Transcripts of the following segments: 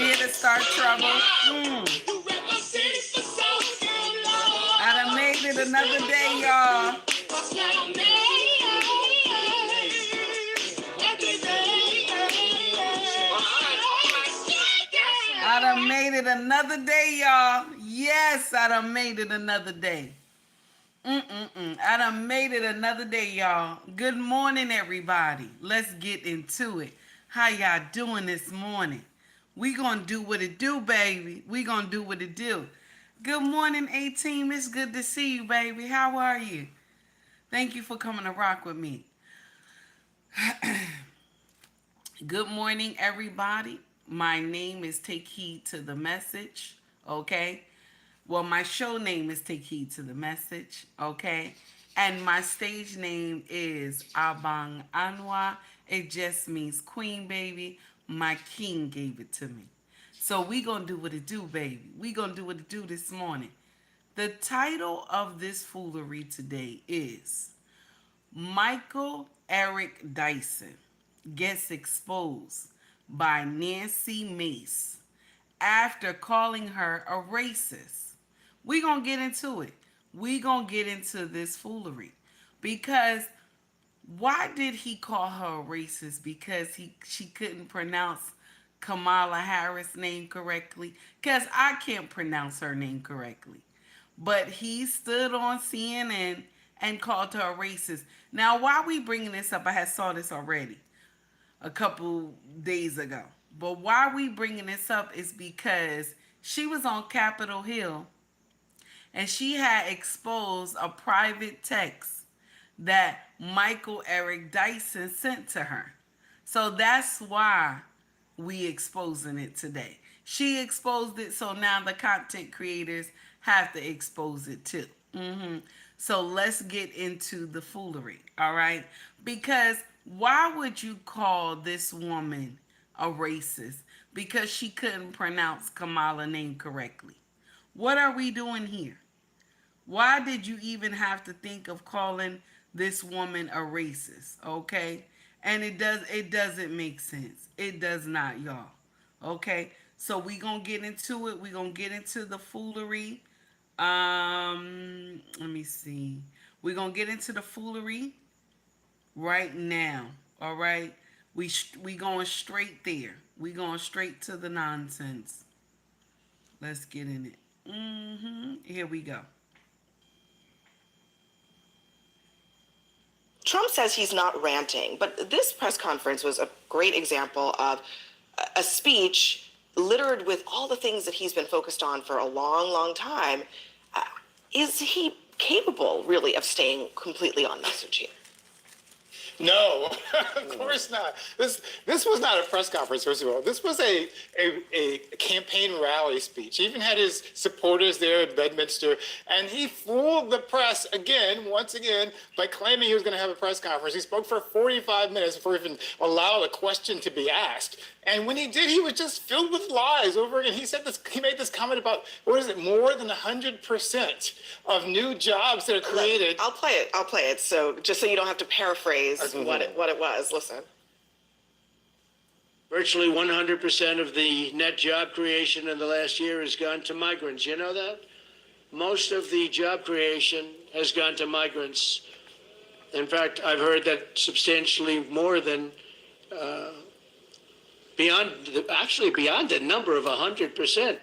here to start trouble. I done made it another day, y'all. I done made it another day, y'all. Yes, I done made it another day. I done made it another day, y'all. Good morning, everybody. Let's get into it. How y'all doing this morning? We gonna do what it do, baby. We gonna do what it do. Good morning, A-Team. It's good to see you, baby. How are you? Thank you for coming to rock with me. Good morning, everybody. My name is Take Heed to the Message, okay? Well, my show name is Take Heed to the Message, okay? And my stage name is Abang Anwa. It just means queen, baby. My king gave it to me. So we gonna do what it do, baby. We gonna do what it do this morning. The title of this foolery today is Michael Eric Dyson gets exposed by Nancy Mace after calling her a racist. We gonna get into it. We gonna get into this foolery. Because why did he call her a racist? Because she couldn't pronounce Kamala Harris' name correctly? Because I can't pronounce her name correctly. But he stood on CNN and called her a racist. Now, why are we bringing this up? I had saw this already a couple days ago. But why we bringing this up is because she was on Capitol Hill and she had exposed a private text that Michael Eric Dyson sent to her. So that's why we exposing it today. She exposed it, so now the content creators have to expose it too. So let's get into the foolery, all right? Because why would you call this woman a racist? Because she couldn't pronounce Kamala's name correctly. What are we doing here? Why did you even have to think of calling this woman a racist? Okay? And it doesn't make sense. It does not, y'all. Okay? So we gonna get into it. We gonna get into the foolery. Let me see. We're gonna get into the foolery right now. All right? We going straight there. We going straight to the nonsense. Let's get in it. Here we go. Trump says he's not ranting, but this press conference was a great example of a speech littered with all the things that he's been focused on for a long, long time. Is he capable, really, of staying completely on message here? No, of course not. This was not a press conference, first of all. This was a campaign rally speech. He even had his supporters there at Bedminster, and he fooled the press once again, by claiming he was going to have a press conference. He spoke for 45 minutes before he even allowed a question to be asked. And when he did, he was just filled with lies over again. He said this. He made this comment about, what is it, more than 100% of new jobs that are created. I'll play it. So just so you don't have to paraphrase what it was. Listen. Virtually 100% of the net job creation in the last year has gone to migrants. You know that? Most of the job creation has gone to migrants. In fact, I've heard that substantially more than beyond the number of 100%.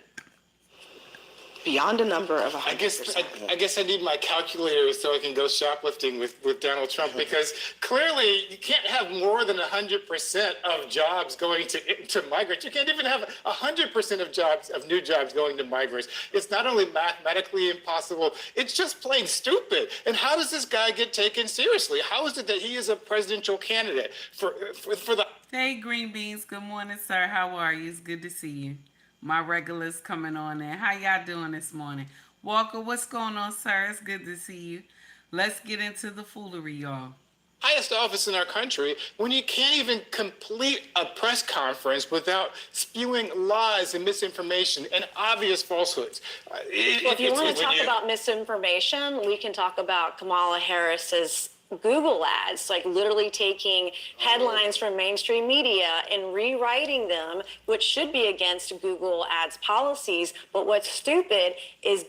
Beyond a number of 100%. I guess I need my calculator so I can go shoplifting with Donald Trump, because clearly you can't have more than 100% of jobs going to migrants. You can't even have 100% of new jobs going to migrants. It's not only mathematically impossible, it's just plain stupid. And how does this guy get taken seriously? How is it that he is a presidential candidate for the... Hey, Green Beans. Good morning, sir. How are you? It's good to see you. My regulars coming on there. How y'all doing this morning? Walker, what's going on, sir? It's good to see you. Let's get into the foolery, y'all. Highest office in our country, when you can't even complete a press conference without spewing lies and misinformation and obvious falsehoods. Well, if you want to talk about misinformation, we can talk about Kamala Harris's Google ads, like literally taking headlines from mainstream media and rewriting them, which should be against Google ads policies. But what's stupid is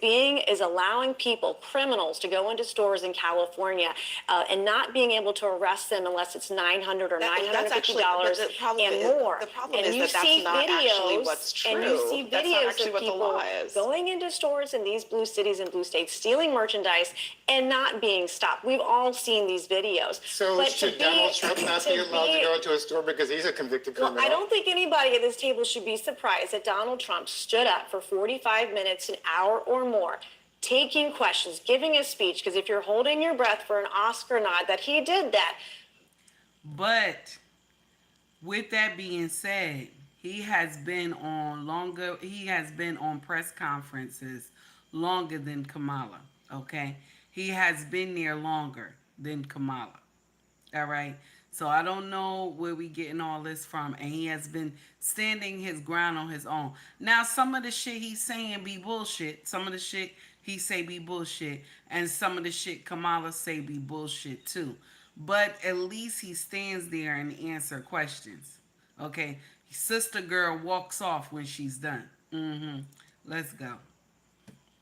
allowing people, criminals, to go into stores in California and not being able to arrest them unless it's $900 or $950 and more. The problem And is you that see that's not actually videos, what's true. and you see That's not videos actually of what the people law is. going into stores in these blue cities and blue states, stealing merchandise and not being stopped. We've all seen these videos. So But should Donald Trump not be allowed to go into a store because he's a convicted criminal? Well, I don't think anybody at this table should be surprised that Donald Trump stood up for 45 minutes, an hour or more, taking questions, giving a speech, because if you're holding your breath for an Oscar nod, that he did that. But with that being said, he has been on press conferences longer than Kamala, okay? He has been there longer than Kamala. All right. So I don't know where we getting all this from. And he has been standing his ground on his own. Now, some of the shit he's saying be bullshit. Some of the shit he say be bullshit. And some of the shit Kamala say be bullshit too. But at least he stands there and answer questions. Okay. Sister girl walks off when she's done. Let's go.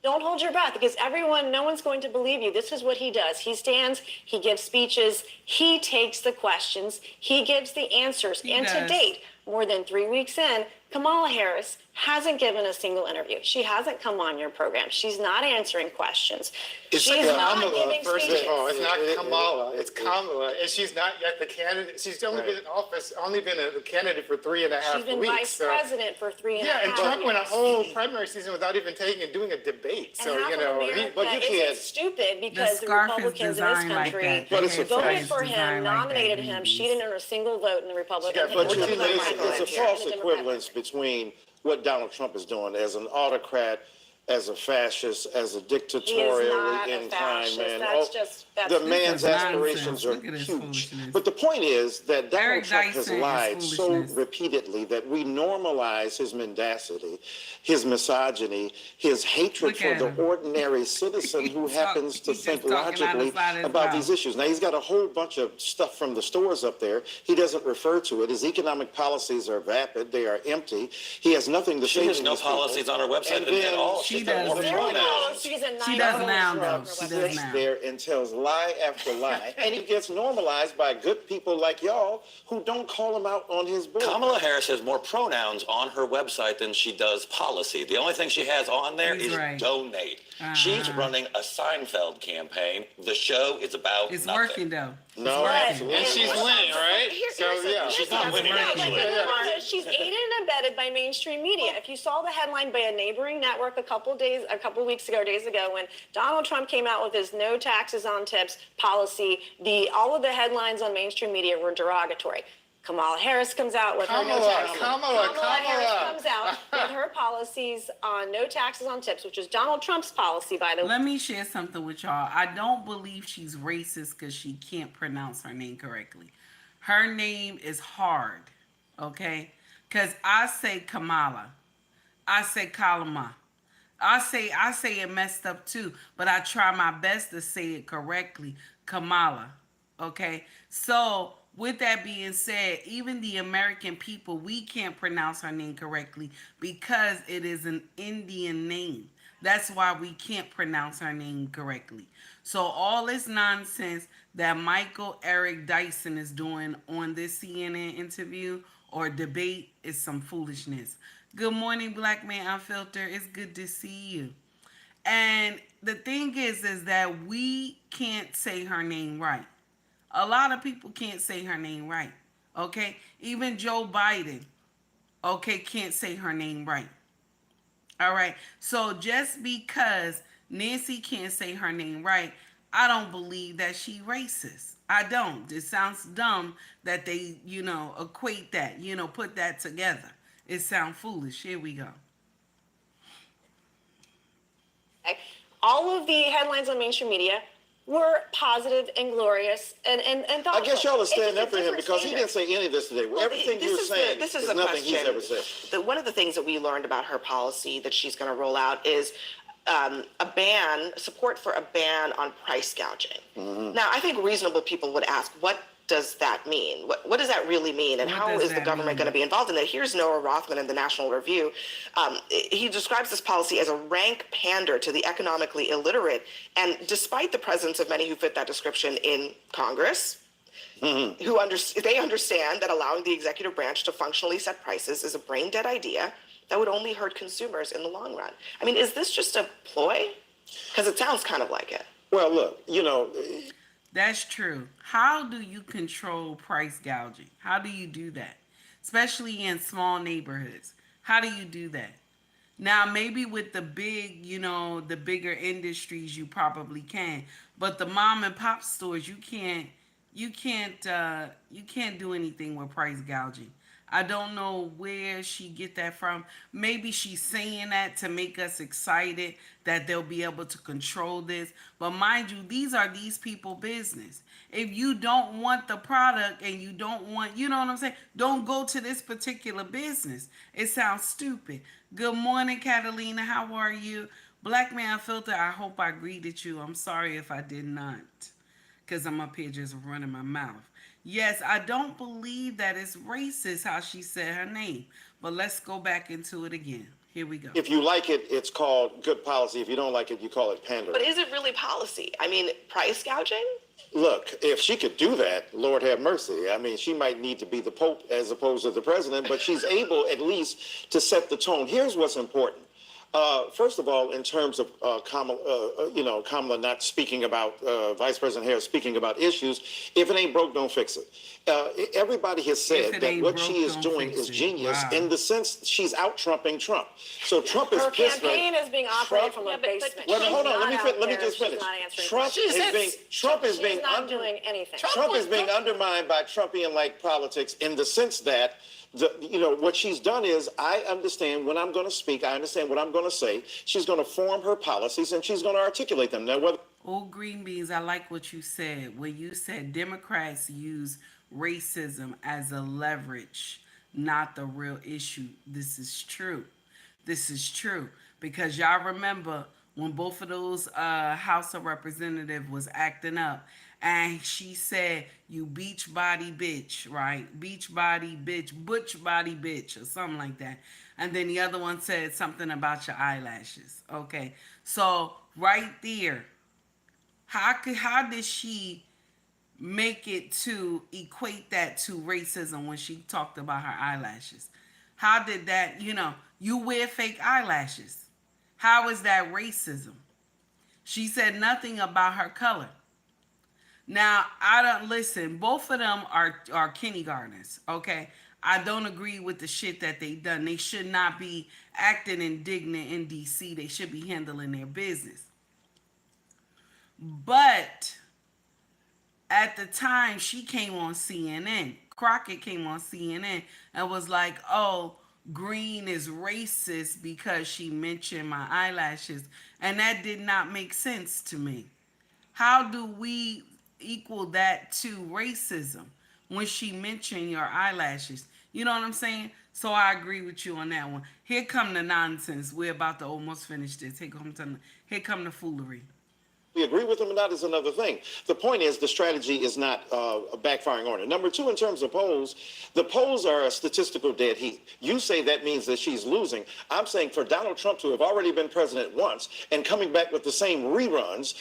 Don't hold your breath, because no one's going to believe you. This is what he does. He stands, he gives speeches, he takes the questions, he gives the answers. He and does. to date, more than 3 weeks in, Kamala Harris hasn't given a single interview. She hasn't come on your program. She's not answering questions. It's She's not Kamala, giving first speeches. of all. It's not Kamala. It's Kamala. And she's not yet the candidate. She's only been in office, only been a candidate for 3.5 weeks. She's been vice president for 3.5 years. Yeah, and Trump went a whole primary season without even taking and doing a debate. And So, half you know, of America but you can't- isn't stupid because the scarf is Republicans in this designed like country that. But it's a voted fact. for It's him, designed like that, nominated him. babies. She didn't earn a single vote in the Republican. Yeah, But We're you talking know, about it's a Democrats false here. equivalence between what Donald Trump is doing as an autocrat, as a fascist, as a He is dictatorially not a inclined fascist. man. That's The man's This is aspirations nonsense. are Look at his huge. foolishness. But the point is that Donald Eric Trump has Dyson is lied so foolishness. repeatedly that we normalize his mendacity, his misogyny, his hatred Look for at the him. ordinary citizen who happens to He's think just talking out of logically the side of his about mouth. these issues. Now, he's got a whole bunch of stuff from the stores up there. He doesn't refer to it. His economic policies are vapid. They are empty. He has nothing to say She has to no these people. policies on her website And at then all. She She's got does. more There we go. pronouns. She's a She does now, though. Trump She does sits now. there and tells lie after lie, and he gets normalized by good people like y'all who don't call him out on his bill. Kamala Harris has more pronouns on her website than she does policy. The only thing she has on there He's is right. donate. She's running a Seinfeld campaign. The show is about It's nothing. working, though. No, But- absolutely. And she's winning, right? So, yeah. She's not winning anyway. She's aided and abetted by mainstream media. If you saw the headline by a neighboring network a couple weeks ago, days ago, when Donald Trump came out with his no taxes on tips policy, all of the headlines on mainstream media were derogatory. Kamala Harris comes out with her no taxes. Kamala. Harris comes out with her policies on no taxes on tips, which is Donald Trump's policy, by the way. Let me share something with y'all. I don't believe she's racist because she can't pronounce her name correctly. Her name is hard, okay? Because I say Kamala. I say Kalama. I say it messed up too, but I try my best to say it correctly. Kamala, okay? So, with that being said, even the American people, we can't pronounce her name correctly because it is an Indian name. That's why we can't pronounce her name correctly. So all this nonsense that Michael Eric Dyson is doing on this CNN interview or debate is some foolishness. Good morning, Black Man Unfiltered. It's good to see you. And the thing is that we can't say her name right. A lot of people can't say her name right, okay? Even Joe Biden, okay, can't say her name right. All right, so just because Nancy can't say her name right, I don't believe that she racist. I don't. It sounds dumb that they, equate that, put that together. It sounds foolish. Here we go. All of the headlines on mainstream media were positive and glorious and thoughtful. I guess y'all are It's just standing a up for him different because he standard. didn't say any of this today. Everything you're saying this is is the nothing he's question. ever said. One of the things that we learned about her policy that she's going to roll out is support for a ban on price gouging. Now, I think reasonable people would ask, what does that mean? What does that really mean? And What how does is the that government mean? going to be involved in that? Here's Noah Rothman in the National Review. He describes this policy as a rank pander to the economically illiterate. And despite the presence of many who fit that description in Congress, they understand that allowing the executive branch to functionally set prices is a brain dead idea that would only hurt consumers in the long run. I mean, is this just a ploy? Because it sounds kind of like it. Well, look, That's true. How do you control price gouging? How do you do that? Especially in small neighborhoods. How do you do that? Now, maybe with the big, the bigger industries, you probably can. But the mom and pop stores, you can't do anything with price gouging. I don't know where she get that from. Maybe she's saying that to make us excited that they'll be able to control this. But mind you, these are these people business. If you don't want the product and you don't want, you know what I'm saying? Don't go to this particular business. It sounds stupid. Good morning, Catalina. How are you? Black Man Filter, I hope I greeted you. I'm sorry if I did not, because I'm up here just running my mouth. Yes, I don't believe that it's racist how she said her name. But let's go back into it again. Here we go. if you like it, it's called good policy. If you don't like it, you call it pandering. But is it really policy? I mean, price gouging? Look, if she could do that, Lord have mercy. I mean, she might need to be the Pope as opposed to the president, but she's able at least to set the tone. Here's what's important. First of all, in terms of Kamala not speaking about, Vice President Harris speaking about issues, if it ain't broke, don't fix it. Everybody has said that what she is doing is genius in the sense she's out-trumping Trump. So Trump is Her pissed. campaign is being operated from a basement. Well, She's hold on, not out let me there. just She's finish. not answering Trump questions. is being She's not doing anything. Trump is being undermined by Trumpian-like politics in the sense that what she's done is, I understand when I'm going to speak, I understand what I'm going to say. She's going to form her policies and she's going to articulate them. Now, whether Old Green Beans, I like what you said. When you said Democrats use racism as a leverage, not the real issue. This is true. This is true. Because y'all remember when both of those House of Representatives was acting up, and she said, you beach body bitch, right? Beach body bitch, butch body bitch, or something like that. And then the other one said something about your eyelashes. Okay. So right there, how did she make it to equate that to racism when she talked about her eyelashes? How did that, you wear fake eyelashes. How is that racism? She said nothing about her color. Now, I don't listen. Both of them are kindergartners, okay? I don't agree with the shit that they done. They should not be acting indignant in D.C. They should be handling their business. But at the time, she came on CNN. Crockett came on CNN and was like, oh, Green is racist because she mentioned my eyelashes. And that did not make sense to me. How do we equal that to racism when she mentioned your eyelashes? You know what I'm saying? So I agree with you on that one. Here come the nonsense. We're about to almost finish this. Here come the foolery. we agree with them or not is another thing. The point is the strategy is not backfiring on her. Number two, in terms of polls, the polls are a statistical dead heat. You say that means that she's losing. I'm saying for Donald Trump to have already been president once and coming back with the same reruns,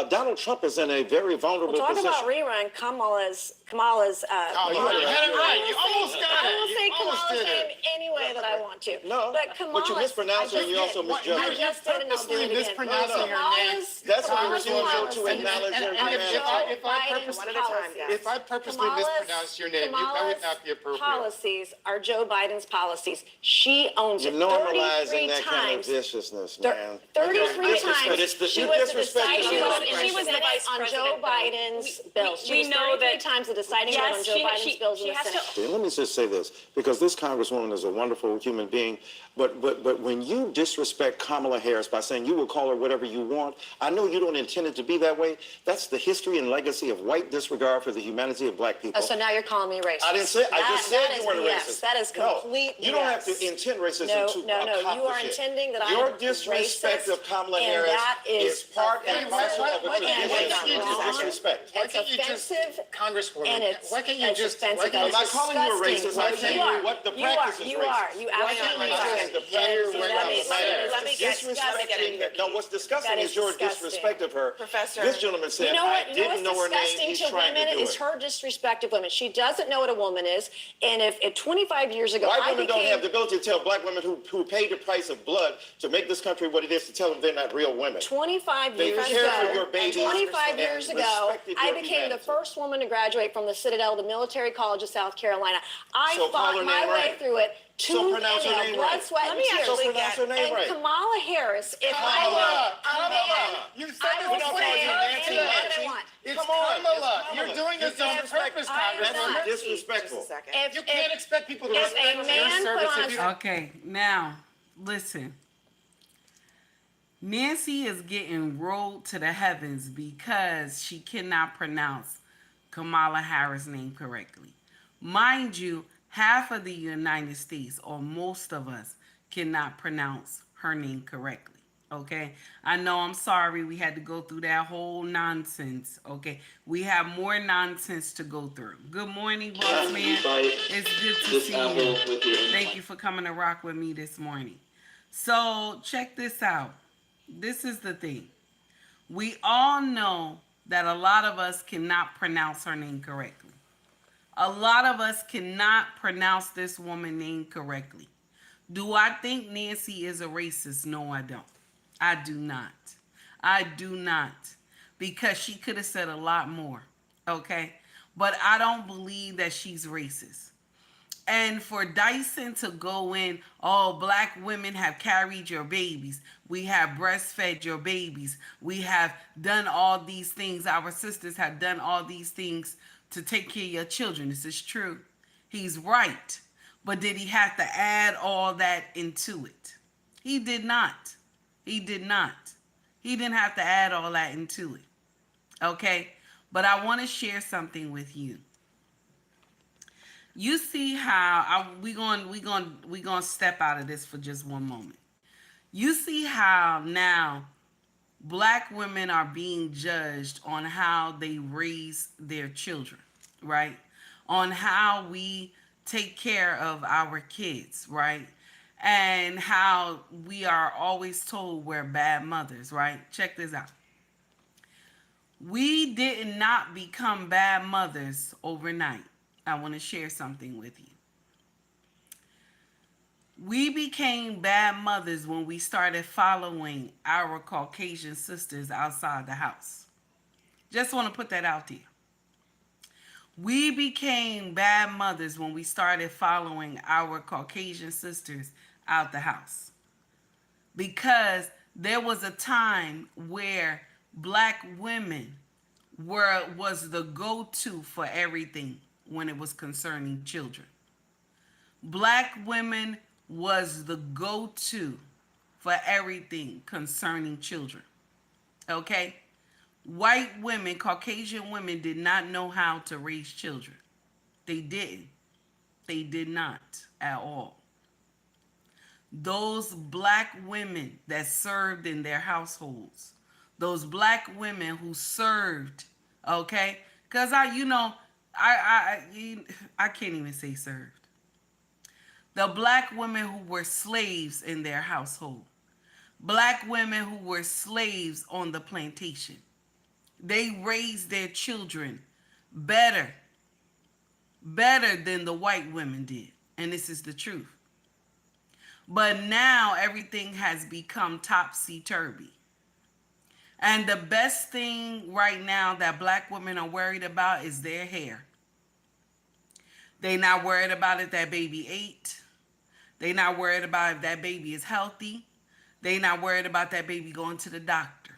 Donald Trump is in a very vulnerable position. Talk about rerun. Kamala's. Oh, you had it right. You almost got it. I will say You almost Kamala's did name it. any way that I want to. No, but Kamala, but you mispronounced her and you also misjudged I her. just did, and I'll do Purposely it again. mispronouncing her name. That's a Kamala's refusal to policy acknowledge her and humanity. Joe If I Biden's purposely- one at a time, policies. guys. If I purposely Kamala's- mispronounced your name, that would not be appropriate. Policies are Joe Biden's policies. She owns You're it normalizing 33 that kind of times. viciousness, man. 33 But times it's the- she you was the disrespect deciding the vote. Vice She was the President. on Joe Biden's bills. She we was know 33 that- times the deciding vote on Joe Biden's bills in the Senate. Let me just say this, because this Congresswoman is a wonderful human being, but when you disrespect Kamala Harris by saying you will call her whatever you want, I know you don't intend intended to be that way. That's the history and legacy of white disregard for the humanity of black people. Oh, so now you're calling me racist. I didn't say. I just said that you is weren't BS. racist. That is complete No, you don't have BS. to intend racism No, to no. You are accomplish it. intending that I Your am disrespect racist, of Kamala and Harris that is part and parcel of a why can't you tradition just- of disrespect. Why It's can't you just, offensive, Congresswoman? and it's why can't you it's just? offensive. Why can't and you I'm not it's calling you a disgusting. racist. I'm saying You are. what the You are. practice is You racist. are. You Why absolutely can't you are. just- The player Yes, went let out me- of let me- there. let me get- Disrespecting. No, what's disgusting That is is your disgusting. disrespect of her. Professor. This gentleman said, You know what? I You know didn't know her what's name. disgusting He's to trying women to do is it. her disrespect of women. She doesn't know what a woman is. And if 25 years ago, White I women became, don't have the ability to tell black women who paid the price of blood to make this country what it is to tell them they're not real women. 25 They years care for ago, your babies 25 and years ago, respected I your became the humanity. first woman to graduate from the Citadel, the Military College of South Carolina. I So call her fought my name way right. through it. So Tooth pronounce and her nail, name blood, right. sweat, Let and me tears. So actually pronounce her name And right. Kamala Harris, if I were Kamala, a man, Kamala. You said I this will before. say you Nancy anyone Nancy. I want. It's Come on, Kamala. it's You're Kamala. doing this You're on disrespect- purpose, I am That's not. Congresswoman. disrespectful. Just a second. If- You can't expect people to if respect a your man service put on if you a- don't. Okay, now listen. Nancy is getting rolled to the heavens because she cannot pronounce Kamala Harris' name correctly. Mind you, half of the United States, or most of us, cannot pronounce her name correctly. Okay, I know, I'm sorry we had to go through that whole nonsense. Okay, we have more nonsense to go through. Good morning, boss man. It's good to see you. Thank you for coming to rock with me this morning. So check this out. This is the thing. We all know that a lot of us cannot pronounce her name correctly. A lot of us cannot pronounce this woman's name correctly. Do I think Nancy is a racist? No, I don't. I do not. I do not. Because she could have said a lot more. Okay? But I don't believe that she's racist. And for Dyson to go in, oh, black women have carried your babies. We have breastfed your babies. We have done all these things. Our sisters have done all these things to take care of your children. This is true. He's right. But did he have to add all that into it? He did not. He did not. He didn't have to add all that into it. Okay? But I want to share something with you. You see how we going step out of this for just one moment. You see how now black women are being judged on how they raise their children, right? On how we take care of our kids, right? And how we are always told we're bad mothers, right? Check this out. We did not become bad mothers overnight. I want to share something with you. We became bad mothers when we started following our Caucasian sisters outside the house. Just want to put that out there. We became bad mothers when we started following our Caucasian sisters out the house. Because there was a time where black women was the go-to for everything when it was concerning children. Black women was the go-to for everything concerning children. Okay? White women, Caucasian women did not know how to raise children. They didn't. They did not at all. Those black women that served in their households, those black women who served, okay? Because I can't even say served. The black women who were slaves in their household. Black women who were slaves on the plantation. They raised their children better than the white women did. And this is the truth. But now everything has become topsy-turvy. And the best thing right now that black women are worried about is their hair. They not worried about if that baby ate. They not worried about if that baby is healthy. They not worried about that baby going to the doctor.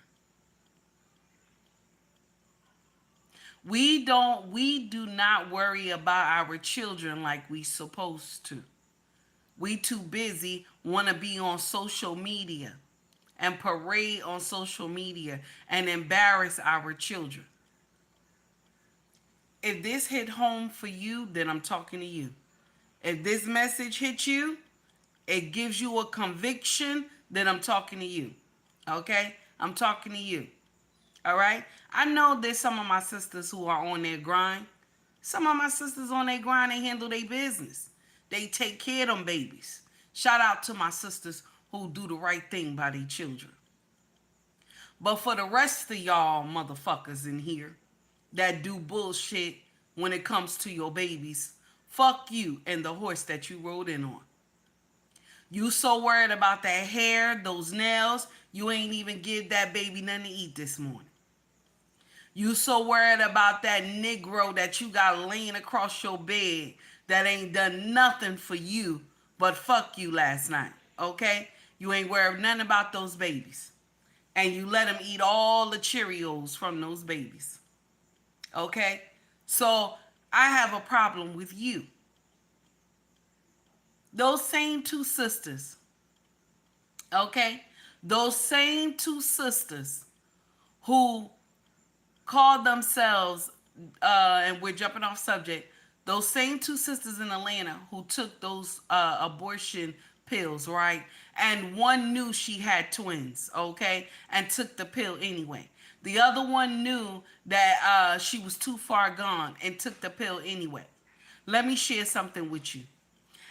We do not worry about our children like we supposed to. We too busy want to be on social media and parade on social media and embarrass our children. If this hit home for you, then I'm talking to you. If this message hit you, it gives you a conviction, then I'm talking to you. Okay? I'm talking to you. All right? I know there's some of my sisters who are on their grind. Some of my sisters on their grind, they handle their business. They take care of them babies. Shout out to my sisters who do the right thing by their children. But for the rest of y'all motherfuckers in here that do bullshit when it comes to your babies, fuck you and the horse that you rode in on. You so worried about that hair, those nails, you ain't even give that baby nothing to eat this morning. You so worried about that Negro that you got laying across your bed that ain't done nothing for you but fuck you last night, okay? You ain't worried nothing about those babies. And you let them eat all the Cheerios from those babies, okay? So I have a problem with you. Those same two sisters, okay? Those same two sisters who call themselves, and we're jumping off subject, those same two sisters in Atlanta who took those abortion pills, right? And one knew she had twins, okay? And took the pill anyway. The other one knew that she was too far gone and took the pill anyway. Let me share something with you.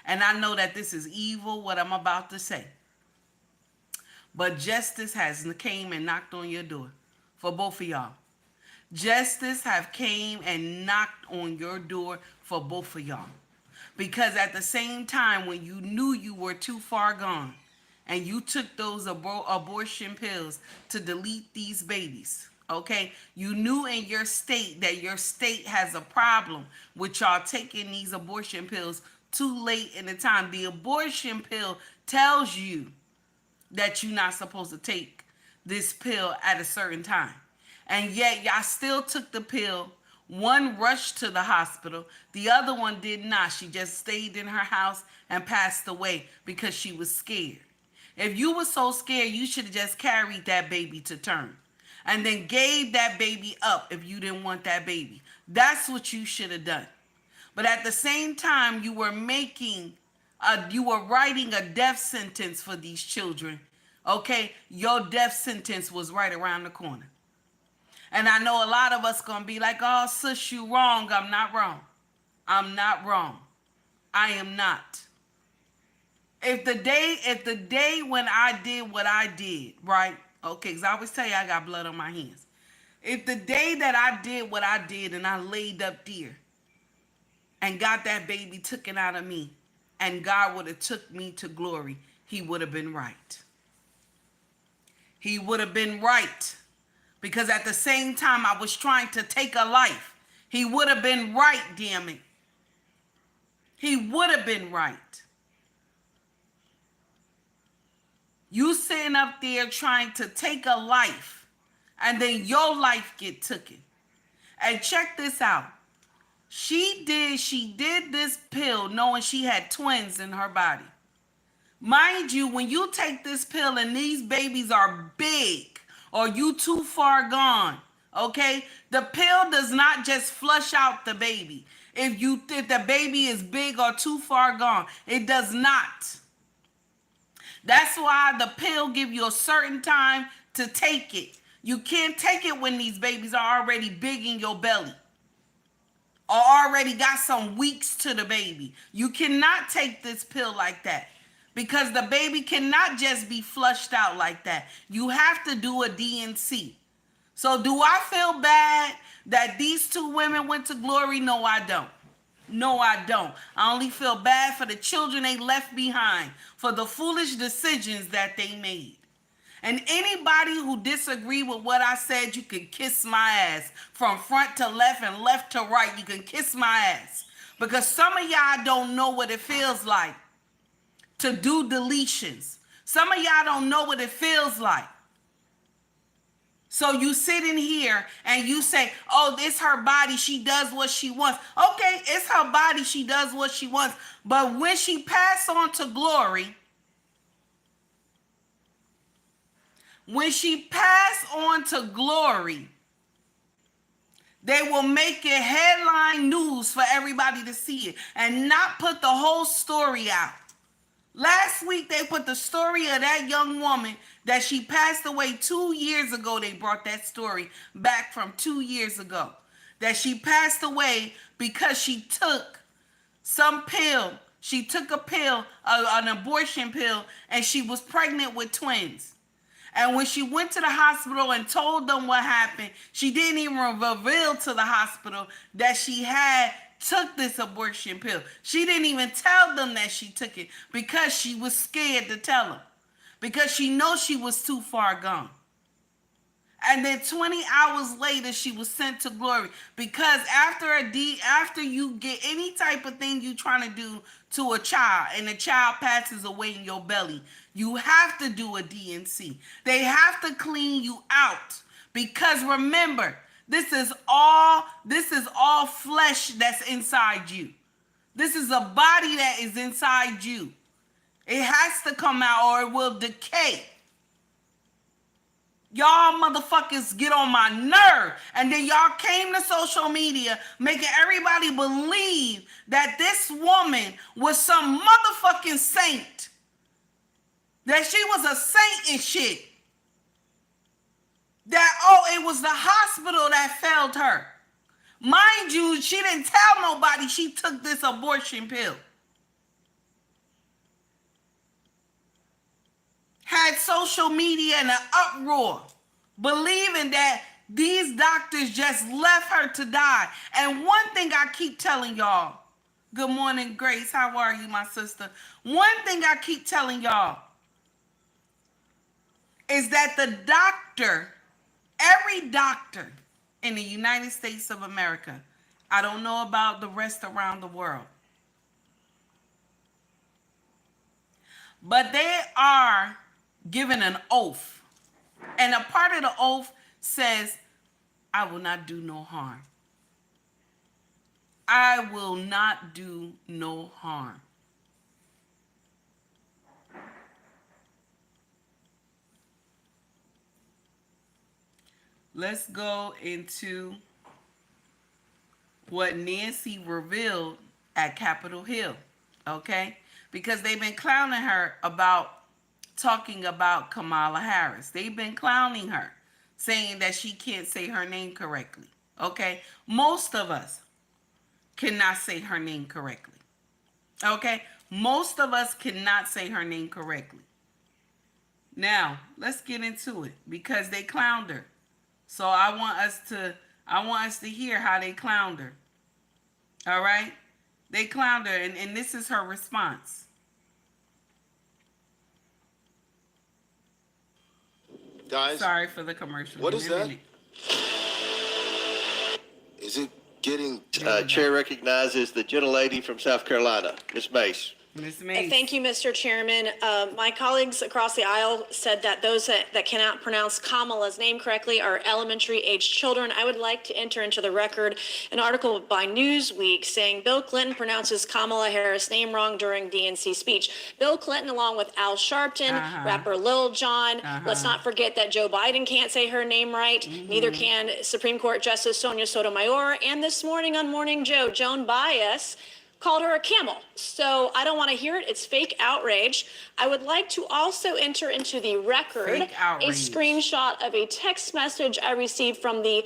And I know that this is evil, what I'm about to say. But justice has came and knocked on your door for both of y'all. Justice have came and knocked on your door for both of y'all. Because at the same time when you knew you were too far gone and you took those abortion pills to delete these babies, okay? You knew in your state that your state has a problem with y'all taking these abortion pills too late in the time. The abortion pill tells you that you're not supposed to take this pill at a certain time. And yet y'all still took the pill. One rushed to the hospital. The other one did not. She just stayed in her house and passed away because she was scared. If you were so scared, you should have just carried that baby to term. And then gave that baby up if you didn't want that baby. That's what you should have done. But at the same time, you were writing a death sentence for these children. Okay? Your death sentence was right around the corner. And I know a lot of us gonna be like, oh, sis, you wrong. I'm not wrong. I'm not wrong. I am not. If the day when I did what I did, right? Okay, because I always tell you I got blood on my hands. If the day that I did what I did and I laid up there and got that baby taken out of me and God would have took me to glory, he would have been right. He would have been right. Because at the same time I was trying to take a life. He would have been right, damn it. He would have been right. You sitting up there trying to take a life and then your life get taken. And check this out. She did this pill knowing she had twins in her body. Mind you, when you take this pill and these babies are big, or you too far gone, okay? The pill does not just flush out the baby. If the baby is big or too far gone, it does not. That's why the pill give you a certain time to take it. You can't take it when these babies are already big in your belly or already got some weeks to the baby. You cannot take this pill like that. Because the baby cannot just be flushed out like that. You have to do a DNC. So do I feel bad that these two women went to glory? No, I don't. No, I don't. I only feel bad for the children they left behind, for the foolish decisions that they made. And anybody who disagree with what I said, you can kiss my ass. From front to left and left to right, you can kiss my ass. Because some of y'all don't know what it feels like to do deletions. Some of y'all don't know what it feels like. So you sit in here and you say, oh, it's her body. She does what she wants. Okay, it's her body. She does what she wants. But when she passed on to glory, when she passed on to glory, they will make it headline news for everybody to see it and not put the whole story out. Last week, they put the story of that young woman that she passed away 2 years ago. They brought that story back from 2 years ago. That she passed away because she took some pill. She took a pill, an abortion pill, and she was pregnant with twins. And when she went to the hospital and told them what happened, she didn't even reveal to the hospital that she took this abortion pill. She didn't even tell them that she took it because she was scared to tell them. Because she knows she was too far gone. And then 20 hours later, she was sent to glory. Because after you get any type of thing you trying to do to a child and the child passes away in your belly, you have to do a DNC. They have to clean you out. Because remember, this is all flesh that's inside you. This is a body that is inside you. It has to come out or it will decay. Y'all motherfuckers get on my nerve. And then y'all came to social media making everybody believe that this woman was some motherfucking saint. That she was a saint and shit. That, it was the hospital that failed her. Mind you, she didn't tell nobody she took this abortion pill. Had social media in an uproar, believing that these doctors just left her to die. And one thing I keep telling y'all, good morning, Grace, how are you, my sister? One thing I keep telling y'all is that every doctor in the United States of America, I don't know about the rest around the world, but they are given an oath. And a part of the oath says, I will not do no harm. I will not do no harm. Let's go into what Nancy revealed at Capitol Hill, okay? Because they've been clowning her about talking about Kamala Harris. They've been clowning her, saying that she can't say her name correctly, okay? Most of us cannot say her name correctly, okay? Most of us cannot say her name correctly. Now, let's get into it because they clowned her. So I want us to hear how they clowned her. All right? They clowned her, and this is her response. Guys, sorry for the commercial. What is that? Is it getting... Chair recognizes the gentlelady from South Carolina, Ms. Mace. Ms. Mace. Thank you, Mr. Chairman. My colleagues across the aisle said that those that cannot pronounce Kamala's name correctly are elementary-aged children. I would like to enter into the record an article by Newsweek saying Bill Clinton pronounces Kamala Harris' name wrong during DNC speech. Bill Clinton, along with Al Sharpton, rapper Lil Jon. Let's not forget that Joe Biden can't say her name right. Neither can Supreme Court Justice Sonia Sotomayor. And this morning on Morning Joe, Joan Baez called her a camel. So I don't want to hear it. It's fake outrage. I would like to also enter into the record a screenshot of a text message I received from the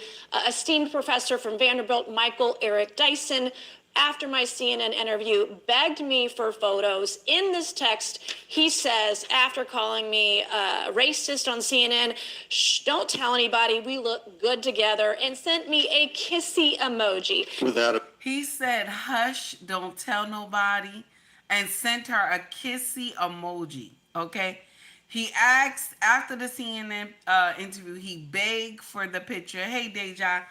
esteemed professor from Vanderbilt, Michael Eric Dyson, after my CNN interview, begged me for photos. In this text, he says, after calling me racist on CNN, shh, don't tell anybody, we look good together, and sent me a kissy emoji. He said, hush, don't tell nobody, and sent her a kissy emoji, okay? He asked, after the CNN interview, he begged for the picture. Hey, Deja.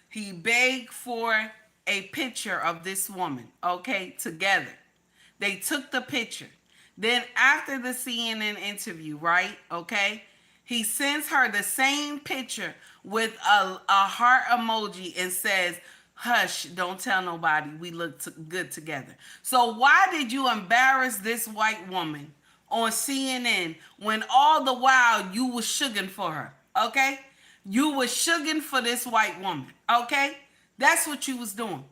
He begged for a picture of this woman, okay, together. They took the picture. Then after the CNN interview, right, okay, he sends her the same picture with a heart emoji and says, hush, don't tell nobody, we look good together. So why did you embarrass this white woman on CNN when all the while you was sugaring for her, okay? You was sugaring for this white woman, okay? That's what you was doing.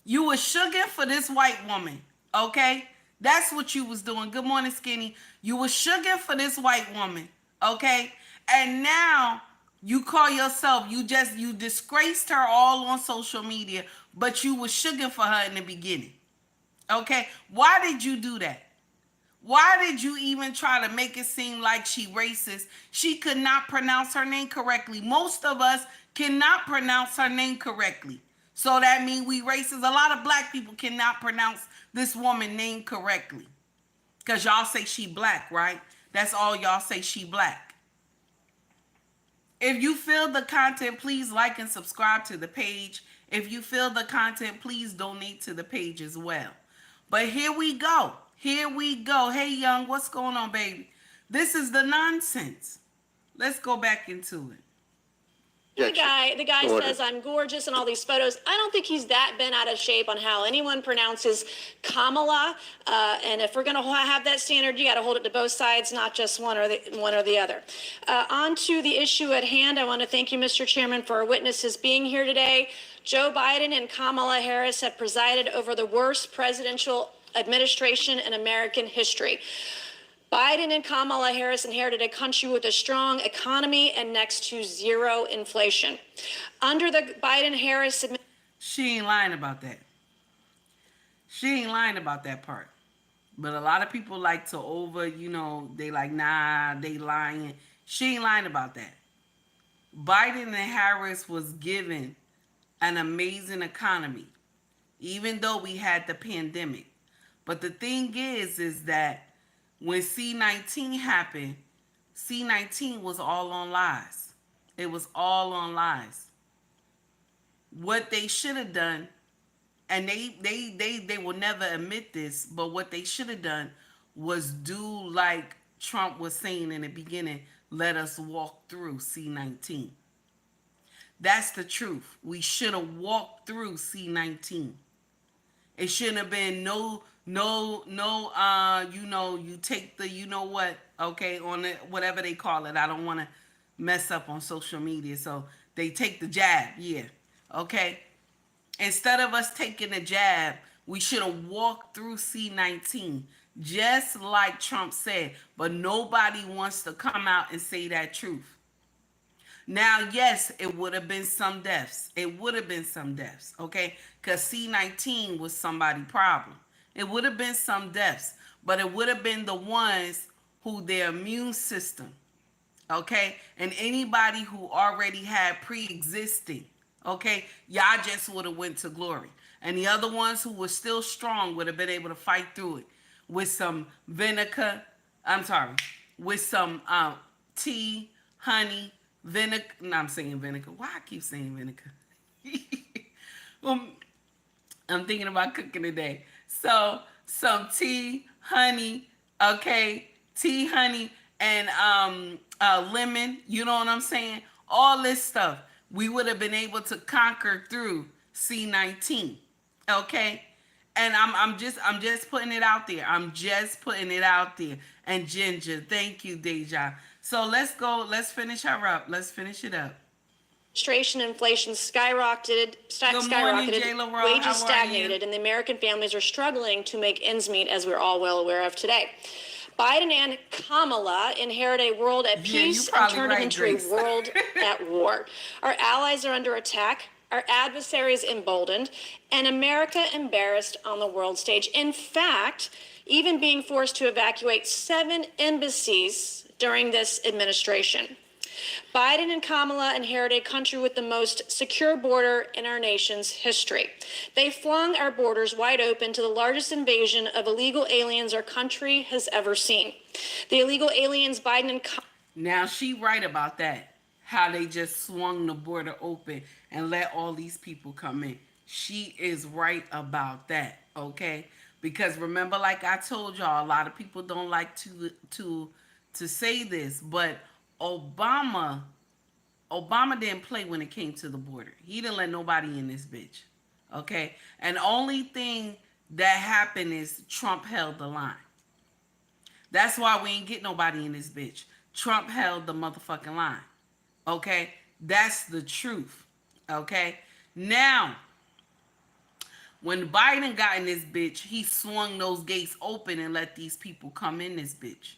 You was sugaring for this white woman, okay? That's what you was doing. Good morning, Skinny. You was sugaring for this white woman, okay? And now you call yourself, you disgraced her all on social media, but you was sugaring for her in the beginning, okay? Why did you do that? Why did you even try to make it seem like she racist? She could not pronounce her name correctly. Most of us cannot pronounce her name correctly. So that means we racist. A lot of black people cannot pronounce this woman name correctly. Because y'all say she black, right? That's all y'all say, she black. If you feel the content, please like and subscribe to the page. If you feel the content, please donate to the page as well. But here we go. Here we go. Hey, Young, what's going on, baby? This is the nonsense. Let's go back into it. The guy Order. says I'm gorgeous and all these photos. I don't think he's that bent out of shape on how anyone pronounces Kamala. And if we're going to have that standard, you got to hold it to both sides, not just one or the other. On to the issue at hand. I want to thank you, Mr. Chairman, for our witnesses being here today. Joe Biden and Kamala Harris have presided over the worst presidential administration in American history. Biden and Kamala Harris inherited a country with a strong economy and next to zero inflation. Under the Biden-Harris administration, She ain't lying about that. She ain't lying about that part. But a lot of people like to they like, nah, they lying. She ain't lying about that. Biden and Harris was given an amazing economy, even though we had the pandemic. But the thing is that when C-19 happened, C-19 was all on lies. It was all on lies. What they should have done, and they will never admit this, but what they should have done was do like Trump was saying in the beginning, let us walk through C-19. That's the truth. We should have walked through C-19. It shouldn't have been no, you take the, okay, on the, whatever they call it. I don't want to mess up on social media. So they take the jab, yeah, okay. Instead of us taking the jab, we should have walked through C-19, just like Trump said. But nobody wants to come out and say that truth. Now, yes, it would have been some deaths. It would have been some deaths, okay? Because C-19 was somebody's problem. It would have been some deaths, but it would have been the ones who their immune system, okay? And anybody who already had pre-existing, okay? Y'all just would have went to glory. And the other ones who were still strong would have been able to fight through it with some with some tea, honey, vinegar. No, I'm saying vinegar. Why I keep saying vinegar? I'm thinking about cooking today. So some tea, honey, okay, tea, honey, and lemon. You know what I'm saying? All this stuff. We would have been able to conquer through C-19. Okay? And I'm just putting it out there. I'm just putting it out there. And Ginger, thank you, Deja. So let's go. Let's finish her up. Let's finish it up. inflation skyrocketed, Jayla Rowe. How wages are stagnated, you? and the American families are struggling to make ends meet, as we're all well aware of today. Biden and Kamala inherit a world at Yeah, you peace and probably turn it right, into Grace. a world at war. Our allies are under attack, our adversaries emboldened, and America embarrassed on the world stage. In fact, even being forced to evacuate 7 embassies during this administration. Biden and Kamala inherited a country with the most secure border in our nation's history. They flung our borders wide open to the largest invasion of illegal aliens our country has ever seen. The illegal aliens Biden and Now she right about that. How they just swung the border open and let all these people come in. She is right about that, okay? Because remember, like I told y'all, a lot of people don't like to say this, but Obama didn't play when it came to the border. He didn't let nobody in this bitch, okay? And only thing that happened is Trump held the line. That's why we ain't get nobody in this bitch. Trump held the motherfucking line. Okay? That's the truth. Okay? Now, when Biden got in this bitch, he swung those gates open and let these people come in this bitch.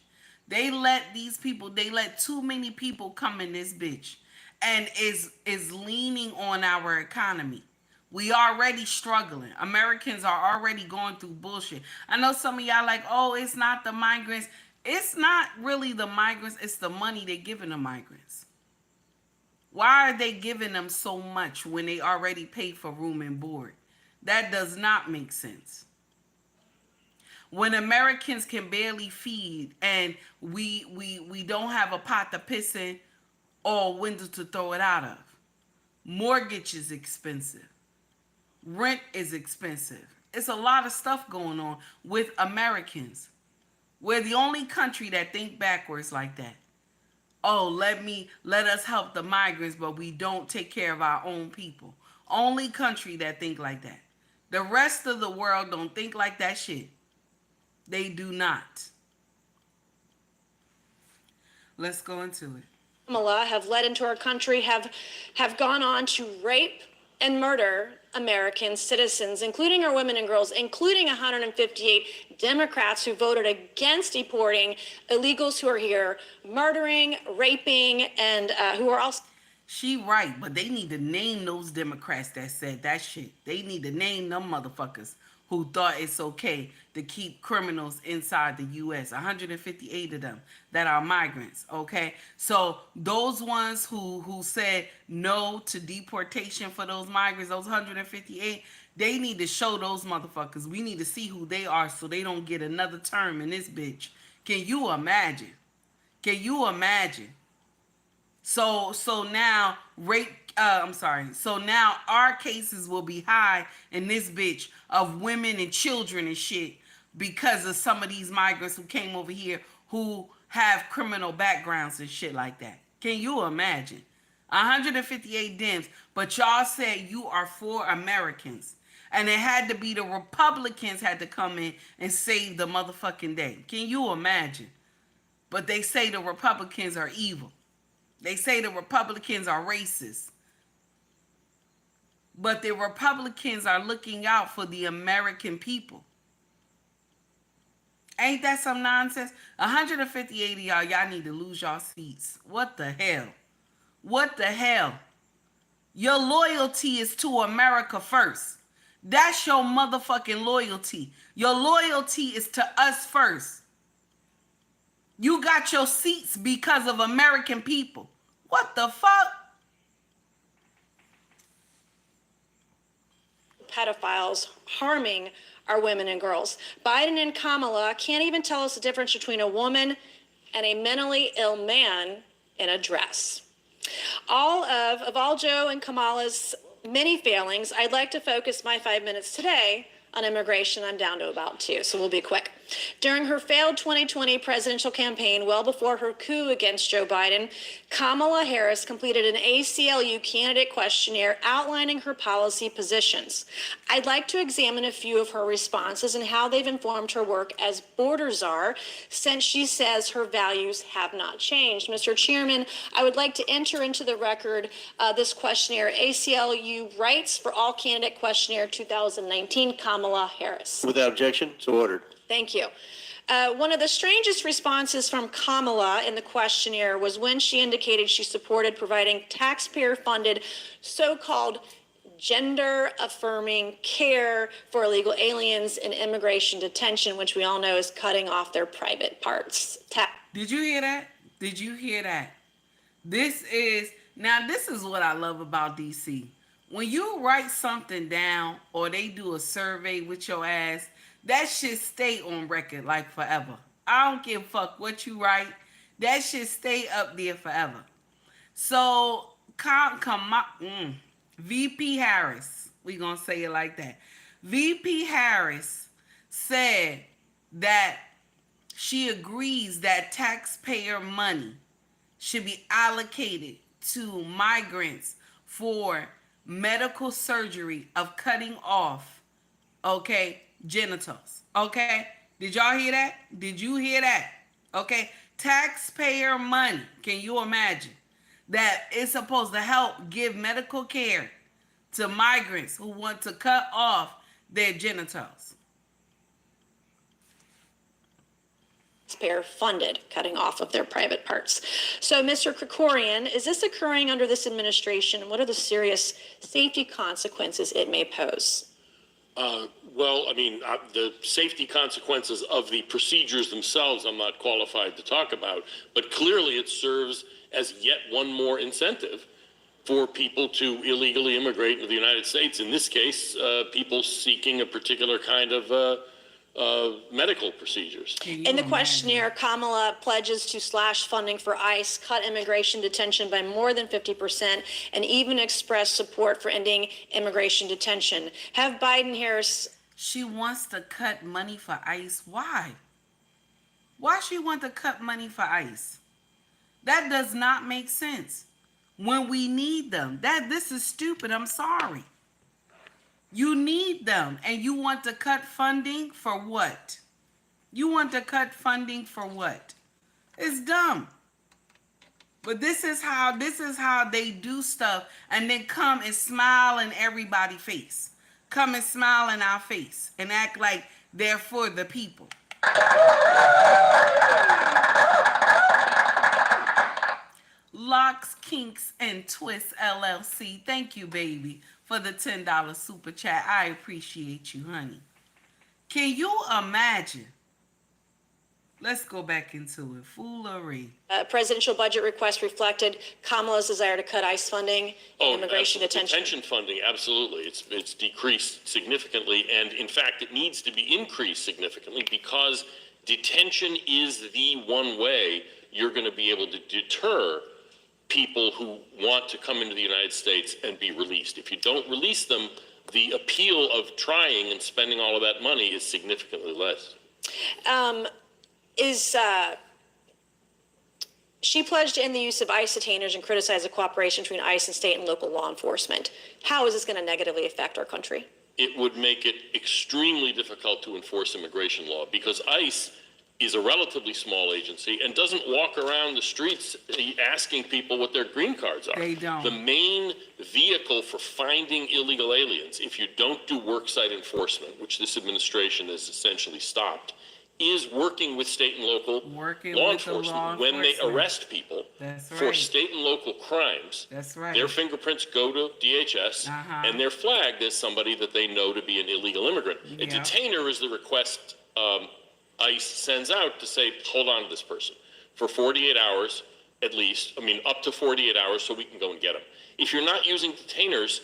They let too many people come in this bitch and is leaning on our economy. We already struggling. Americans are already going through bullshit. I know some of y'all like, oh, it's not the migrants. It's not really the migrants. It's the money they're giving the migrants. Why are they giving them so much when they already paid for room and board? That does not make sense. When Americans can barely feed and we don't have a pot to piss in or a window to throw it out of. Mortgage is expensive. Rent is expensive. It's a lot of stuff going on with Americans. We're the only country that think backwards like that. Oh, let us help the migrants, but we don't take care of our own people. Only country that think like that. The rest of the world don't think like that shit. They do not. Let's go into it. Kamala have led into our country have gone on to rape and murder American citizens, including our women and girls, including 158 Democrats who voted against deporting illegals who are here, murdering, raping, and who are also... She right, but they need to name those Democrats that said that shit. They need to name them motherfuckers who thought it's okay to keep criminals inside the U.S. 158 of them that are migrants, okay? So those ones who said no to deportation for those migrants, those 158, they need to show those motherfuckers. We need to see who they are so they don't get another term in this bitch. Can you imagine? Can you imagine? So now So now our cases will be high in this bitch of women and children and shit because of some of these migrants who came over here who have criminal backgrounds and shit like that. Can you imagine? 158 Dems, but y'all said you are for Americans. And it had to be the Republicans had to come in and save the motherfucking day. Can you imagine? But they say the Republicans are evil. They say the Republicans are racist. But the Republicans are looking out for the American people. Ain't that some nonsense? 158 of y'all need to lose y'all seats. What the hell? What the hell? Your loyalty is to America first. That's your motherfucking loyalty. Your loyalty is to us first. You got your seats because of American people. What the fuck? Pedophiles harming our women and girls. Biden and Kamala can't even tell us the difference between a woman and a mentally ill man in a dress. Of all Joe and Kamala's many failings, I'd like to focus my 5 minutes today on immigration. I'm down to about 2, so we'll be quick. During her failed 2020 presidential campaign, well before her coup against Joe Biden, Kamala Harris completed an ACLU candidate questionnaire outlining her policy positions. I'd like to examine a few of her responses and how they've informed her work as border czar, since she says her values have not changed. Mr. Chairman, I would like to enter into the record this questionnaire. ACLU writes for all candidate questionnaire 2019, Kamala Harris. Without objection, so ordered. Thank you. One of the strangest responses from Kamala in the questionnaire was when she indicated she supported providing taxpayer-funded so-called gender-affirming care for illegal aliens in immigration detention, which we all know is cutting off their private parts. Did you hear that? Did you hear that? This is what I love about DC. When you write something down or they do a survey with your ass, that shit stay on record like forever. I don't give a fuck what you write. That shit stay up there forever. So, VP Harris, we gonna say it like that. VP Harris said that she agrees that taxpayer money should be allocated to migrants for medical surgery of cutting off, genitals. Okay? Did y'all hear that? Did you hear that? Okay? Taxpayer money. Can you imagine? That is supposed to help give medical care to migrants who want to cut off their genitals. Taxpayer funded cutting off of their private parts. So, Mr. Krikorian, is this occurring under this administration? What are the serious safety consequences it may pose? Well, I mean, the safety consequences of the procedures themselves, I'm not qualified to talk about, but clearly it serves as yet one more incentive for people to illegally immigrate into the United States. In this case, people seeking a particular kind of medical procedures. In the questionnaire, Kamala pledges to slash funding for ICE, cut immigration detention by more than 50%, and even express support for ending immigration detention. Have Biden-Harris... She wants to cut money for ICE. Why? Why she want to cut money for ICE? That does not make sense. When we need them. This is stupid. I'm sorry. You need them, and you want to cut funding for what? You want to cut funding for what? It's dumb. But this is how they do stuff, and then come and smile in everybody's face. Come and smile in our face and act like they're for the people. Locks, Kinks, and Twists LLC. Thank you, baby, for the $10 super chat. I appreciate you, honey. Can you imagine? Let's go back into it. Foolery. Presidential budget request reflected Kamala's desire to cut ICE funding and immigration detention. Detention funding, absolutely. It's decreased significantly, and in fact, it needs to be increased significantly because detention is the one way you're going to be able to deter people who want to come into the United States and be released. If you don't release them, the appeal of trying and spending all of that money is significantly less. She pledged to end the use of ICE detainers and criticized the cooperation between ICE and state and local law enforcement. How is this going to negatively affect our country? It would make it extremely difficult to enforce immigration law because ICE is a relatively small agency and doesn't walk around the streets asking people what their green cards are. They don't. The main vehicle for finding illegal aliens, if you don't do worksite enforcement, which this administration has essentially stopped, is working with state and local law enforcement. When they arrest people for state and local crimes, their fingerprints go to DHS and they're flagged as somebody that they know to be an illegal immigrant. A detainer is the request ICE sends out to say, hold on to this person for 48 hours at least, up to 48 hours so we can go and get them. If you're not using detainers,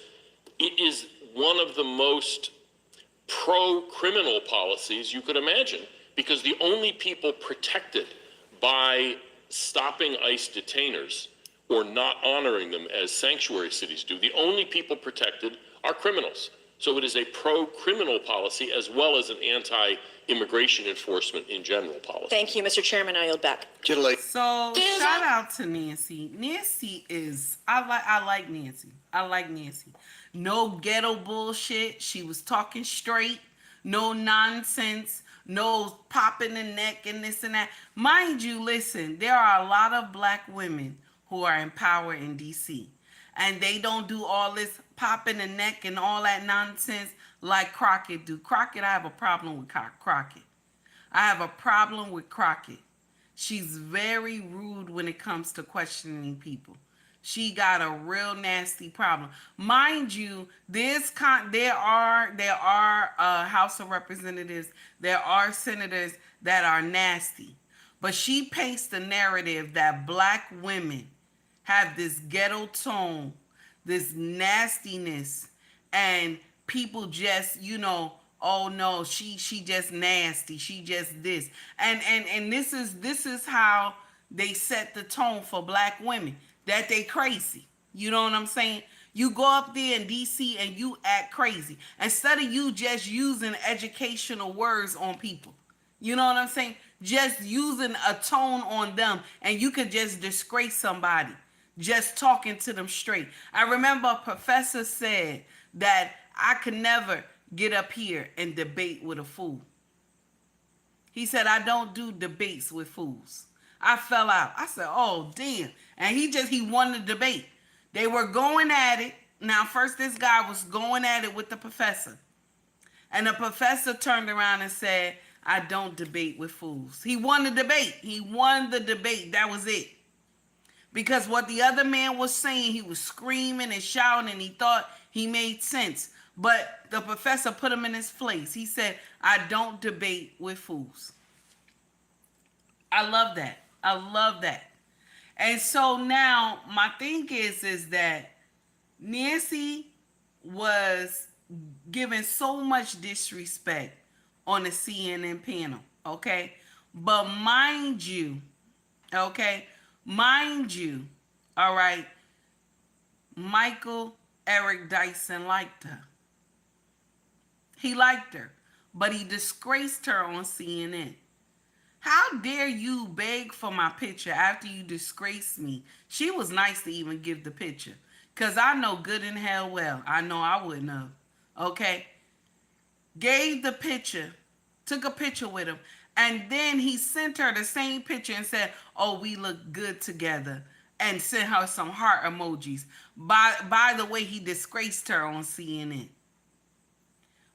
it is one of the most pro-criminal policies you could imagine because the only people protected by stopping ICE detainers or not honoring them as sanctuary cities do, the only people protected are criminals. So it is a pro-criminal policy as well as an anti-immigration enforcement in general policy. Thank you, Mr. Chairman. I yield back. So shout out to Nancy. Nancy is, I like Nancy. I like Nancy. No ghetto bullshit. She was talking straight. No nonsense. No popping the neck and this and that. Mind you, listen, there are a lot of black women who are in power in D.C. And they don't do all this popping the neck and all that nonsense like Crockett do. Crockett, I have a problem with Crockett. I have a problem with Crockett. She's very rude when it comes to questioning people. She got a real nasty problem. Mind you, there are House of Representatives, there are senators that are nasty. But she paints the narrative that black women have this ghetto tone, this nastiness, and people just, oh no, she just nasty, she just this. And this is how they set the tone for black women, that they crazy. You know what I'm saying? You go up there in DC and you act crazy instead of you just using educational words on people. You know what I'm saying? Just using a tone on them, and you could just disgrace somebody just talking to them straight. I remember a professor said that I could never get up here and debate with a fool. He said, I don't do debates with fools. I fell out. I said, oh, damn. And he won the debate. They were going at it. Now, first, this guy was going at it with the professor. And the professor turned around and said, I don't debate with fools. He won the debate. He won the debate. That was it. Because what the other man was saying, he was screaming and shouting, and he thought he made sense. But the professor put him in his place. He said, I don't debate with fools. I love that. I love that. And so now my thing is that Nancy was given so much disrespect on the CNN panel, okay? But mind you, all right, Michael Eric Dyson liked her. He liked her, but he disgraced her on CNN. How dare you beg for my picture after you disgraced me? She was nice to even give the picture. Because I know good and hell well. I know I wouldn't have. Okay? Gave the picture. Took a picture with him. And then he sent her the same picture and said, oh, we look good together. And sent her some heart emojis. By the way, he disgraced her on CNN.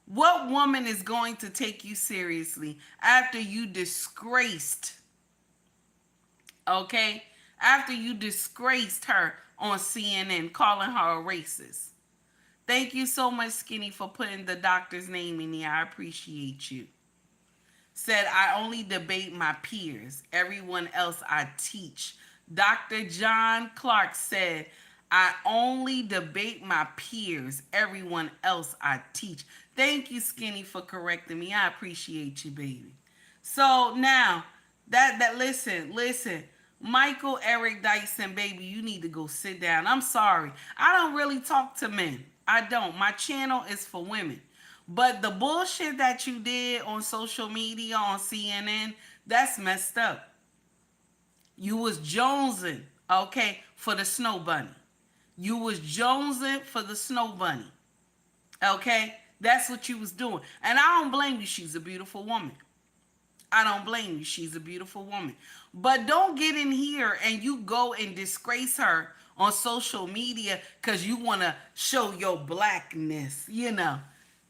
What woman is going to take you seriously after you disgraced, okay? After you disgraced her on CNN, calling her a racist. Thank you so much, Skinny, for putting the doctor's name in there. I appreciate you. Said, I only debate my peers. Everyone else I teach. Dr. John Clark said, I only debate my peers. Everyone else I teach. Thank you, Skinny, for correcting me. I appreciate you, baby. So now, listen. Michael Eric Dyson, baby, you need to go sit down. I'm sorry. I don't really talk to men. I don't. My channel is for women. But the bullshit that you did on social media, on CNN, that's messed up. You was jonesing, okay, for the snow bunny. You was jonesing for the snow bunny. Okay? That's what you was doing. And I don't blame you. She's a beautiful woman. I don't blame you. She's a beautiful woman. But don't get in here and you go and disgrace her on social media because you want to show your blackness. You know,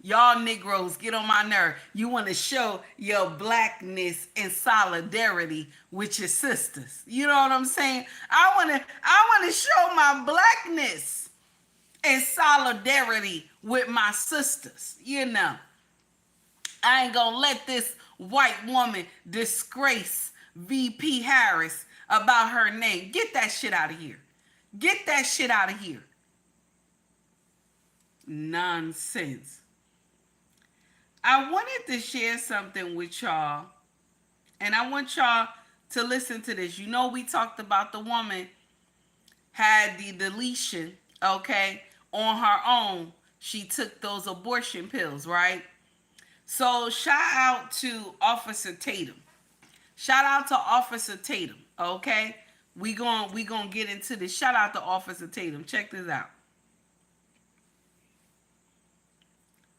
y'all Negroes get on my nerve. You want to show your blackness in solidarity with your sisters. You know what I'm saying? I want to show my blackness in solidarity with my sisters. You know, I ain't gonna let this white woman disgrace VP Harris about her name. Get that shit out of here. Get that shit out of here. Nonsense. I wanted to share something with y'all, and I want y'all to listen to this. You know, we talked about the woman had the deletion, okay, on her own. She took those abortion pills, right? So shout out to Officer Tatum. Shout out to Officer Tatum, okay? We gonna get into this. Shout out to Officer Tatum. Check this out.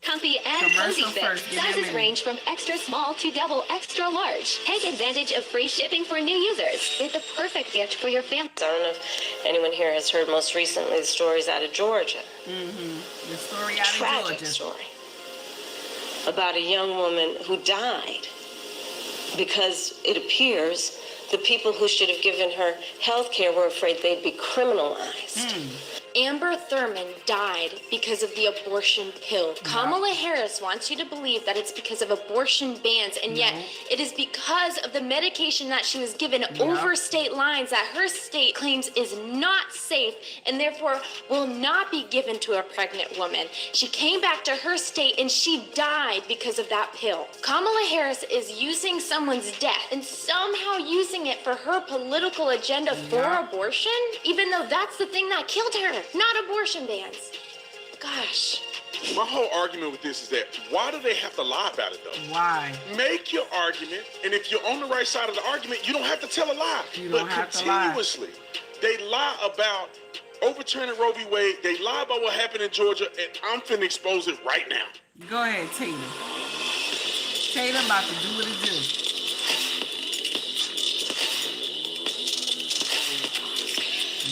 Comfy and cozy fit. Sizes range from extra small to double extra large. Take advantage of free shipping for new users. It's the perfect gift for your family. I don't know if anyone here has heard most recently the stories out of Georgia. The story out of Georgia. Tragic story about a young woman who died because it appears the people who should have given her health care were afraid they'd be criminalized. Amber Thurman died because of the abortion pill. Kamala Harris wants you to believe that it's because of abortion bans, and yet it is because of the medication that she was given over state lines that her state claims is not safe and therefore will not be given to a pregnant woman. She came back to her state and she died because of that pill. Kamala Harris is using someone's death and somehow using it for her political agenda for abortion, even though that's the thing that killed her. Not abortion bans. Gosh. My whole argument with this is that why do they have to lie about it though? Why? Make your argument, and if you're on the right side of the argument, you don't have to tell a lie. But continuously, they lie about overturning Roe v. Wade. They lie about what happened in Georgia, and I'm finna expose it right now. Go ahead, Tatum. Tatum about to do what it do.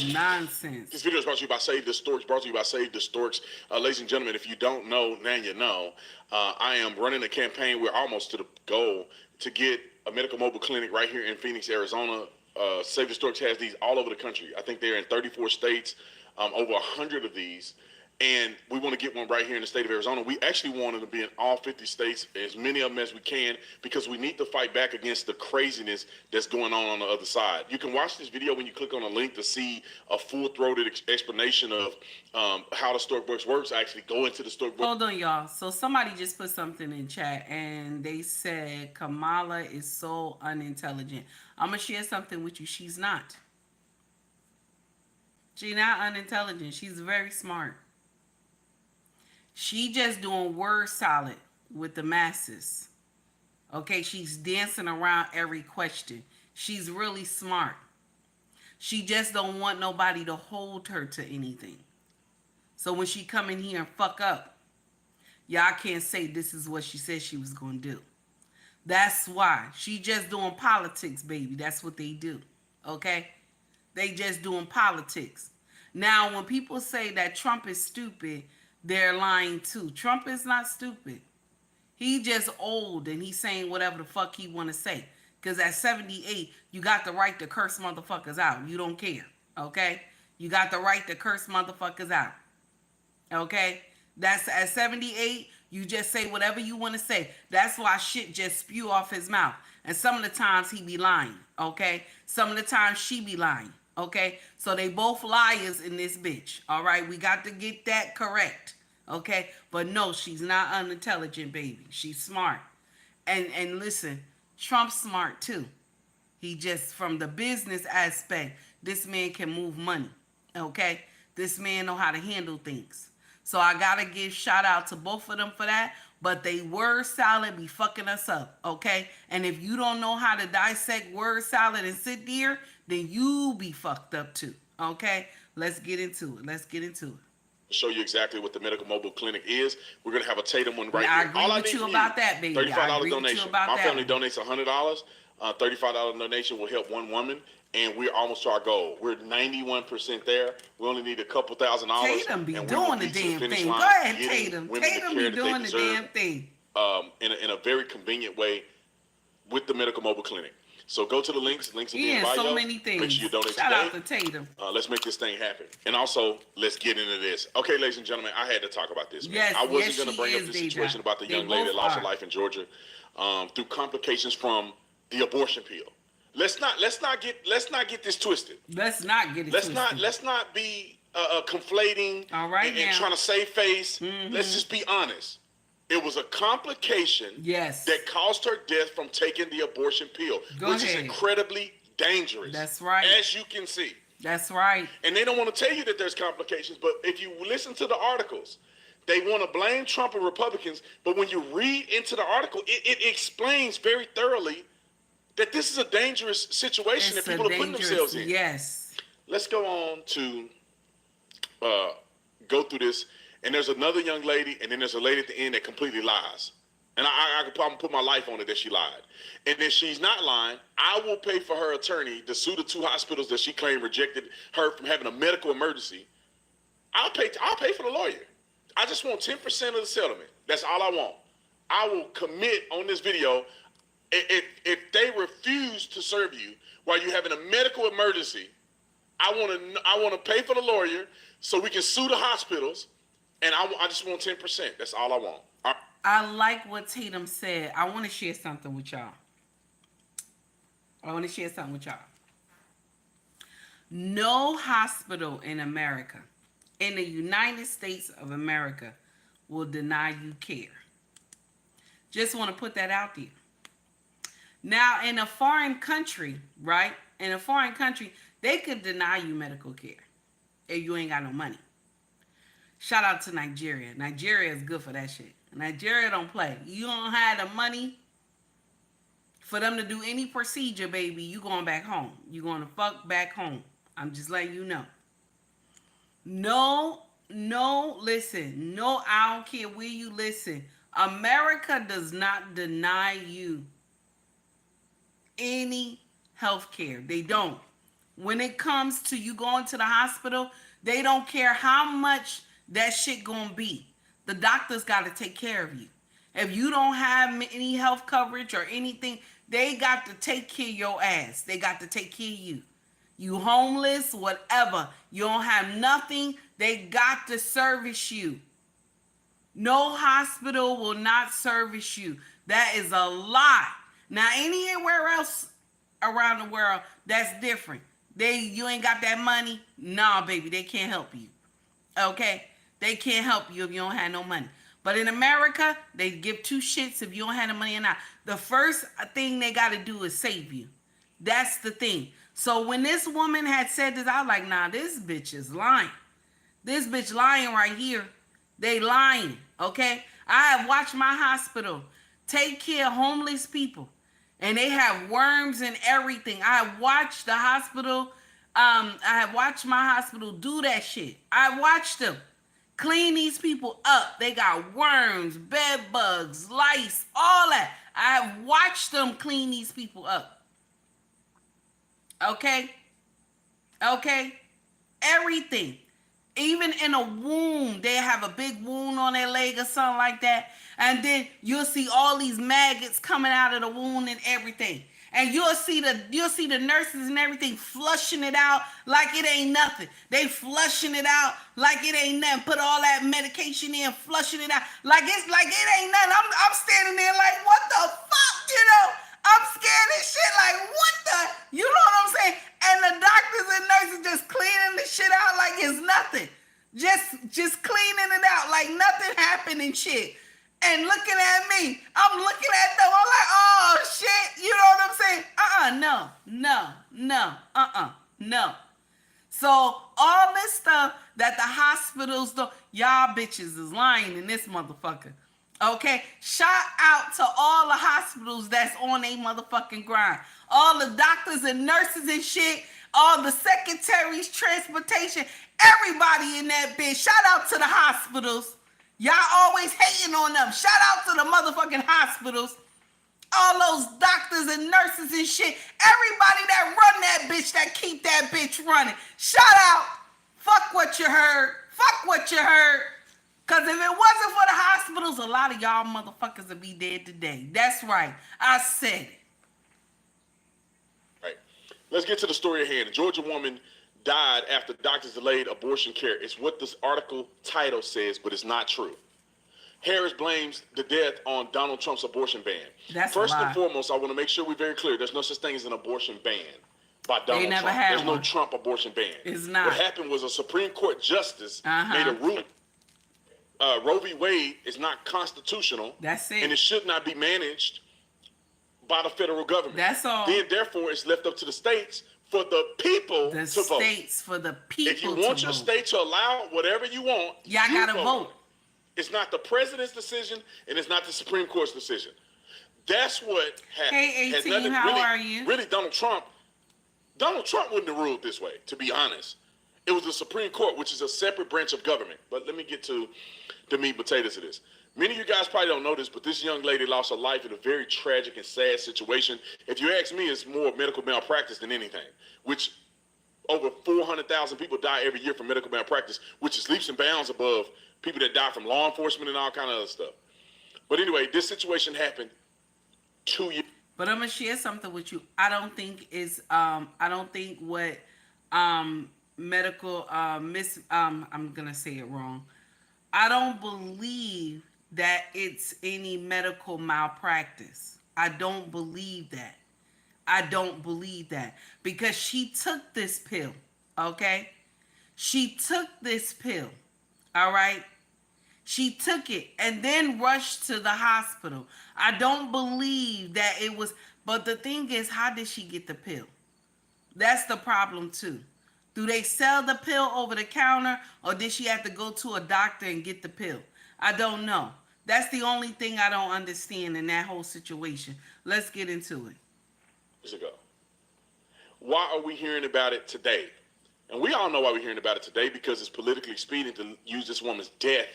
Nonsense. This video is brought to you by Save the Storks. Brought to you by Save the Storks. Ladies and gentlemen, if you don't know, now you know. I am running a campaign. We're almost to the goal to get a medical mobile clinic right here in Phoenix, Arizona. Save the Storks has these all over the country. I think they're in 34 states, over 100 of these. And we want to get one right here in the state of Arizona. We actually want it to be in all 50 states, as many of them as we can, because we need to fight back against the craziness that's going on the other side. You can watch this video when you click on a link to see a full-throated explanation of how the Storkworks works. Actually, go into the Storkworks. Hold on, y'all. So somebody just put something in chat, and they said Kamala is so unintelligent. I'm going to share something with you. She's not. She's not unintelligent. She's very smart. She just doing word salad with the masses. Okay, she's dancing around every question. She's really smart. She just don't want nobody to hold her to anything. So when she come in here and fuck up, y'all can't say this is what she said she was going to do. That's why. She just doing politics, baby. That's what they do. Okay? They just doing politics. Now, when people say that Trump is stupid, they're lying too. Trump is not stupid. He just old and he's saying whatever the fuck he want to say. Because at 78, you got the right to curse motherfuckers out. You don't care. Okay? You got the right to curse motherfuckers out. Okay? That's at 78, you just say whatever you want to say. That's why shit just spew off his mouth. And some of the times he be lying. Okay? Some of the times she be lying. Okay, so they both liars in this bitch. All right, we got to get that correct. Okay, but no, she's not unintelligent, baby. She's smart. And listen, Trump's smart too. He just, from the business aspect, this man can move money. Okay, this man know how to handle things. So I gotta give shout out to both of them for that. But they word salad be fucking us up, okay? And if you don't know how to dissect word salad and sit there, then you be fucked up too, okay? Let's get into it. Let's get into it. Show you exactly what the medical mobile clinic is. We're gonna have a Tatum one right I here. agree with you about that, baby. $35 donation. My family donates $100. $35 donation will help one woman, and we're almost to our goal. We're 91% there. We only need a couple $1,000. Tatum be doing the damn thing. Go ahead, Tatum. Tatum be doing the damn thing. In a very convenient way with the medical mobile clinic. So go to the links. Links will be in bio. So many things. Make sure you donate Shout today. out to Tatum. Let's make this thing happen. And also, let's get into this. Okay, ladies and gentlemen, I had to talk about this. Man. Yes, I wasn't going to bring up the situation about the young lady that lost her life in Georgia through complications from the abortion pill. Let's not get this twisted. Let's not get it twisted. Let's not be conflating and trying to save face. Mm-hmm. Let's just be honest. It was a complication that caused her death from taking the abortion pill, which is incredibly dangerous. That's right. As you can see. That's right. And they don't want to tell you that there's complications, but if you listen to the articles, they want to blame Trump and Republicans, but when you read into the article, it explains very thoroughly that this is a dangerous situation that people are putting themselves in. Yes. Let's go on to go through this. And there's another young lady, and then there's a lady at the end that completely lies. And I could probably put my life on it that she lied. And if she's not lying, I will pay for her attorney to sue the 2 hospitals that she claimed rejected her from having a medical emergency. I'll pay for the lawyer. I just want 10% of the settlement. That's all I want. I will commit on this video. If they refuse to serve you while you're having a medical emergency, I want to pay for the lawyer so we can sue the hospitals. And I just want 10%. That's all I want. I like what Tatum said. I want to share something with y'all. No hospital in America, in the United States of America, will deny you care. Just want to put that out there. Now, in a foreign country, right? In a foreign country, they could deny you medical care if you ain't got no money. Shout out to Nigeria. Nigeria is good for that shit. Nigeria don't play. You don't have the money for them to do any procedure, baby. You going back home. You going to fuck back home. I'm just letting you know. Listen. No, I don't care where you listen. America does not deny you any health care. They don't. when it comes to you going to the hospital, they don't care how much that shit gonna be. The doctors got to take care of you. If you don't have any health coverage or anything, they got to take care of your ass. They got to take care of you. You homeless, whatever. You don't have nothing. They got to service you. No hospital will not service you. That is a lie. Now, anywhere else around the world, that's different. You ain't got that money? Nah, baby, they can't help you. Okay? They can't help you if you don't have no money. But in America, they give two shits if you don't have the money or not. The first thing they got to do is save you. That's the thing. So when this woman had said this, I was like, nah, this bitch is lying. This bitch lying right here. They lying, okay? I have watched my hospital take care of homeless people. And they have worms and everything. I have watched the hospital. I have watched my hospital do that shit. I watched them clean these people up. They got worms, bed bugs, lice, all that. I have watched them clean these people up. Okay? Okay? Everything. Even in a wound, they have a big wound on their leg or something like that. And then you'll see all these maggots coming out of the wound and everything. And you'll see the nurses and everything flushing it out like it ain't nothing. They flushing it out like it ain't nothing. Put all that medication in, flushing it out like it ain't nothing. I'm standing there like, what the fuck, you know? I'm scared as shit. Like, what the? You know what I'm saying? And the doctors and nurses just cleaning the shit out like it's nothing. Just cleaning it out like nothing happened and shit. And looking at me, I'm looking at them. I'm like, oh shit. You know what I'm saying? No. So all this stuff that the hospitals do, y'all bitches is lying in this motherfucker. Okay, shout out to all the hospitals that's on a motherfucking grind. All the doctors and nurses and shit, all the secretaries, transportation, everybody in that bitch. Shout out to the hospitals. Y'all always hating on them. Shout out to the motherfucking hospitals. All those doctors and nurses and shit. Everybody that run that bitch, that keep that bitch running. Shout out. Fuck what you heard. Fuck what you heard. Because if it wasn't for the hospitals, a lot of y'all motherfuckers would be dead today. That's right. I said it. Right. Let's get to the story at hand. A Georgia woman died after doctors delayed abortion care. It's what this article title says, but it's not true. Harris blames the death on Donald Trump's abortion ban. That's First a lie. and foremost, I want to make sure we're very clear. There's no such thing as an abortion ban by Donald They never Trump. had There's one. no Trump abortion ban. It's not. What happened was a Supreme Court justice made a ruling. Roe v. Wade is not constitutional. That's it. And it should not be managed by the federal government. That's all. Then, therefore, it's left up to the states for the people The to vote. states for the people If you want to your vote. state to allow whatever you want, Y'all you gotta vote. It's not the president's decision, and it's not the Supreme Court's decision. That's what happened. Hey, Has 18, nothing- how really- are you? Really, Donald Trump wouldn't have ruled this way, to be honest. It was the Supreme Court, which is a separate branch of government. But let me get to the meat and potatoes of this. Many of you guys probably don't know this, but this young lady lost her life in a very tragic and sad situation. If you ask me, it's more medical malpractice than anything, which over 400,000 people die every year from medical malpractice, which is leaps and bounds above people that die from law enforcement and all kind of other stuff. But anyway, this situation happened 2 years. But I'm gonna share something with you. I don't think what medical I'm gonna say it wrong. I don't believe that it's any medical malpractice. I don't believe that. Because she took this pill, okay? She took this pill, all right? She took it and then rushed to the hospital. I don't believe that it was, but the thing is, how did she get the pill? That's the problem too. Do they sell the pill over the counter, or did she have to go to a doctor and get the pill? I don't know. That's the only thing I don't understand in that whole situation. Let's get into it. Years ago. Why are we hearing about it today? And we all know why we're hearing about it today, because it's politically expedient to use this woman's death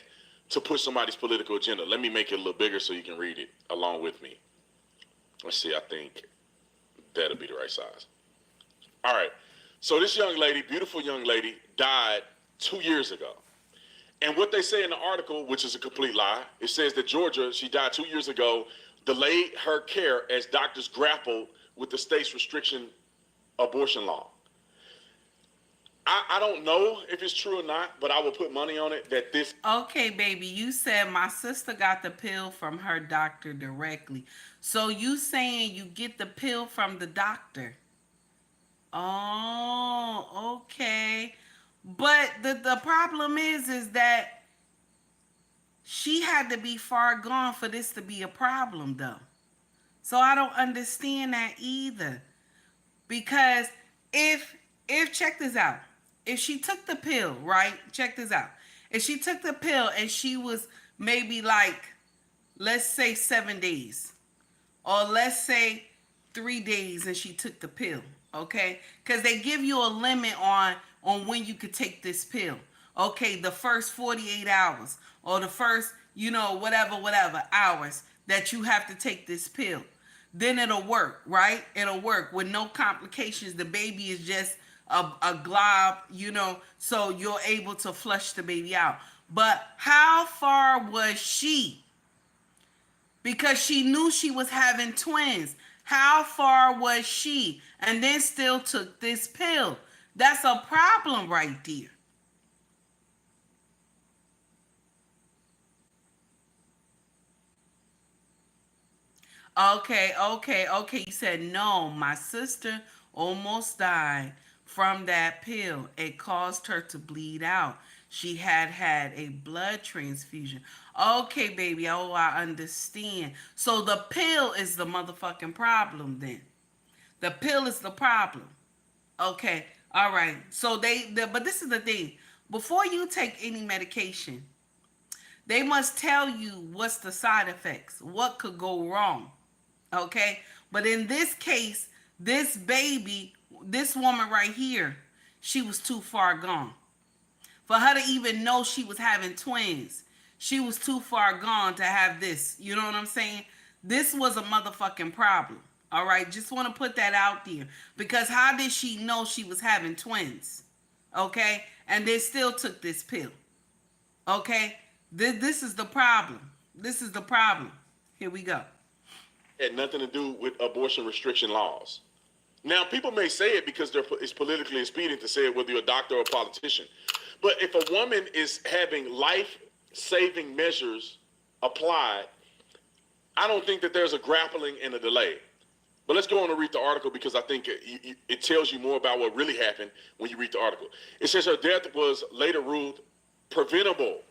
to push somebody's political agenda. Let me make it a little bigger so you can read it along with me. Let's see, I think that'll be the right size. All right. So this young lady, beautiful young lady, died 2 years ago. And what they say in the article, which is a complete lie, it says that Georgia, she died 2 years ago, delayed her care as doctors grappled with the state's restriction abortion law. I don't know if it's true or not, but I will put money on it that this. Okay, baby, you said my sister got the pill from her doctor directly. So you saying you get the pill from the doctor? Oh, okay. But the problem is that she had to be far gone for this to be a problem, though. So I don't understand that either. Because if check this out. If she took the pill, right? Check this out. If she took the pill and she was maybe like, let's say 7 days, or let's say 3 days and she took the pill, okay? Because they give you a limit on when you could take this pill. Okay, the first 48 hours or the first, whatever hours that you have to take this pill. Then it'll work, right? It'll work with no complications. The baby is just a glob, so you're able to flush the baby out. But how far was she? Because she knew she was having twins. How far was she? And then still took this pill. That's a problem right there. Okay. You said, no, my sister almost died from that pill. It caused her to bleed out. She had a blood transfusion. Okay, baby. Oh, I understand. So the pill is the motherfucking problem then. The pill is the problem. Okay. All right. So but this is the thing. Before you take any medication, they must tell you what's the side effects, what could go wrong. Okay? But in this case, this baby, this woman right here, she was too far gone. For her to even know she was having twins, she was too far gone to have this. You know what I'm saying? This was a motherfucking problem. All right? Just want to put that out there. Because how did she know she was having twins? Okay? And they still took this pill. Okay? This is the problem. This is the problem. Here we go. Had nothing to do with abortion restriction laws. Now, people may say it because it's politically expedient to say it, whether you're a doctor or a politician. But if a woman is having life-saving measures applied, I don't think that there's a grappling and a delay. But let's go on and read the article because I think it tells you more about what really happened when you read the article. It says her death was later ruled preventable,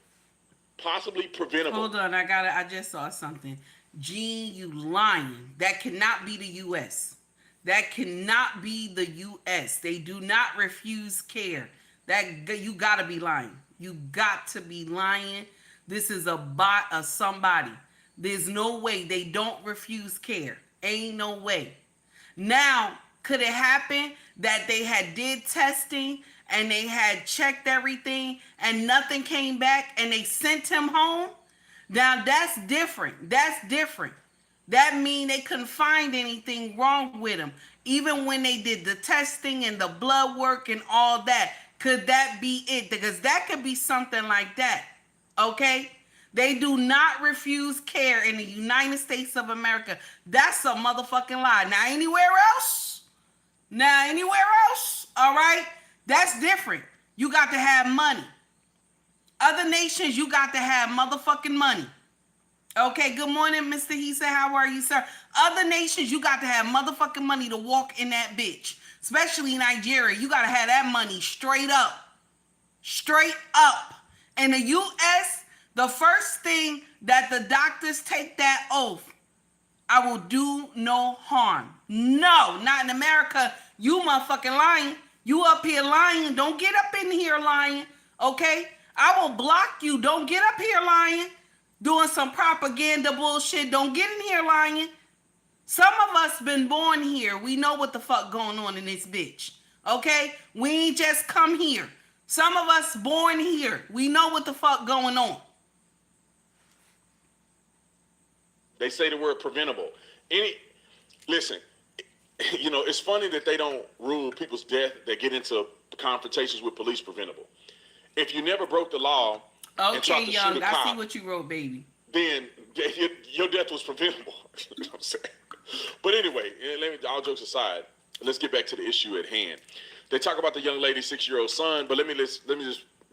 possibly preventable. Hold on, I just saw something. Gene, you lying. That cannot be the U.S. That cannot be the U.S. They do not refuse care. You gotta be lying. You got to be lying. This is a bot of somebody. There's no way they don't refuse care. Ain't no way. Now, could it happen that they had did testing and they had checked everything and nothing came back and they sent him home? Now, that's different. That's different. That means they couldn't find anything wrong with him. Even when they did the testing and the blood work and all that, could that be it? Because that could be something like that. Okay? They do not refuse care in the United States of America. That's a motherfucking lie. Now, anywhere else, all right? That's different. You got to have money. Other nations, you got to have motherfucking money. Okay, good morning, Mr. He said, how are you, sir? Other nations, you got to have motherfucking money to walk in that bitch. Especially Nigeria, you got to have that money straight up. Straight up. In the U.S., the first thing that the doctors take that oath, I will do no harm. No, not in America. You motherfucking lying. You up here lying. Don't get up in here lying, okay? I will block you. Don't get up here lying. Doing some propaganda bullshit. Don't get in here lying. Some of us been born here. We know what the fuck going on in this bitch. Okay? We ain't just come here. Some of us born here. We know what the fuck going on. They say the word preventable. Listen, you know, it's funny that they don't rule people's death that get into confrontations with police preventable. If you never broke the law and tried Okay, to young, shoot a I cop, see what you wrote, baby. then your death was preventable. You know what I'm saying? But anyway, all jokes aside, let's get back to the issue at hand. They talk about the young lady's 6-year-old son, but let me just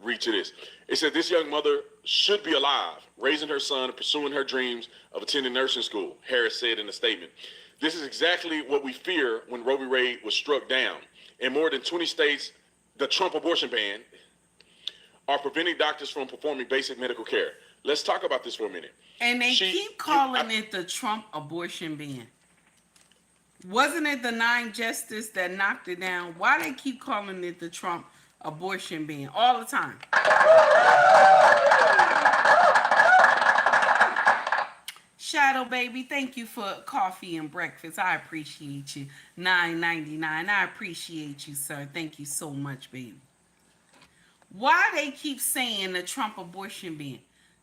read to this. It said this young mother should be alive, raising her son and pursuing her dreams of attending nursing school, Harris said in a statement. This is exactly what we fear when Roe v. Wade was struck down. In more than 20 states, the Trump abortion ban are preventing doctors from performing basic medical care. Let's talk about this for a minute. And they keep calling it the Trump abortion ban. Wasn't it the 9 justice that knocked it down? Why they keep calling it the Trump abortion ban all the time? Shadow baby, thank you for coffee and breakfast. I appreciate you. $9.99. I appreciate you, sir. Thank you so much, baby. Why they keep saying the Trump abortion ban?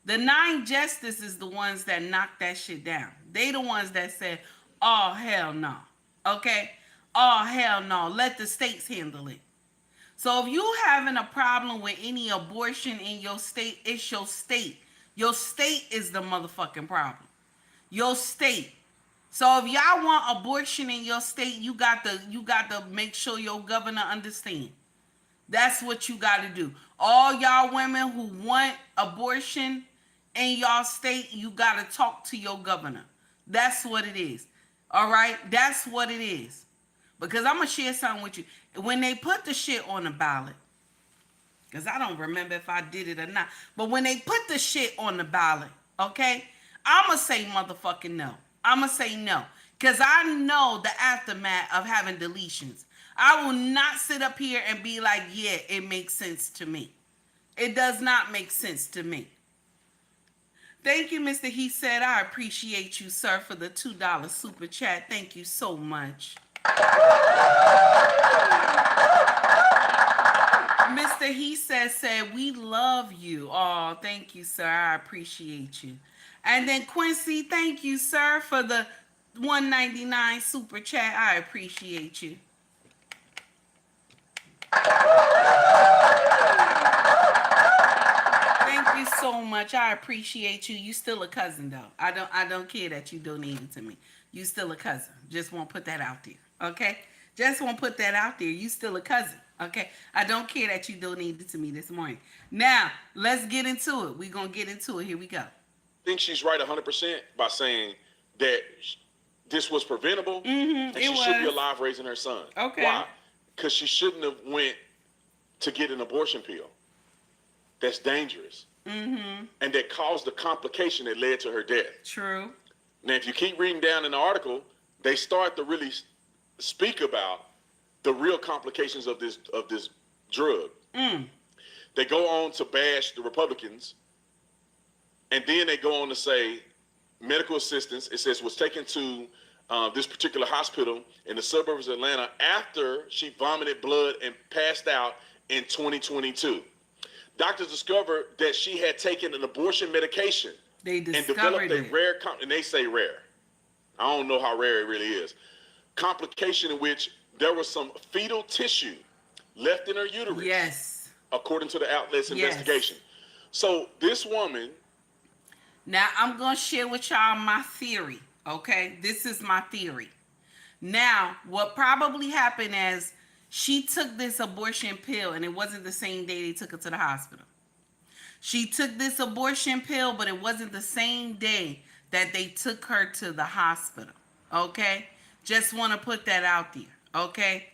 The 9 justices is the ones that knocked that shit down. They the ones that said, oh, hell no. Okay? Oh, hell no. Let the states handle it. So if you having a problem with any abortion in your state, it's your state. Your state is the motherfucking problem. Your state. So if y'all want abortion in your state, you got to make sure your governor understand. That's what you got to do. All y'all women who want abortion in y'all state, you got to talk to your governor. That's what it is. All right? That's what it is. Because I'm going to share something with you. When they put the shit on the ballot, because I don't remember if I did it or not, but when they put the shit on the ballot, okay, I'm going to say motherfucking no. I'm going to say no. Because I know the aftermath of having deletions. I will not sit up here and be like, yeah, it makes sense to me. It does not make sense to me. Thank you, Mr. He said. I appreciate you, sir, for the $2 super chat. Thank you so much. Mr. He said, we love you. Oh, thank you, sir. I appreciate you. And then Quincy, thank you, sir, for the $1.99 super chat. I appreciate you. Thank you so much. I appreciate you. You still a cousin though. I don't care that you donated to me. You still a cousin. Just won't put that out there. Okay? Just won't put that out there. You still a cousin. Okay? I don't care that you donated to me this morning. Now, let's get into it. We're going to get into it. Here we go. I think she's right 100% by saying that this was preventable and she should be alive raising her son. Okay. Why? Because she shouldn't have went to get an abortion pill. That's dangerous. And that caused the complication that led to her death. True. Now, if you keep reading down in the article, they start to really speak about the real complications of this drug. They go on to bash the Republicans, and then they go on to say medical assistance, it says, was taken to this particular hospital in the suburbs of Atlanta after she vomited blood and passed out in 2022. Doctors discovered that she had taken an abortion medication and developed a rare, and they say rare. I don't know how rare it really is. Complication in which there was some fetal tissue left in her uterus. Yes. According to the outlet's investigation. So this woman. Now I'm going to share with y'all my theory. Okay. This is my theory. Now, what probably happened is she took this abortion pill and it wasn't the same day they took her to the hospital. She took this abortion pill, but it wasn't the same day that they took her to the hospital. Okay? Just want to put that out there. Okay?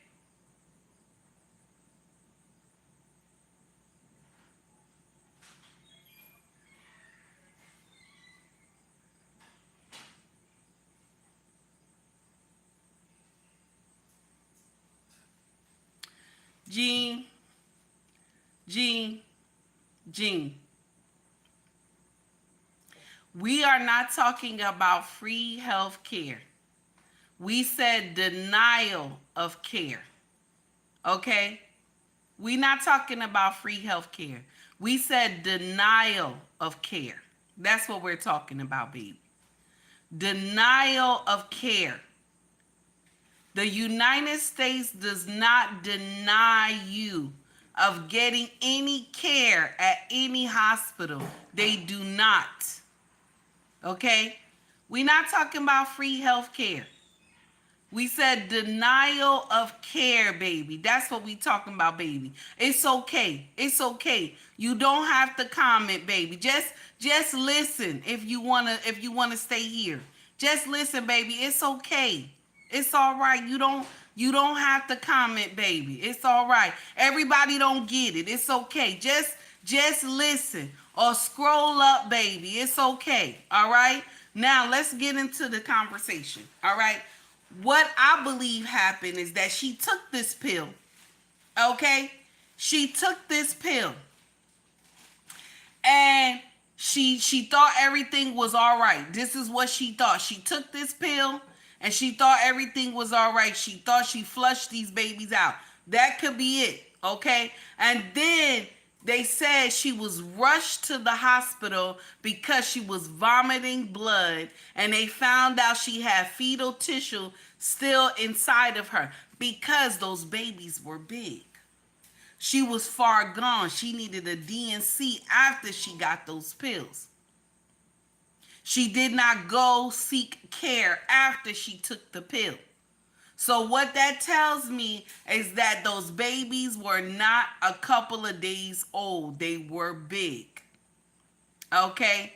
Gene. We are not talking about free health care. We said denial of care. Okay? We're not talking about free health care. We said denial of care. That's what we're talking about, baby. Denial of care. The United States does not deny you of getting any care at any hospital. They do not. Okay? We're not talking about free health care. We said denial of care, baby. That's what we talking about, baby. It's okay. It's okay. You don't have to comment, baby. Just listen if you wanna stay here. Just listen, baby. It's okay. It's all right. You don't have to comment, baby. It's all right. Everybody don't get it. It's okay. Just listen or scroll up, baby. It's okay. All right? Now let's get into the conversation. All right? What I believe happened is that she took this pill. Okay? She took this pill. And she thought everything was all right. This is what she thought. She took this pill and she thought everything was all right. She thought she flushed these babies out. That could be it. Okay? And then they said she was rushed to the hospital because she was vomiting blood, and they found out she had fetal tissue still inside of her because those babies were big. She was far gone. She needed a DNC after she got those pills. She did not go seek care after she took the pill. So what that tells me is that those babies were not a couple of days old. They were big. Okay?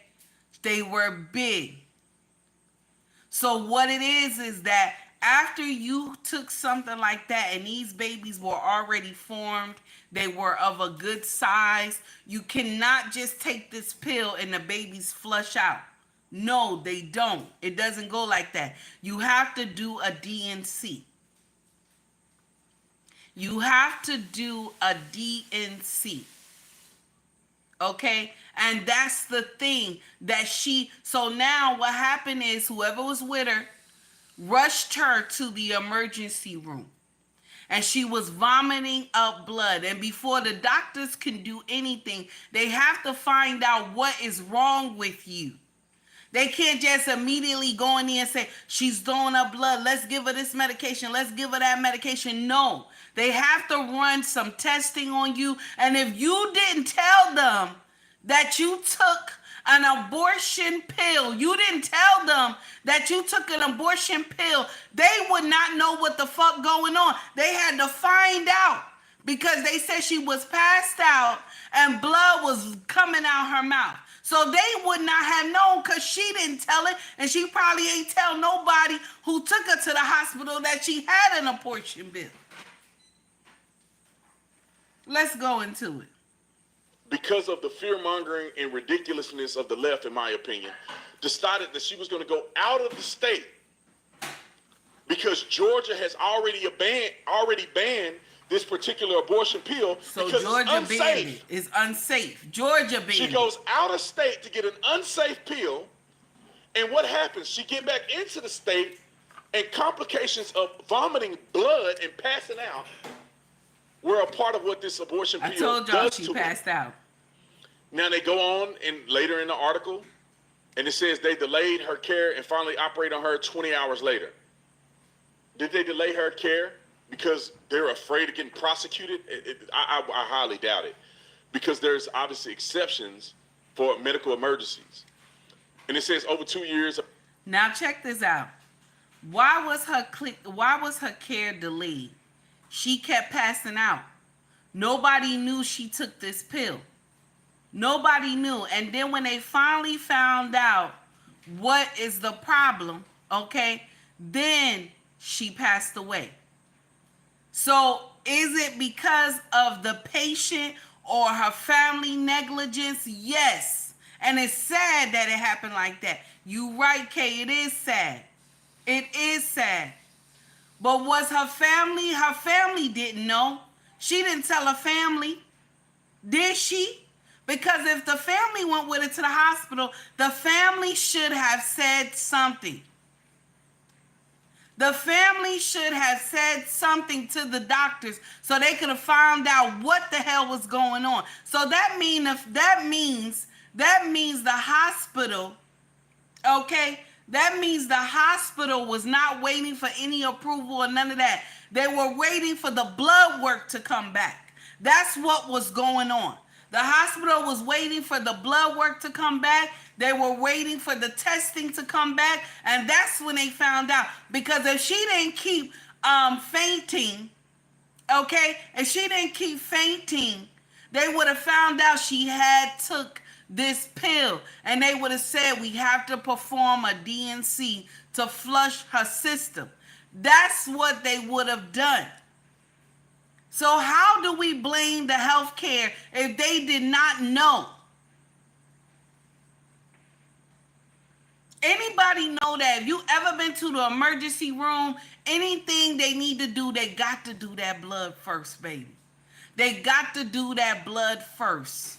They were big. So what it is that after you took something like that and these babies were already formed, they were of a good size, you cannot just take this pill and the babies flush out. No, they don't. It doesn't go like that. You have to do a DNC. You have to do a DNC. Okay? And that's the thing that so now what happened is whoever was with her rushed her to the emergency room. And she was vomiting up blood. And before the doctors can do anything, they have to find out what is wrong with you. They can't just immediately go in there and say, she's throwing up blood. Let's give her this medication. Let's give her that medication. No, they have to run some testing on you. And if you didn't tell them that you took an abortion pill, you didn't tell them that you took an abortion pill, they would not know what the fuck going on. They had to find out because they said she was passed out and blood was coming out her mouth. So they would not have known because she didn't tell it, and she probably ain't tell nobody who took her to the hospital that she had an abortion pill. Let's go into it. Because of the fear-mongering and ridiculousness of the left, in my opinion, decided that she was going to go out of the state because Georgia has already banned this particular abortion pill because Georgia it's unsafe. banned it. It's unsafe. Georgia banned it. She goes out of state to get an unsafe pill, and what happens? She get back into the state, and complications of vomiting blood and passing out were a part of what this abortion pill does to her. I told y'all she passed out. Now they go on and later in the article, and it says they delayed her care and finally operated on her 20 hours later. Did they delay her care because they're afraid of getting prosecuted? I highly doubt it, because there's obviously exceptions for medical emergencies. And it says over 2 years. Now check this out. Why was her care delayed? She kept passing out. Nobody knew she took this pill. Nobody knew. And then when they finally found out what is the problem, okay, then she passed away. So is it because of the patient or her family negligence? Yes. And it's sad that it happened like that. You right, Kay. It is sad. It is sad. But was her family? Her family didn't know. She didn't tell her family. Did she? Because if the family went with her to the hospital, the family should have said something. The family should have said something to the doctors so they could have found out what the hell was going on. So that means the hospital, okay, That means the hospital was not waiting for any approval or none of that. They were waiting for the blood work to come back. That's what was going on. The hospital was waiting for the blood work to come back. They were waiting for the testing to come back. And that's when they found out. Because if she didn't keep fainting, okay, if she didn't keep fainting, they would have found out she had took this pill, and they would have said we have to perform a DNC to flush her system. That's what they would have done. So how do we blame the healthcare if they did not know? Anybody know that if you ever been to the emergency room, anything they need to do, they got to do that blood first, baby. They got to do that blood first.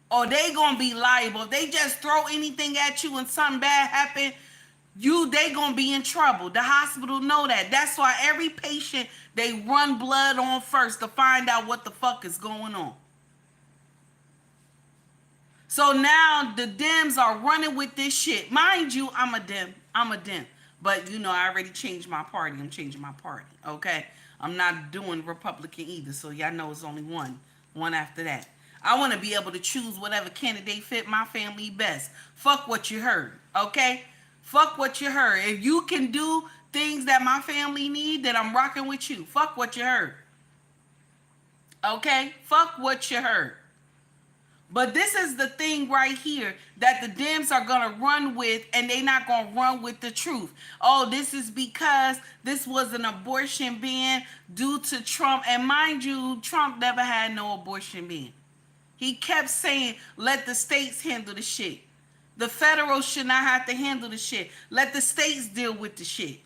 Or they gonna be liable. If they just throw anything at you and something bad happen, they gonna be in trouble. The hospital know that. That's why every patient they run blood on first to find out what the fuck is going on. So now the Dems are running with this shit. Mind you, I'm a Dem. But you know, I already changed my party. I'm changing my party, okay? I'm not doing Republican either, so y'all know it's only one after that. I want to be able to choose whatever candidate fit my family best. Fuck what you heard, okay? Fuck what you heard. If you can do things that my family need, then I'm rocking with you. Fuck what you heard. Okay? Fuck what you heard. But this is the thing right here that the Dems are going to run with, and they're not going to run with the truth. Oh, this is because this was an abortion ban due to Trump. And mind you, Trump never had no abortion ban. He kept saying, let the states handle the shit. The federal should not have to handle the shit. Let the states deal with the shit.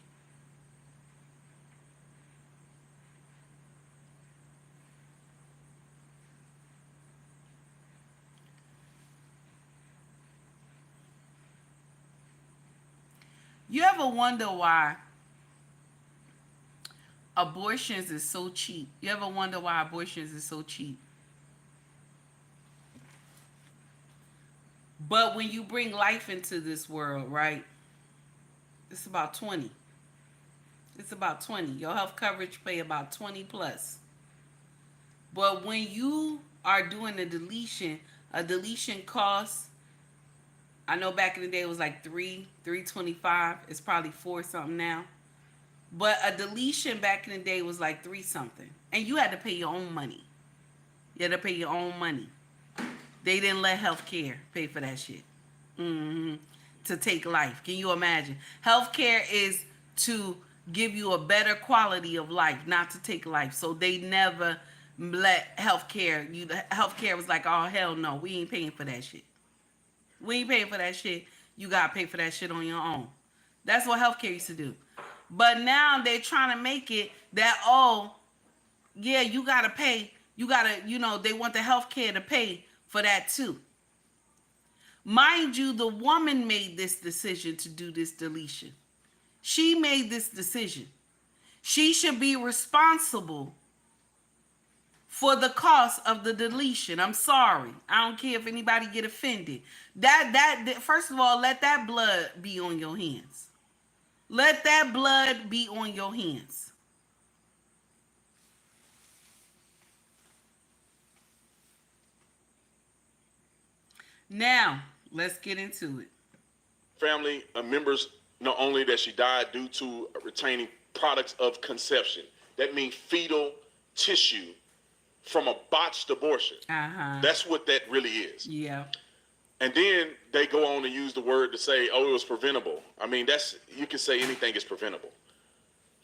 You ever wonder why abortions is so cheap? You ever wonder why abortions is so cheap? But when you bring life into this world, right, it's about 20. It's about 20. Your health coverage pay about 20 plus. But when you are doing a deletion costs, I know back in the day it was like $325. It's probably $4 something now. But a deletion back in the day was like $3 something. And you had to pay your own money. You had to pay your own money. They didn't let healthcare pay for that shit. To take life. Can you imagine? Healthcare is to give you a better quality of life, not to take life. So they never let healthcare. Healthcare was like, oh hell no, we ain't paying for that shit. We ain't paying for that shit. You gotta pay for that shit on your own. That's what healthcare used to do. But now they're trying to make it that, oh, yeah, you gotta pay. You gotta, they want the healthcare to pay for that too. Mind you, the woman made this decision to do this deletion. She made this decision. She should be responsible for the cost of the deletion. I'm sorry. I don't care if anybody get offended. That first of all, let that blood be on your hands. Let that blood be on your hands. Now, let's get into it. Family members, not only that she died due to retaining products of conception. That means fetal tissue from a botched abortion. That's what that really is. Yeah. And then they go on to use the word to say, oh, it was preventable. I mean, you can say anything is preventable.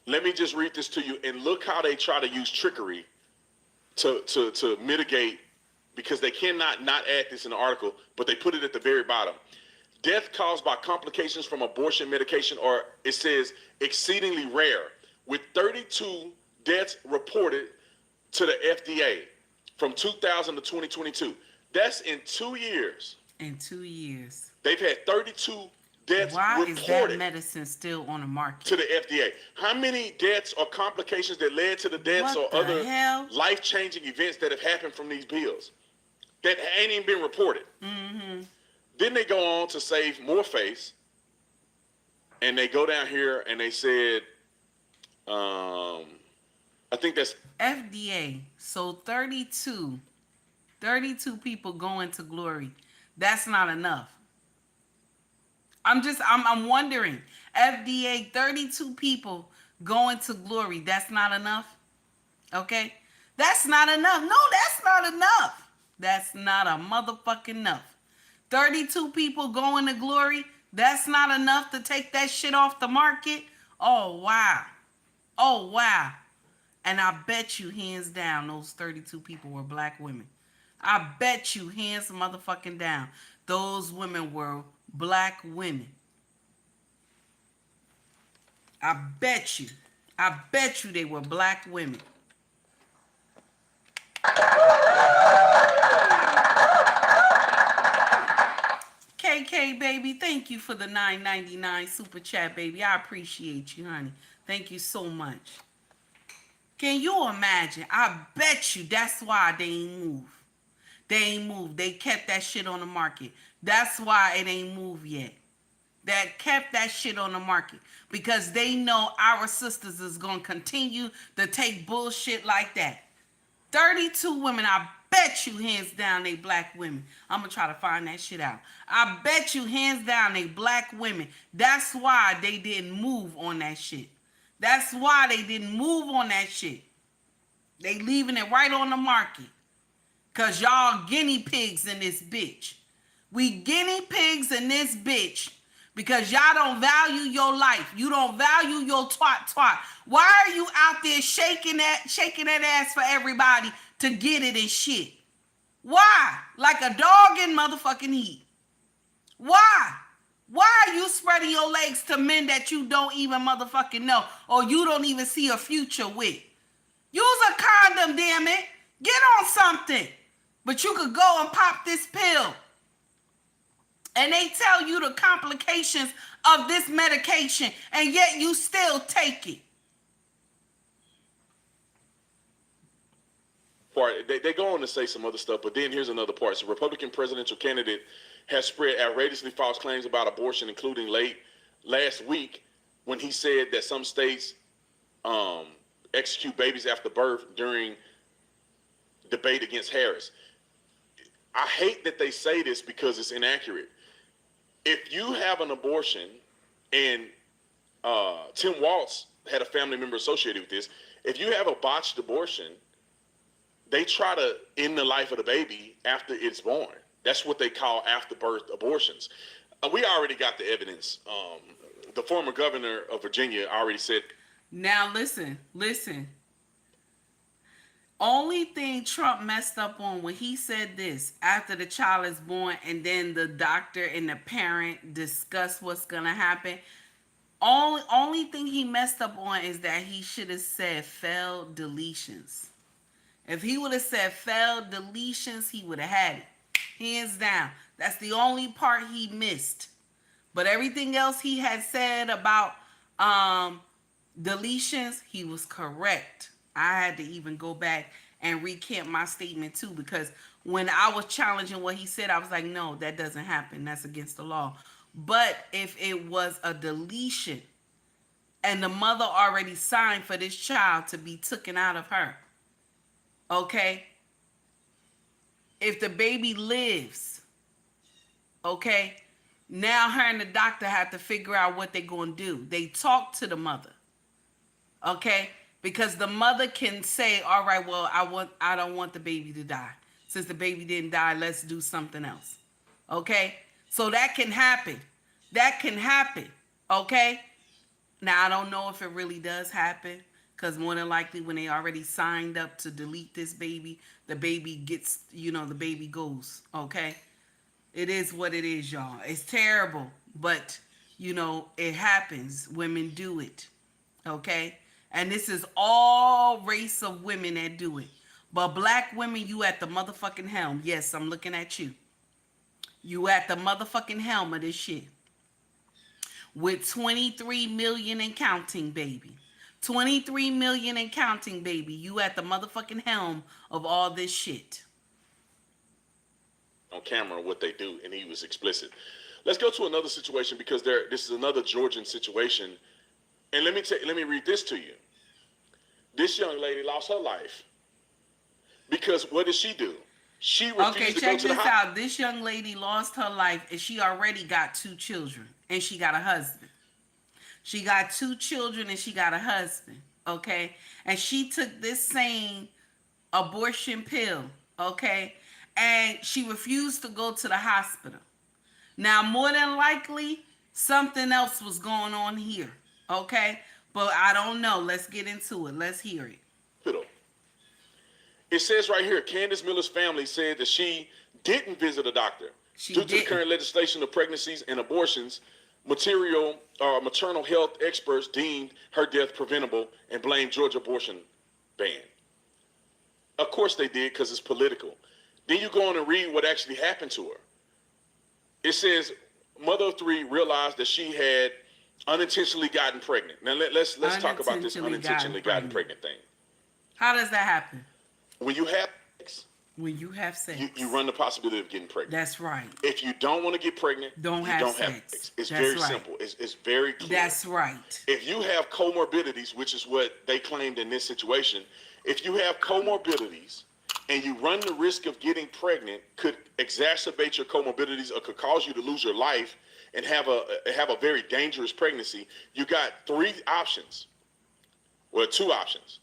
Let me just read this to you, and look how they try to use trickery to mitigate, because they cannot not add this in the article, but they put it at the very bottom. Death caused by complications from abortion medication, or it says exceedingly rare, with 32 deaths reported to the FDA from 2000 to 2022. That's in 2 years. In 2 years. They've had 32 deaths reported. Why is that medicine still on the market? To the FDA. How many deaths or complications that led to the deaths or other life-changing events that have happened from these pills that ain't even been reported? Then they go on to save more face And they go down here and they said, I think that's FDA. So 32 people going to glory. That's not enough. I'm wondering. FDA, 32 people going to glory. That's not enough. Okay? That's not enough. No, that's not enough. That's not a motherfucking enough. 32 people going to glory. That's not enough to take that shit off the market. Oh, wow. Oh, wow. And I bet you, hands down, those 32 people were black women. I bet you, hands motherfucking down, those women were black women. I bet you they were black women. KK, baby, thank you for the $9.99 super chat, baby. I appreciate you, honey. Thank you so much. Can you imagine? I bet you that's why they ain't move. They ain't moved. They kept that shit on the market. That's why it ain't moved yet. That kept that shit on the market. Because they know our sisters is going to continue to take bullshit like that. 32 women, I bet you hands down they black women. I'm going to try to find that shit out. I bet you hands down they black women. That's why they didn't move on that shit. That's why they didn't move on that shit. They leaving it right on the market. Because y'all guinea pigs in this bitch. We guinea pigs in this bitch. Because y'all don't value your life. You don't value your twat. Why are you out there shaking that ass for everybody to get it and shit? Why? Like a dog in motherfucking heat. Why? Why are you spreading your legs to men that you don't even motherfucking know or you don't even see a future with? Use a condom, damn it. Get on something. But you could go and pop this pill. And they tell you the complications of this medication, and yet you still take it. part. They go on to say some other stuff, but then here's another part. So Republican presidential candidate has spread outrageously false claims about abortion, including late last week when he said that some states execute babies after birth during debate against Harris. I hate that they say this because it's inaccurate. If you have an abortion, and Tim Walz had a family member associated with this, if you have a botched abortion, they try to end the life of the baby after it's born. That's what they call after-birth abortions. We already got the evidence. The former governor of Virginia already said. Now listen. Only thing Trump messed up on when he said this after the child is born and then the doctor and the parent discuss what's gonna happen. Only thing he messed up on is that he should have said failed deletions. If he would have said failed deletions, he would have had it. Hands down. That's the only part he missed. But everything else he had said about deletions, he was correct. I had to even go back and recant my statement too, because when I was challenging what he said, I was like, no, that doesn't happen. That's against the law. But if it was a deletion and the mother already signed for this child to be taken out of her, okay, if the baby lives, okay, now her and the doctor have to figure out what they're going to do. They talk to the mother, okay, because the mother can say, all right, well, I don't want the baby to die. Since the baby didn't die, let's do something else, okay? So that can happen. That can happen, okay? Now, I don't know if it really does happen, because more than likely when they already signed up to delete this baby, the baby gets, the baby goes, okay? It is what it is, y'all. It's terrible, but, it happens. Women do it, okay? And this is all race of women that do it. But black women, you at the motherfucking helm. Yes, I'm looking at you. You at the motherfucking helm of this shit. With 23 million and counting, baby. 23 million and counting, baby. You at the motherfucking helm of all this shit. On camera what they do, and he was explicit. Let's go to another situation because this is another Georgian situation. And let me read this to you. This young lady lost her life because what did she do? She refused Okay, to go check to the this hospital. out. This young lady lost her life and she already got 2 children and she got a husband. She got 2 children and she got a husband, okay? And she took this same abortion pill, okay? And she refused to go to the hospital. Now, more than likely, something else was going on here, okay? But I don't know. Let's get into it. Let's hear it. It says right here, Candace Miller's family said that she didn't visit a doctor due to the current legislation of pregnancies and abortions. Maternal health experts deemed her death preventable and blamed Georgia abortion ban. Of course they did because it's political. Then you go on and read what actually happened to her. It says mother of 3 realized that she had unintentionally gotten pregnant. Now let's talk about this unintentionally gotten pregnant thing. How does that happen? When you have sex, you run the possibility of getting pregnant. That's right. If you don't want to get pregnant, don't have sex. It's very simple. It's very clear. That's right. If you have comorbidities, which is what they claimed in this situation, if you have comorbidities and you run the risk of getting pregnant, could exacerbate your comorbidities or could cause you to lose your life and have a very dangerous pregnancy, you got 3 options. Well, 2 options.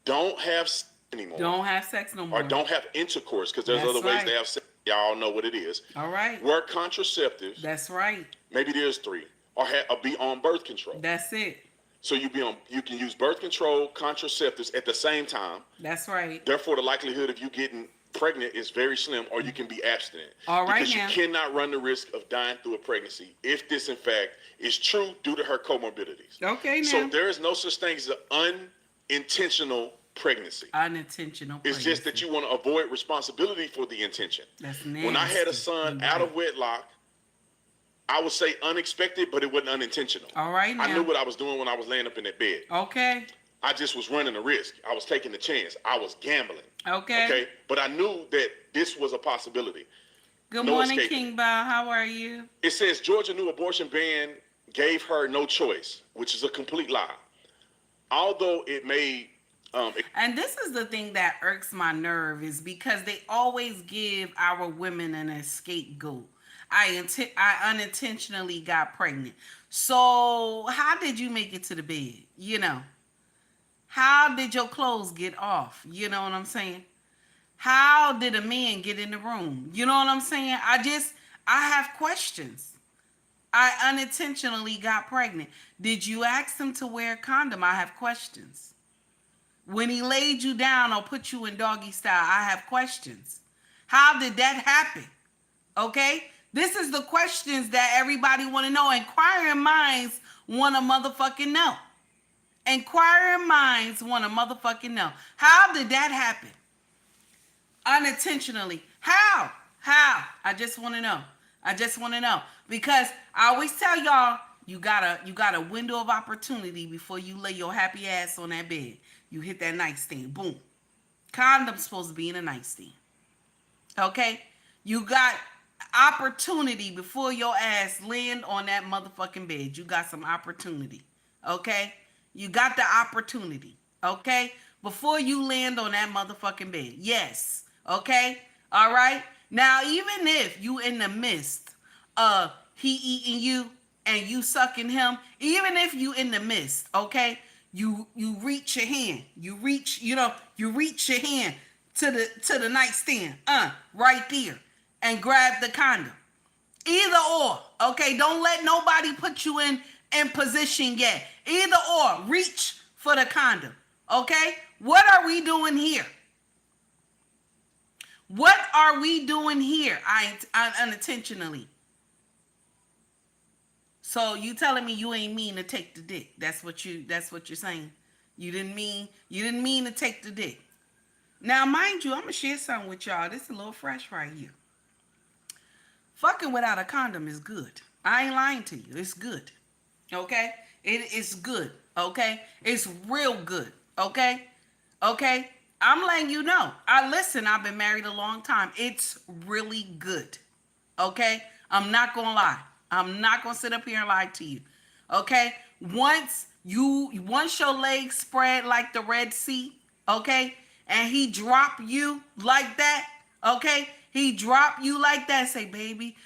Don't have sex anymore. Don't have sex no more. Or don't have intercourse, because there's other ways to have sex. Y'all know what it is. All right. Wear contraceptives. That's right. Maybe there's 3. Or be on birth control. That's it. So you can use birth control, contraceptives at the same time. That's right. Therefore, the likelihood of you getting pregnant is very slim, or you can be abstinent. All right, because you cannot run the risk of dying through a pregnancy if this, in fact, is true due to her comorbidities. Okay, now. So there is no such thing as an unintentional pregnancy. Unintentional pregnancy. It's just that you want to avoid responsibility for the intention. That's nasty. When I had a son out of wedlock, I would say unexpected, but it wasn't unintentional. All right, now. I knew what I was doing when I was laying up in that bed. Okay. I just was running a risk. I was taking the chance. I was gambling. Okay. But I knew that this was a possibility. Good morning, King Bow. How are you? It says Georgia new abortion ban gave her no choice, which is a complete lie. Although it may... and this is the thing that irks my nerve is because they always give our women an scapegoat. I unintentionally got pregnant. So how did you make it to the bed? You know, how did your clothes get off? You know what I'm saying? How did a man get in the room? You know what I'm saying? I have questions. I unintentionally got pregnant. Did you ask him to wear a condom? I have questions. When he laid you down or put you in doggy style, I have questions. How did that happen? Okay? This is the questions that everybody want to know. Inquiring minds want to motherfucking know. Inquiring minds want to motherfucking know. How did that happen? Unintentionally. How? I just want to know. Because I always tell y'all, you got a window of opportunity before you lay your happy ass on that bed. You hit that nightstand. Boom. Condom's supposed to be in a nightstand. Okay? You got opportunity before your ass land on that motherfucking bed. You got some opportunity. Okay? You got the opportunity. Okay? Before you land on that motherfucking bed. Yes. Okay? All right? Now, even if you in the midst of he eating you and you sucking him, even if you in the midst, okay? You reach your hand. You reach your hand to the nightstand, right there, and grab the condom. Either or, okay? Don't let nobody put you in position yet. Either or, reach for the condom, okay? What are we doing here? What are we doing here? I unintentionally. So you telling me you ain't mean to take the dick? That's what you're saying. You didn't mean to take the dick. Now, mind you, I'm gonna share something with y'all. This is a little fresh right here. Fucking without a condom is good. I ain't lying to you. It's good. Okay? It is good. Okay? It's real good. Okay? Okay? I'm letting you know. I've been married a long time. It's really good. Okay? I'm not gonna lie. I'm not gonna sit up here and lie to you. Okay? Once your legs spread like the Red Sea, okay, and he drop you like that, okay? He drop you like that. Say, baby,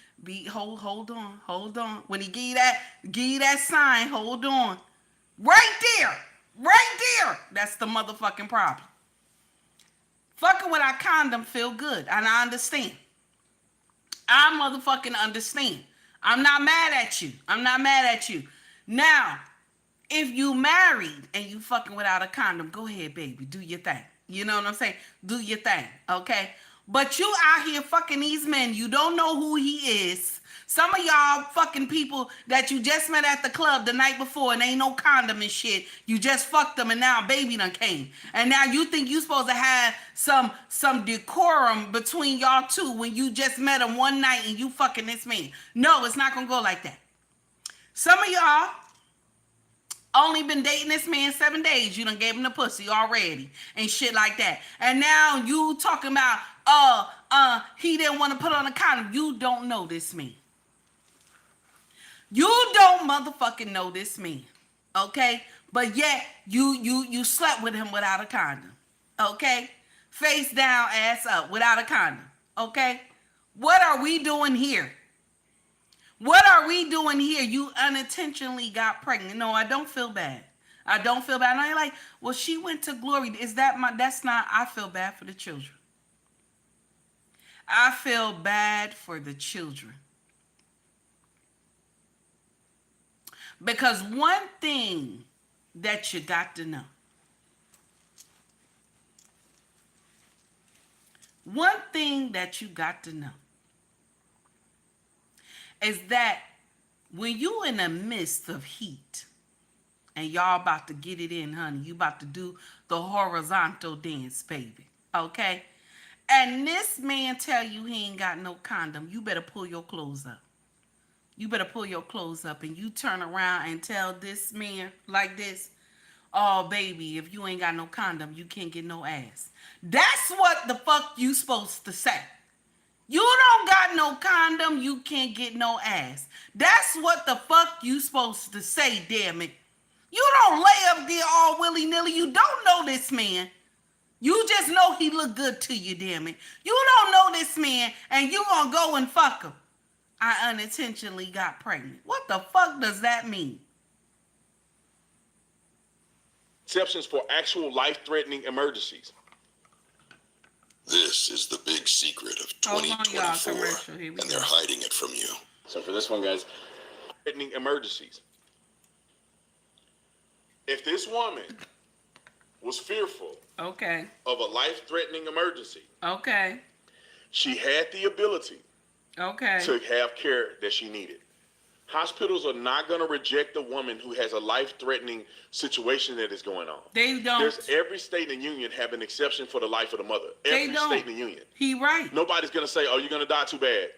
hold on. When he give you that sign, hold on. Right there. That's the motherfucking problem. Fucking without condom feel good, and I understand. I motherfucking understand. I'm not mad at you. Now, if you married and you fucking without a condom, go ahead, baby. Do your thing. You know what I'm saying? Do your thing, okay? But you out here fucking these men. You don't know who he is. Some of y'all fucking people that you just met at the club the night before and ain't no condom and shit. You just fucked them and now a baby done came. And now you think you supposed to have some decorum between y'all two when you just met him one night and you fucking this man. No, it's not gonna go like that. Some of y'all only been dating this man 7 days. You done gave him the pussy already and shit like that. And now you talking about, he didn't want to put on a condom. You don't know this man. You don't motherfucking know this man. Okay? But yet, you slept with him without a condom. Okay? Face down, ass up, without a condom. Okay? What are we doing here? You unintentionally got pregnant. No, I don't feel bad. And I'm like, well, she went to glory. I feel bad for the children. I feel bad for the children. Because one thing that you got to know. Is that when you in the midst of heat and y'all about to get it in, honey, you about to do the horizontal dance, baby, okay? And this man tell you he ain't got no condom, you better pull your clothes up. And you turn around and tell this man like this, oh, baby, if you ain't got no condom, you can't get no ass. That's what the fuck you supposed to say. You don't got no condom, you can't get no ass. That's what the fuck you supposed to say, damn it. You don't lay up there all willy-nilly. You don't know this man. You just know he look good to you, damn it. You don't know this man, and you gonna go and fuck him. I unintentionally got pregnant. What the fuck does that mean? Exceptions for actual life-threatening emergencies. This is the big secret of 2024, and they're hiding it from you. So for this one, guys, threatening emergencies. If this woman was fearful of a life-threatening emergency, she had the ability to have care that she needed. Hospitals are not going to reject a woman who has a life-threatening situation that is going on. They don't. There's every state in the union have an exception for the life of the mother. Every state in the union. He right. Nobody's going to say, oh, you're going to die too bad.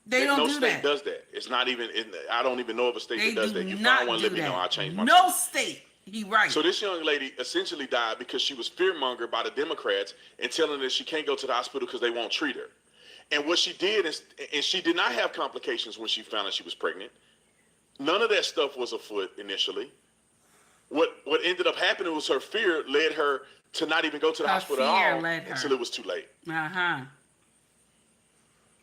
No state does that. It's not even, I don't even know of a state that does that. You find one, let me know. I'll change my No state. He right. So this young lady essentially died because she was fear-mongered by the Democrats and telling her that she can't go to the hospital because they won't treat her. And what she did is, and she did not have complications when she found out she was pregnant. None of that stuff was afoot initially. What ended up happening was her fear led her to not even go to the hospital at all until it was too late.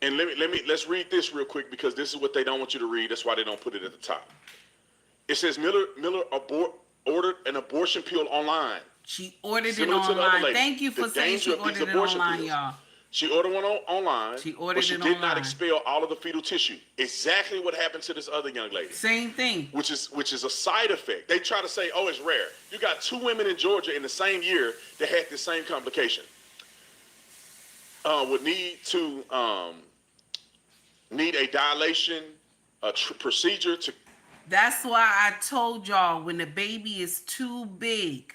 And let's read this real quick because this is what they don't want you to read. That's why they don't put it at the top. It says Miller ordered an abortion pill online. She ordered it online. Thank you for saying she ordered it online, y'all. She ordered one online. She ordered it online. But she did not expel all of the fetal tissue. Exactly what happened to this other young lady. Same thing. Which is a side effect. They try to say, oh, it's rare. You got 2 women in Georgia in the same year that had the same complication. Would need a dilation procedure to. That's why I told y'all when the baby is too big.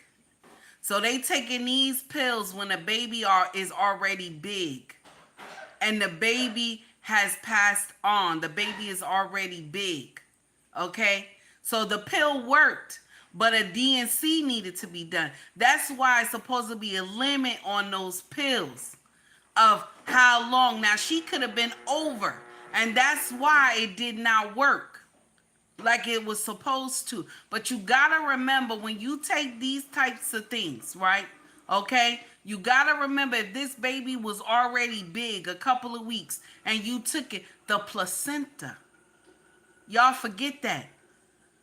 So they taking these pills when the baby is already big. And the baby has passed on. The baby is already big. Okay? So the pill worked, but a DNC needed to be done. That's why it's supposed to be a limit on those pills of how long. Now, she could have been over, and that's why it did not work. like it was supposed to. But you gotta remember, when you take these types of things, right? Okay, you gotta remember, if this baby was already big a couple of weeks and you took it, the placenta, y'all forget that.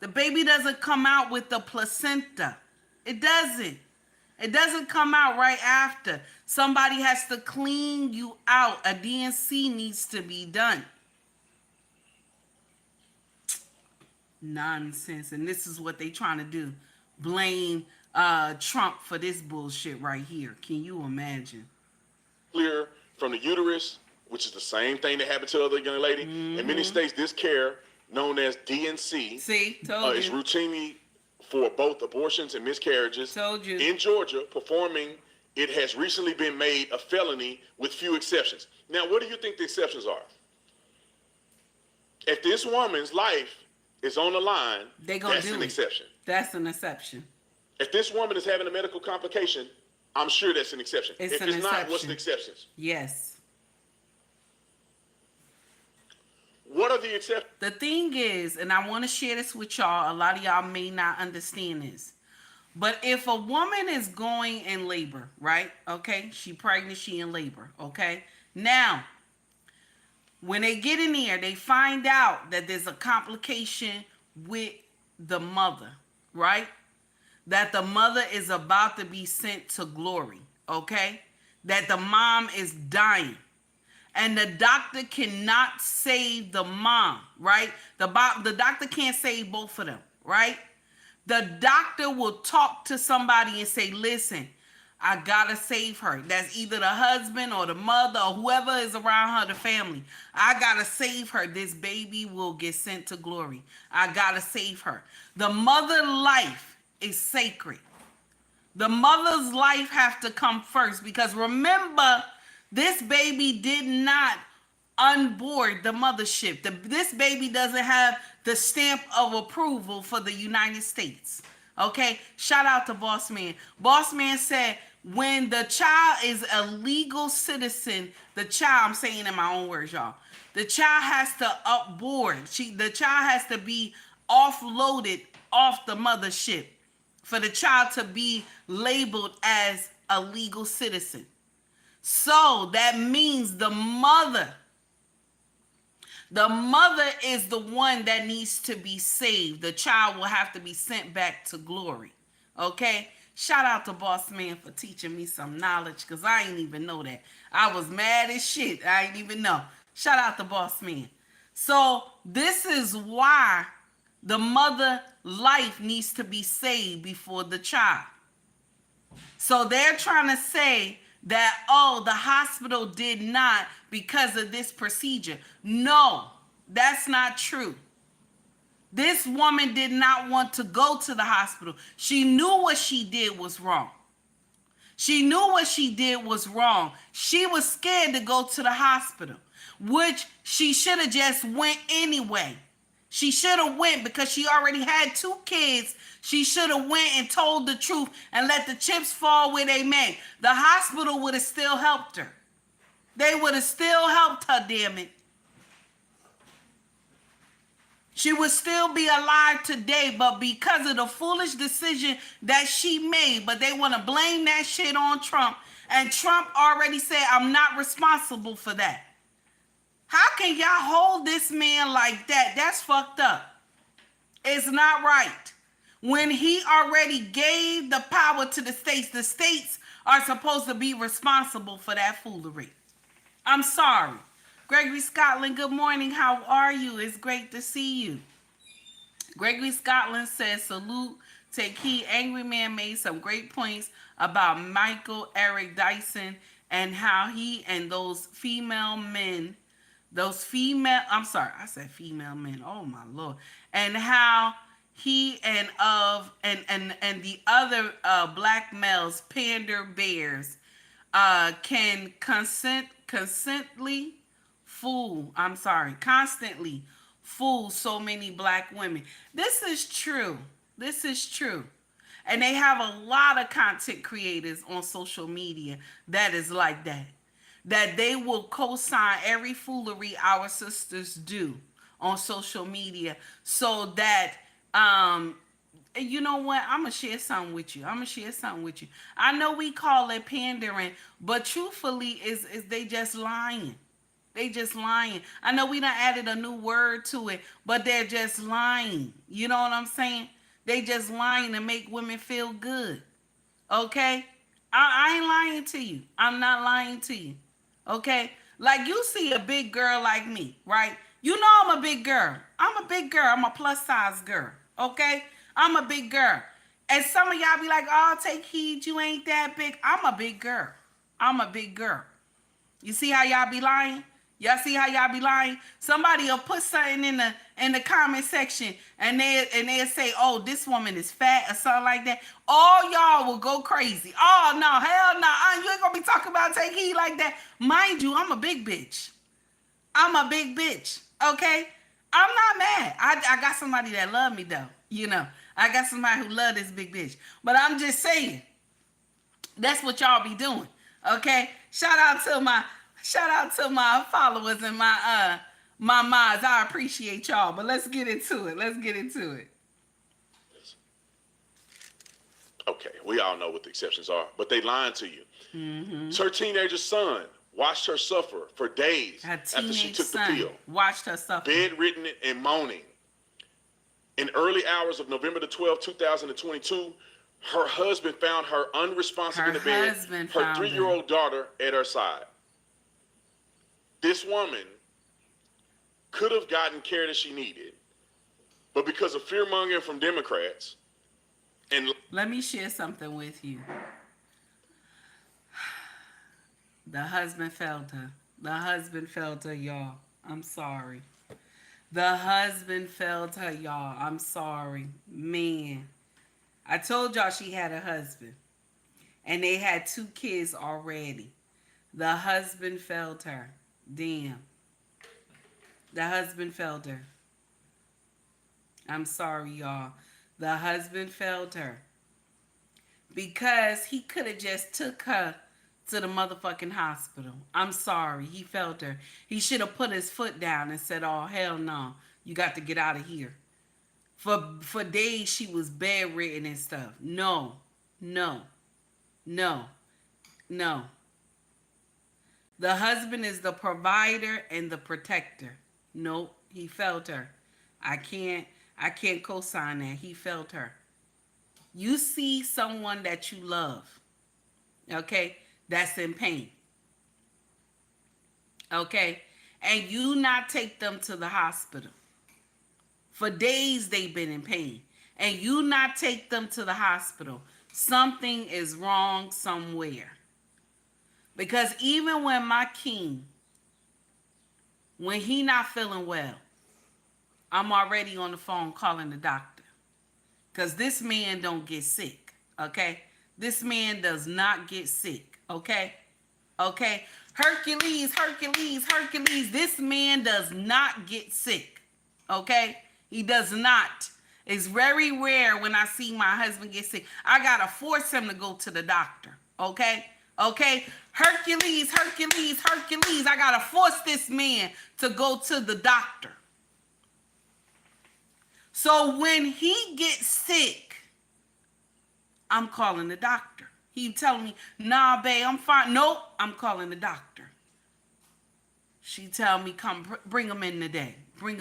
The baby doesn't come out with the placenta. It doesn't. It doesn't come out right after. Somebody has to clean you out. A DNC needs to be done. Nonsense. And this is what they trying to do. Blame Trump for this bullshit right here. Can you imagine? Clear from the uterus, which is the same thing that happened to the other young lady. In many states, this care, known as DNC, is routinely for both abortions and miscarriages. Told you. In Georgia, performing it has recently been made a felony with few exceptions. Now, what do you think the exceptions are? If this woman's life is on the line, that's an exception. That's an exception. If this woman is having a medical complication, I'm sure that's an exception. If it's not, what's the exceptions? Yes. What are the exceptions? The thing is, and I want to share this with y'all, a lot of y'all may not understand this, but if a woman is going in labor, right? Okay, she pregnant, she in labor, okay? Now, when they get in there, they find out that there's a complication with the mother, right? That the mother is about to be sent to glory, okay? That the mom is dying. And the doctor cannot save the mom, right? The doctor can't save both of them, right? The doctor will talk to somebody and say, listen, I gotta save her. That's either the husband or the mother or whoever is around her, the family. I gotta save her. This baby will get sent to glory. I gotta save her. The mother life is sacred. The mother's life have to come first, because remember, this baby did not onboard the mothership. This baby doesn't have the stamp of approval for the United States. Okay? Shout out to Boss Man. Boss Man said, when the child is a legal citizen, the child, I'm saying in my own words, y'all, the child has to upboard. The child has to be offloaded off the mothership for the child to be labeled as a legal citizen. So that means the mother is the one that needs to be saved. The child will have to be sent back to glory. Okay? Shout out to Boss Man for teaching me some knowledge, because I ain't even know that. I was mad as shit. I ain't even know. Shout out to Boss Man. So this is why the mother life needs to be saved before the child. So they're trying to say that, oh, the hospital did not because of this procedure. No, that's not true. This woman did not want to go to the hospital. She knew what she did was wrong. She knew what she did was wrong. She was scared to go to the hospital, which she should have just went anyway. She should have went because she already had 2 kids. She should have went and told the truth and let the chips fall where they may. The hospital would have still helped her. They would have still helped her, damn it. She would still be alive today, but because of the foolish decision that she made, but they want to blame that shit on Trump. And Trump already said, I'm not responsible for that. How can y'all hold this man like that? That's fucked up. It's not right. When he already gave the power to the states are supposed to be responsible for that foolery. I'm sorry. Gregory Scotland, good morning. How are you? It's great to see you. Gregory Scotland says, salute, take heed. Angry Man made some great points about Michael Eric Dyson and how he and those female men, oh my Lord, and how he and the other black males, pander bears, can constantly fool so many black women. This is true. And they have a lot of content creators on social media that is like that. That they will co-sign every foolery our sisters do. on social media so that you know what? I'm gonna share something with you. I know we call it pandering, but truthfully, is they just lying. They just lying. I know we done added a new word to it, but they're just lying. You know what I'm saying? They just lying to make women feel good. Okay? I ain't lying to you. I'm not lying to you. Okay? Like you see a big girl like me, right? You know I'm a big girl. I'm a plus size girl. Okay? I'm a big girl. And some of y'all be like, oh, take heed, you ain't that big. I'm a big girl. You see how y'all be lying? Y'all see how y'all be lying? Somebody will put something in the comment section and they'll say, oh, this woman is fat or something like that. All y'all will go crazy. Oh no, hell no. You ain't gonna be talking about take heed like that. Mind you, I'm a big bitch. Okay? I'm not mad. I got somebody that love me though. You know. I got somebody who love this big bitch. But I'm just saying, that's what y'all be doing. Okay? Shout out to my followers and my mods. I appreciate y'all. But let's get into it. Okay, we all know what the exceptions are, but they lying to you. Mm-hmm. Her teenager son watched her suffer for days after she took the pill. Watched her suffer. Bedridden and moaning. In early hours of November the 12th, 2022, her husband found her unresponsive in the bed, her 3-year-old daughter at her side. This woman could have gotten care that she needed, but because of fear-mongering from Democrats, and let me share something with you. The husband failed her. Y'all. I'm sorry. The husband failed her, y'all. I'm sorry. Man. I told y'all she had a husband. And they had 2 kids already. The husband failed her. Damn. The husband failed her. I'm sorry, y'all. The husband failed her. Because he could have just took her to the motherfucking hospital. I'm sorry. He failed her. He should have put his foot down and said, oh, hell no. You got to get out of here. For days, she was bedridden and stuff. No. The husband is the provider and the protector. Nope. He failed her. I can't co-sign that. He failed her. You see someone that you love, okay, that's in pain, okay, and you not take them to the hospital. For days they've been in pain, and you not take them to the hospital. Something is wrong somewhere. Because even when my king, when he not feeling well, I'm already on the phone calling the doctor. Because this man don't get sick, okay? This man does not get sick, okay? Okay? Hercules. This man does not get sick, okay? He does not. It's very rare when I see my husband get sick. I got to force him to go to the doctor, okay? Okay? Hercules. I got to force this man to go to the doctor. So when he gets sick, I'm calling the doctor. He telling me, nah, babe, I'm fine. Nope, I'm calling the doctor. She tell me, come, bring him in today. We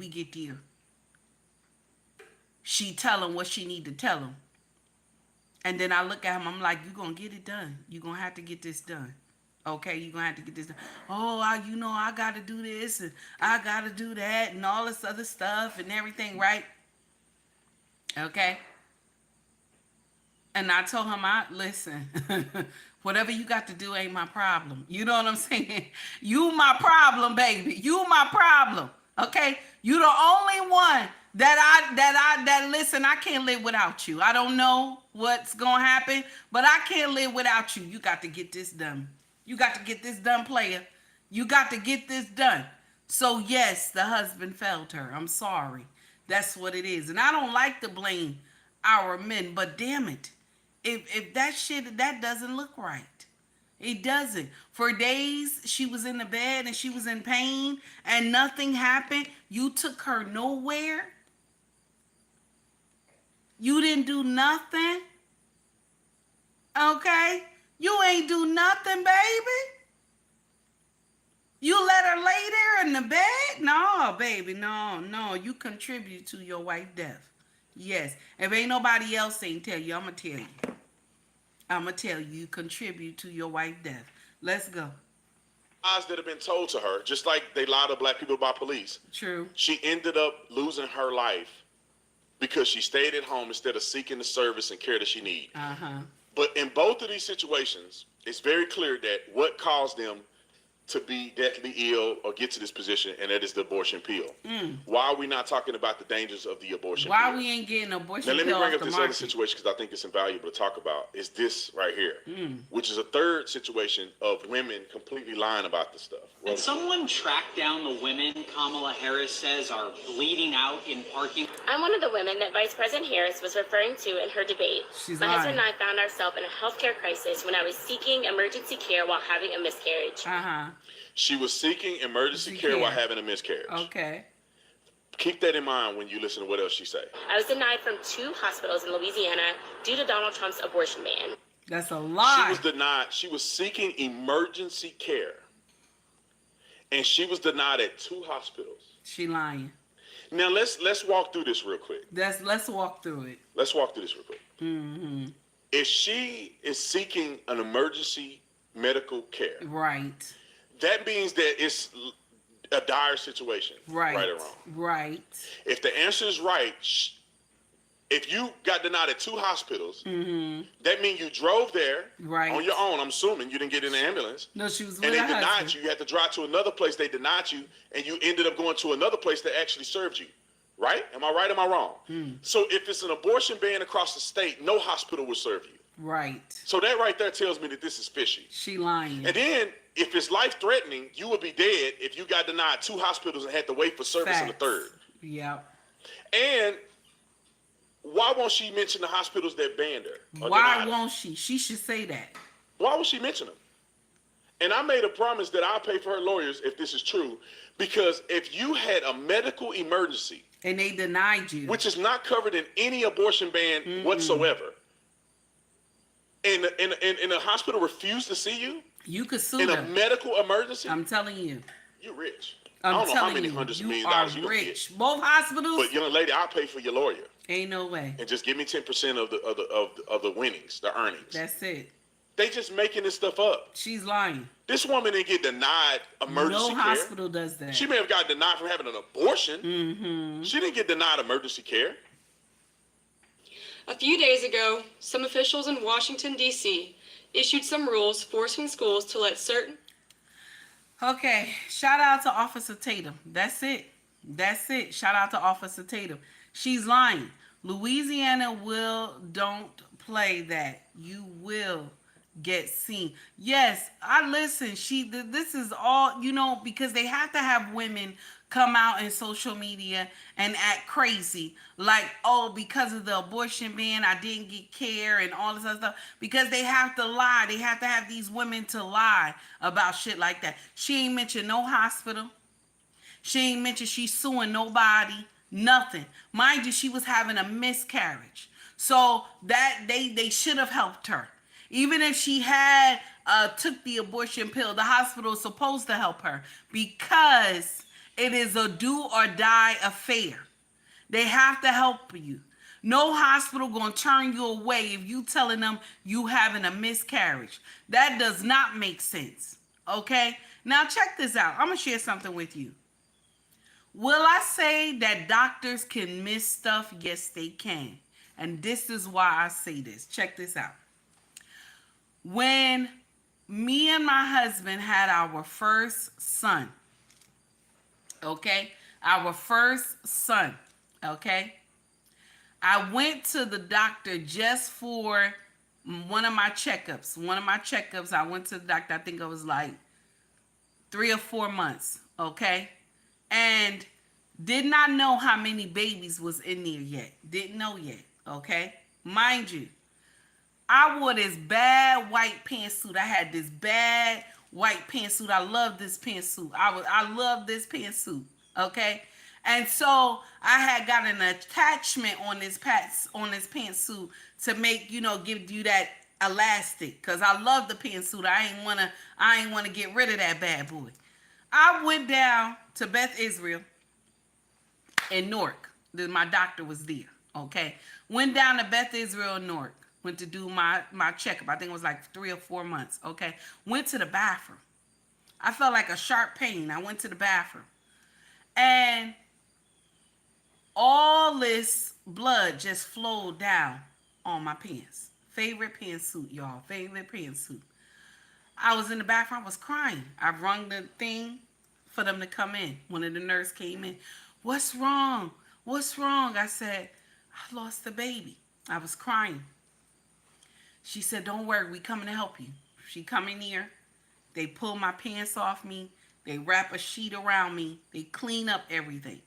get there. She tell him what she need to tell him. And then I look at him, I'm like, you gonna get it done. You gonna have to get this done. Okay, you're going to have to get this done. Oh, I got to do this and I got to do that and all this other stuff and everything, right? Okay. And I told him, listen, whatever you got to do ain't my problem. You know what I'm saying? You my problem, baby. You my problem. Okay? You the only one that listen, I can't live without you. I don't know what's going to happen, but I can't live without you. You got to get this done. You got to get this done, player. You got to get this done. So, yes, the husband failed her. I'm sorry. That's what it is. And I don't like to blame our men, but damn it. If that shit, that doesn't look right. It doesn't. For days, she was in the bed and she was in pain and nothing happened. You took her nowhere. You didn't do nothing. Okay? You ain't do nothing, baby. You let her lay there in the bed? No, baby, no. You contribute to your wife's death. Yes. If ain't nobody else ain't tell you, I'm going to tell you. I'm going to tell you, you contribute to your wife's death. Let's go. Lies that have been told to her, just like they lie to black people about police. True. She ended up losing her life because she stayed at home instead of seeking the service and care that she needs. But in both of these situations, it's very clear that what caused them to be deathly ill or get to this position, and that is the abortion pill. Why are we not talking about the dangers of the abortion pill? Why we ain't getting abortion pill? Now, let me bring up the this market. other situation because I think it's invaluable to talk about, is this right here, which is a third situation of women completely lying about this stuff. Did someone track down the women Kamala Harris says are bleeding out in parking? I'm one of the women that Vice President Harris was referring to in her debate. She's My lying. husband and I found ourselves in a healthcare crisis when I was seeking emergency care while having a miscarriage. She was seeking emergency care while having a miscarriage. Okay. Keep that in mind when you listen to what else she say. I was denied from 2 hospitals in Louisiana due to Donald Trump's abortion ban. That's a lie. She was denied. She was seeking emergency care, and she was denied at 2 hospitals. She lying. Now let's walk through this real quick. Let's walk through it. Let's walk through this real quick. If she is seeking an emergency medical care, Right. that means that it's a dire situation. Right. Right or wrong. Right. If the answer is right, if you got denied at 2 hospitals, that means you drove there Right. on your own. I'm assuming you didn't get in the ambulance. No, she was with And they her denied husband. you. You had to drive to another place. They denied you, and you ended up going to another place that actually served you. Right? Am I right? Am I wrong? So if it's an abortion ban across the state, no hospital will serve you. Right. So that right there tells me that this is fishy. She lying. And then, if it's life-threatening, you would be dead if you got denied 2 hospitals and had to wait for service in the Facts. third. Yep. And why won't she mention the hospitals that banned her? or Why denied her? won't she? She should say that. Why would she mention them? And I made a promise that I'll pay for her lawyers if this is true, because if you had a medical emergency, And they denied you. which is not covered in any abortion ban whatsoever, and a hospital refused to see you You could sue in a them. medical emergency, I'm telling you. you're rich. I'm I don't know how telling many you. hundreds of You millions are dollars you gonna get. rich. Both hospitals. But young lady, I'll pay for your lawyer Ain't no way. and just give me 10% of the winnings, the earnings. That's it. They just making this stuff up. She's lying. This woman didn't get denied emergency No care. hospital does that. She may have got denied from having an abortion. She didn't get denied emergency care. A few days ago, some officials in Washington, D.C. issued some rules forcing schools to let certain... Okay, shout out to Officer Tatum. That's it. That's it. Shout out to Officer Tatum. She's lying. Louisiana don't play that. You will get seen. Yes, I listen. This is all, because they have to have women come out in social media and act crazy. Like, oh, because of the abortion ban, I didn't get care and all this other stuff. Because they have to lie. They have to have these women to lie about shit like that. She ain't mentioned no hospital. She ain't mentioned she's suing nobody. Nothing. Mind you, she was having a miscarriage. So that they should have helped her. Even if she had took the abortion pill, the hospital is supposed to help her because it is a do or die affair. They have to help you. No hospital gonna turn you away if you telling them you having a miscarriage. That does not make sense. Okay? Now check this out. I'm gonna share something with you. Will I say that doctors can miss stuff? Yes, they can. And this is why I say this. Check this out. When me and my husband had our first son, okay? Our first son, okay? I went to the doctor just for one of my checkups. I went to the doctor, I think it was like 3 or 4 months, okay? And did not know how many babies was in there yet. Didn't know yet, okay? Mind you, I wore this bad white pantsuit. I had this bad white pantsuit. I love this pantsuit. I love this pantsuit. Okay. And so I had got an attachment on this pantsuit to make, give you that elastic. Cause I love the pantsuit. I ain't wanna get rid of that bad boy. I went down to Beth Israel in Newark. My doctor was there. Okay. Went down to Beth Israel in Newark. Went to do my checkup. I think it was like 3 or 4 months. Okay. Went to the bathroom. I felt like a sharp pain. I went to the bathroom. And all this blood just flowed down on my pants. Favorite pantsuit, y'all. Favorite pantsuit. I was in the bathroom. I was crying. I rung the thing for them to come in. One of the nurses came in. What's wrong? What's wrong? I said, I lost the baby. I was crying. She said, don't worry. We coming to help you. She come in here. They pull my pants off me. They wrap a sheet around me. They clean up everything.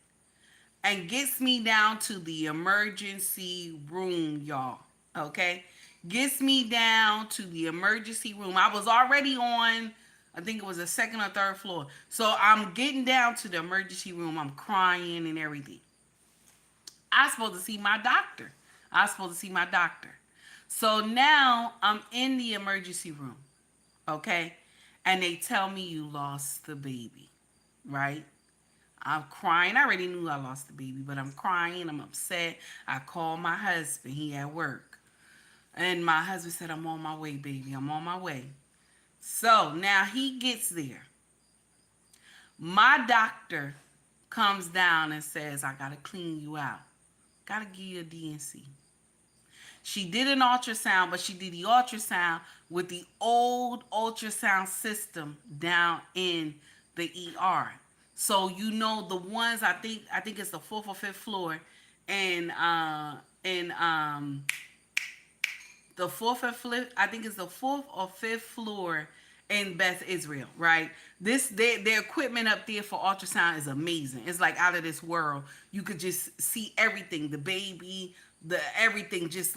And gets me down to the emergency room, y'all. Okay? Gets me down to the emergency room. I was already on, I think it was the 2nd or 3rd floor. So I'm getting down to the emergency room. I'm crying and everything. I was supposed to see my doctor. So now I'm in the emergency room. Okay? And they tell me you lost the baby. Right? I'm crying. I already knew I lost the baby, but I'm crying. I'm upset. I called my husband. He at work. And my husband said, I'm on my way, baby. I'm on my way. So now he gets there. My doctor comes down and says, I got to clean you out. Got to give you a DNC. She did an ultrasound, but she did the ultrasound with the old ultrasound system down in the ER. So the ones I think it's the 4th or 5th floor, and the 4th or 5th, I think it's the 4th or 5th floor in Beth Israel, right? Their equipment up there for ultrasound is amazing. It's like out of this world. You could just see everything, the baby, everything, just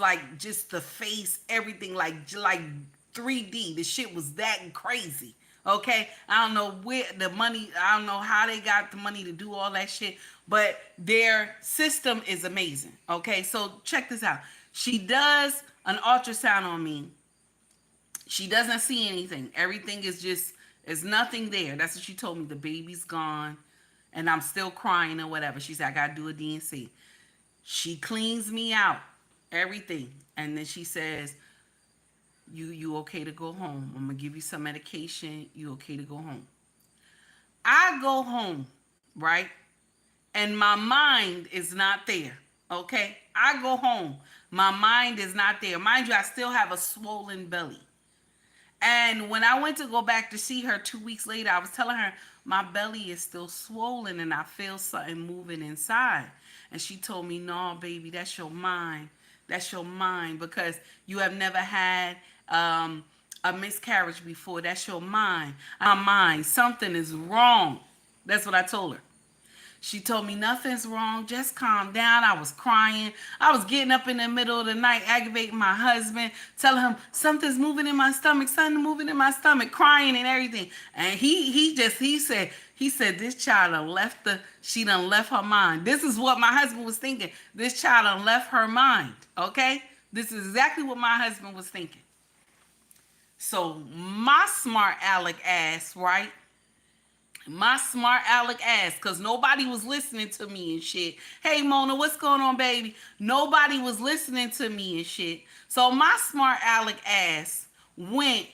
the face, everything like 3D. The shit was that crazy. Okay, I don't know where the money, I don't know how they got the money to do all that shit, but their system is amazing. Okay, so check this out. She does an ultrasound on me. She doesn't see anything. Everything is there's nothing there. That's what she told me. The baby's gone and I'm still crying or whatever. She said, I got to do a DNC. She cleans me out, everything. And then she says, you okay to go home? I'm going to give you some medication. You okay to go home? I go home, right? And my mind is not there, okay? I go home. My mind is not there. Mind you, I still have a swollen belly. And when I went to go back to see her 2 weeks later, I was telling her, my belly is still swollen and I feel something moving inside. And she told me, no, baby, that's your mind. That's your mind because you have never had a miscarriage before. That's your mind. My mind. Something is wrong. That's what I told her. She told me nothing's wrong. Just calm down. I was crying. I was getting up in the middle of the night, aggravating my husband, telling him something's moving in my stomach, something moving in my stomach, crying and everything. And he said this child she done left her mind. This is what my husband was thinking. This child done left her mind. Okay? This is exactly what my husband was thinking. So my smart aleck ass, right? My smart aleck ass, because nobody was listening to me and shit. Hey, Mona, what's going on, baby? Nobody was listening to me and shit. So my smart aleck ass went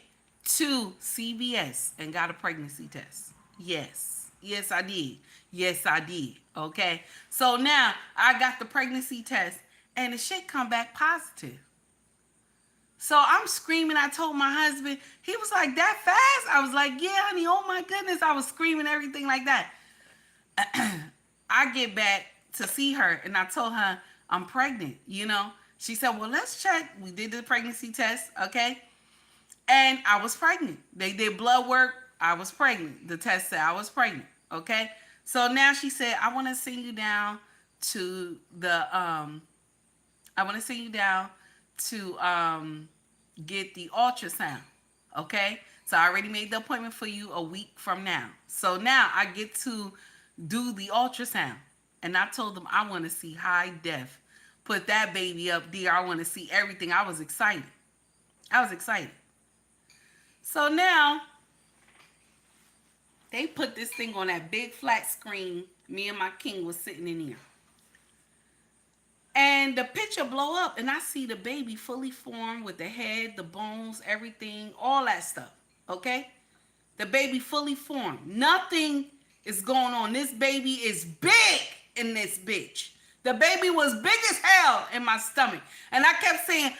to CVS and got a pregnancy test. Yes. Yes, I did. Yes, I did. Okay? So now I got the pregnancy test and the shit come back positive. So I'm screaming. I told my husband, he was like, that fast? I was like, yeah, honey, oh my goodness. I was screaming, everything like that. I get back to see her and I told her I'm pregnant, She said, well, let's check. We did the pregnancy test, okay? And I was pregnant. They did blood work. I was pregnant. The test said I was pregnant, okay? So now she said, I want to send you down to get the ultrasound. Okay? So I already made the appointment for you a week from now. So now I get to do the ultrasound. And I told them I want to see high def. Put that baby up there. I want to see everything. I was excited. I was excited. So now they put this thing on that big flat screen. Me and my king was sitting in here. And the picture blow up and I see the baby fully formed with the head, the bones, everything, all that stuff. Okay? The baby fully formed. Nothing is going on. This baby is big in this bitch. The baby was big as hell in my stomach. And I kept saying,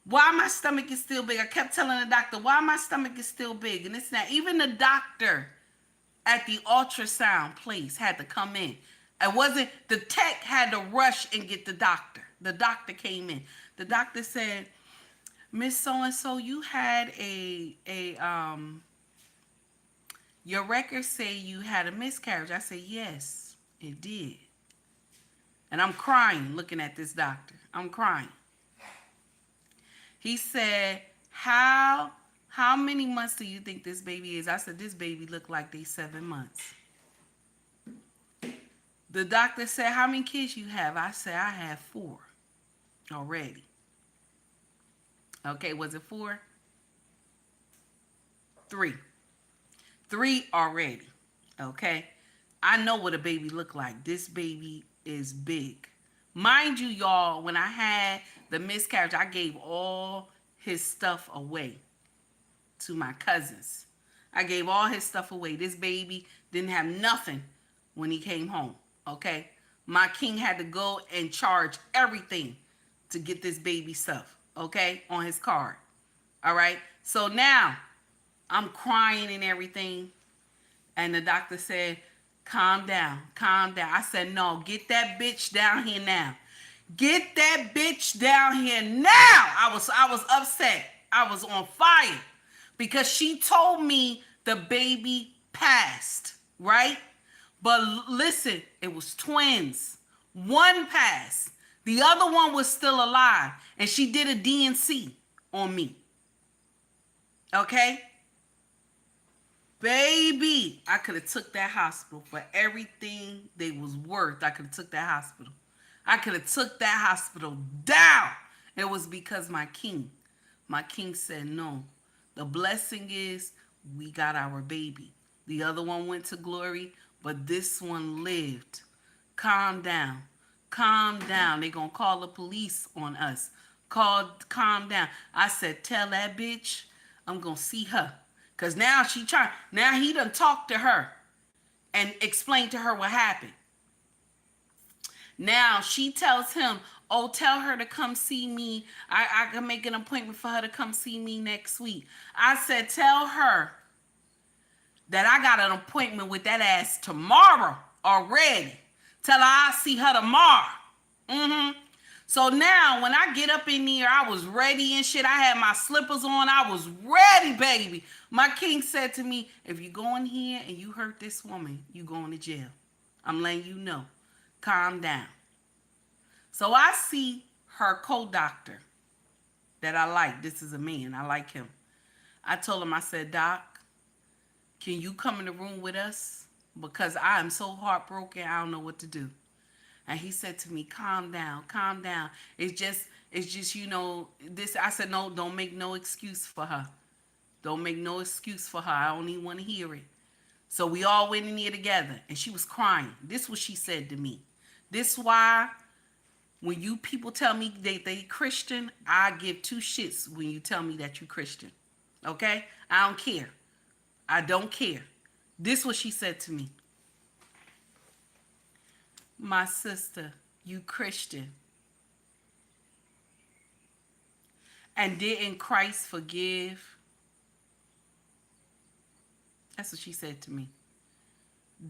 why my stomach is still big. I kept telling the doctor, why my stomach is still big. And it's not. Even the doctor at the ultrasound place had to come in. It wasn't, the tech had to rush and get the doctor. The doctor came in. The doctor said, Miss So-and-so, you had your records say you had a miscarriage. I said, yes, it did. And I'm crying looking at this doctor. I'm crying. He said, how many months do you think this baby is? I said, this baby look like they 7 months. The doctor said, how many kids you have? I said, I have 4 already. Okay, was it 4? 3. 3 already. Okay. I know what a baby look like. This baby is big. Mind you, y'all, when I had the miscarriage, I gave all his stuff away to my cousins. I gave all his stuff away. This baby didn't have nothing when he came home. Okay. My king had to go and charge everything to get this baby stuff. Okay. On his card. All right. So now I'm crying and everything. And the doctor said, calm down, calm down. I said, no, get that bitch down here now. Get that bitch down here now. I was upset. I was on fire because she told me the baby passed, right? But listen, it was twins. One passed. The other one was still alive. And she did a DNC on me. Okay? Baby, I could have took that hospital for everything they was worth. I could have took that hospital. I could have took that hospital down. It was because my king said no. The blessing is we got our baby. The other one went to glory, but this one lived. Calm down. Calm down. They're going to call the police on us. Calm down. I said, tell that bitch I'm going to see her. Because now he done talked to her and explained to her what happened. Now she tells him, oh, tell her to come see me. I can make an appointment for her to come see me next week. I said, tell her that I got an appointment with that ass tomorrow already. Tell her I'll see her tomorrow. So now when I get up in there, I was ready and shit. I had my slippers on. I was ready, baby. My king said to me, if you go in here and you hurt this woman, you going to jail. I'm letting you know. Calm down. So I see her co-doctor that I like. This is a man. I like him. I told him, I said, Doc, can you come in the room with us? Because I am so heartbroken, I don't know what to do. And he said to me, calm down, calm down. It's just, you know, this. I said, no, don't make no excuse for her. Don't make no excuse for her. I don't even want to hear it. So we all went in here together and she was crying. This is what she said to me. This why when you people tell me they Christian, I give 2 shits when you tell me that you Christian. Okay? I don't care. I don't care. This is what she said to me. My sister, you Christian. And didn't Christ forgive? That's what she said to me.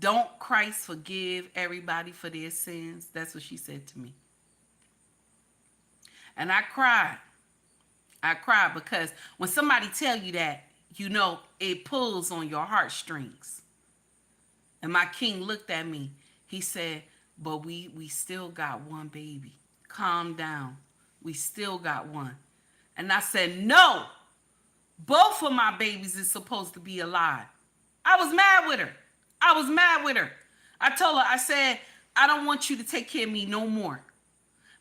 Don't Christ forgive everybody for their sins? That's what she said to me. And I cried. I cried because when somebody tell you that, you know, it pulls on your heartstrings. And my king looked at me. He said, but we still got one baby. Calm down. We still got one. And I said, no, both of my babies is supposed to be alive. I was mad with her. I told her, I said, I don't want you to take care of me no more.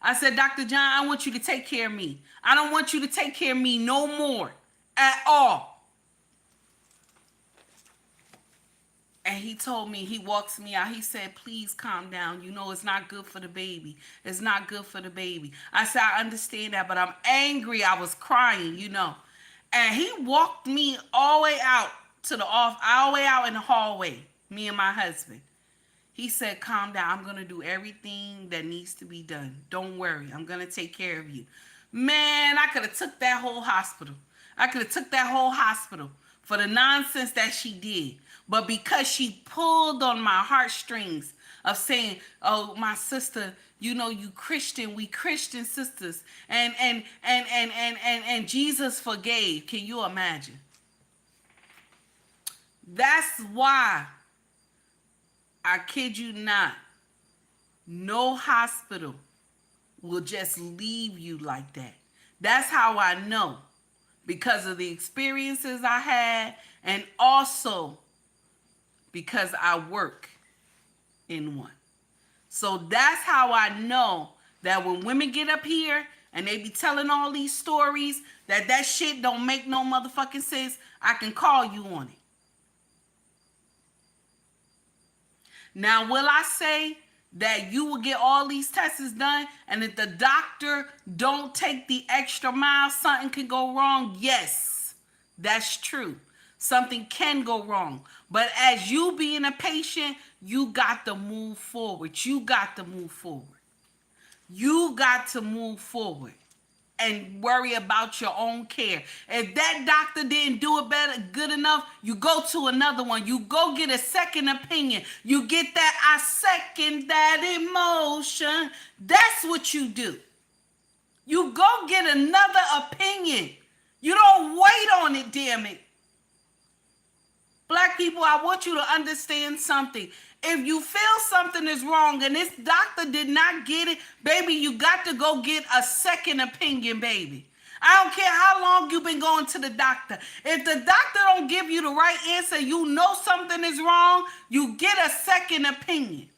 I said, Dr. John, I want you to take care of me. I don't want you to take care of me no more at all. And he told me, he walks me out. He said, please calm down. You know, it's not good for the baby. It's not good for the baby. I said, I understand that, but I'm angry. I was crying, you know. And he walked me all the way out to the off, all the way out in the hallway, me and my husband. He said, calm down. I'm going to do everything that needs to be done. Don't worry. I'm going to take care of you. Man, I could have took that whole hospital. For the nonsense that she did. But because she pulled on my heartstrings of saying, oh, my sister, you know, you Christian, we Christian sisters. And Jesus forgave. Can you imagine? That's why, I kid you not, no hospital will just leave you like that. That's how I know. Because of the experiences I had, and also because I work in one. So that's how I know that when women get up here and they be telling all these stories that shit don't make no motherfucking sense, I can call you on it. Now, will I say that you will get all these tests done, and if the doctor don't take the extra mile, something can go wrong? Yes, that's true. Something can go wrong. But as you being a patient, you got to move forward. You got to move forward and worry about your own care. If that doctor didn't do it good enough, you go to another one. You go get a second opinion. You get that I second that emotion. That's what you do. You go get another opinion. You don't wait on it, damn it. Black people, I want you to understand something. If you feel something is wrong and this doctor did not get it, baby, you got to go get a second opinion, baby. I don't care how long you've been going to the doctor. If the doctor don't give you the right answer, you know something is wrong, you get a second opinion.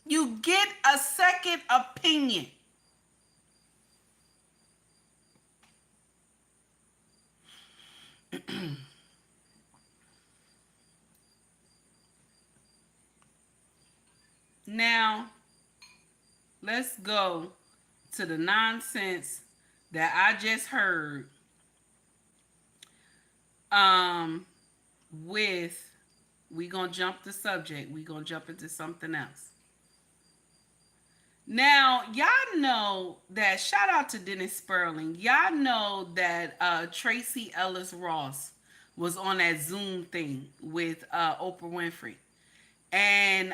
You get a second opinion. Now, let's go to the nonsense that I just heard we gonna jump the subject. We gonna jump into something else. Now, y'all know that, shout out to Dennis Sperling. Y'all know that Tracy Ellis Ross was on that Zoom thing with Oprah Winfrey and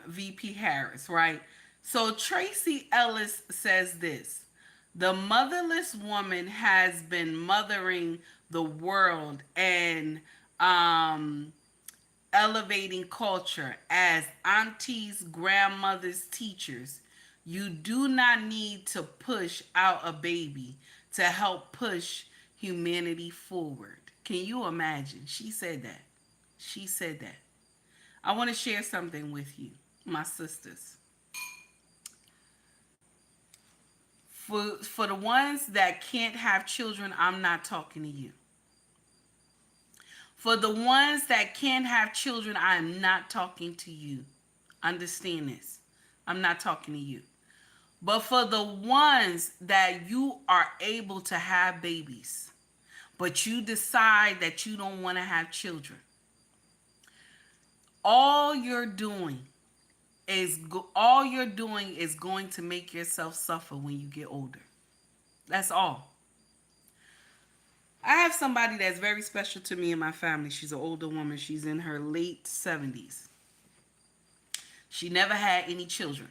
VP Harris, right? So Tracy Ellis says this: the motherless woman has been mothering the world and elevating culture as aunties, grandmothers, teachers. You do not need to push out a baby to help push humanity forward. Can you imagine? She said that. She said that. I want to share something with you, my sisters. For the ones that can't have children, I'm not talking to you. For the ones that can't have children, I am not talking to you. Understand this. I'm not talking to you. But for the ones that you are able to have babies, but you decide that you don't want to have children, all you're doing is going to make yourself suffer when you get older. That's all. I have somebody that's very special to me in my family. She's an older woman. She's in her late 70s. She never had any children.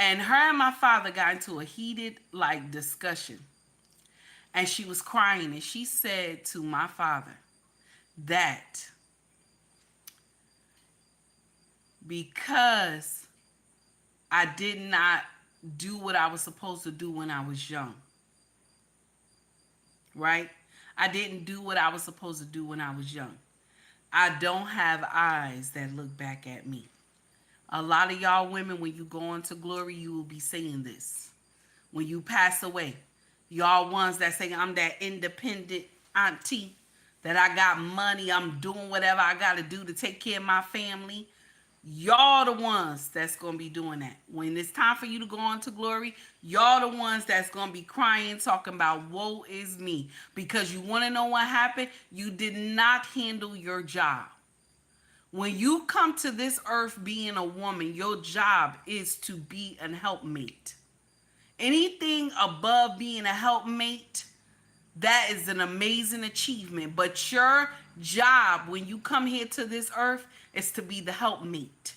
And her and my father got into a heated discussion. And she was crying, and she said to my father that because I did not do what I was supposed to do when I was young. Right? I didn't do what I was supposed to do when I was young. I don't have eyes that look back at me. A lot of y'all women, when you go into glory, you will be saying this. When you pass away, y'all ones that say, I'm that independent auntie, that I got money, I'm doing whatever I got to do to take care of my family. Y'all the ones that's going to be doing that. When it's time for you to go on to glory, y'all the ones that's going to be crying, talking about, woe is me. Because you want to know what happened? You did not handle your job. When you come to this earth being a woman, your job is to be an helpmate. Anything above being a helpmate, that is an amazing achievement. But your job when you come here to this earth is to be the helpmate.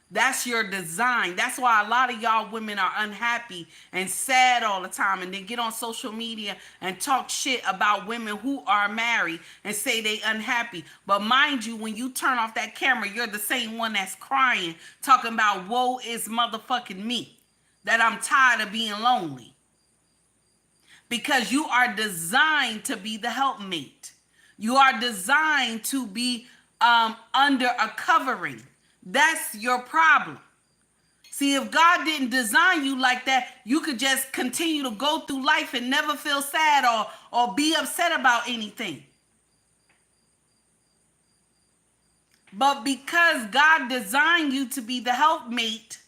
That's your design. That's why a lot of y'all women are unhappy and sad all the time, and they get on social media and talk shit about women who are married and say they unhappy. But mind you, when you turn off that camera, you're the same one that's crying, talking about woe is motherfucking me, that I'm tired of being lonely. Because you are designed to be the helpmate. You are designed to be under a covering. That's your problem. See, if God didn't design you like that, you could just continue to go through life and never feel sad or be upset about anything. But because God designed you to be the helpmate,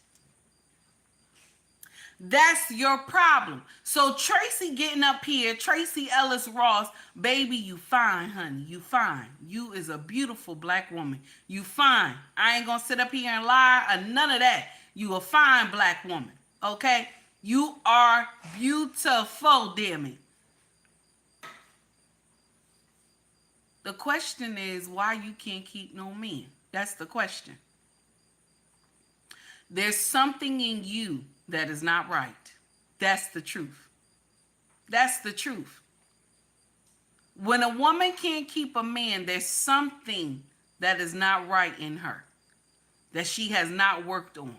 that's your problem. So Tracy getting up here, Tracy Ellis Ross, baby, you fine, honey. You fine. You is a beautiful black woman. You fine. I ain't gonna sit up here and lie or none of that. You a fine black woman. Okay? You are beautiful, damn it. The question is why you can't keep no man. That's the question. There's something in you that is not right. That's the truth. That's the truth. When a woman can't keep a man, there's something that is not right in her that she has not worked on.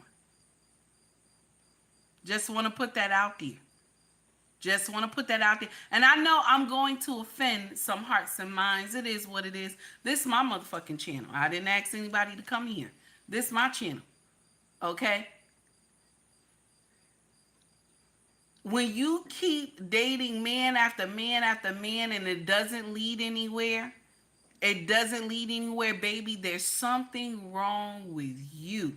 Just want to put that out there. Just want to put that out there. And I know I'm going to offend some hearts and minds. It is what it is. This is my motherfucking channel. I didn't ask anybody to come here. This is my channel. Okay? When you keep dating man after man after man and it doesn't lead anywhere, baby, there's something wrong with you.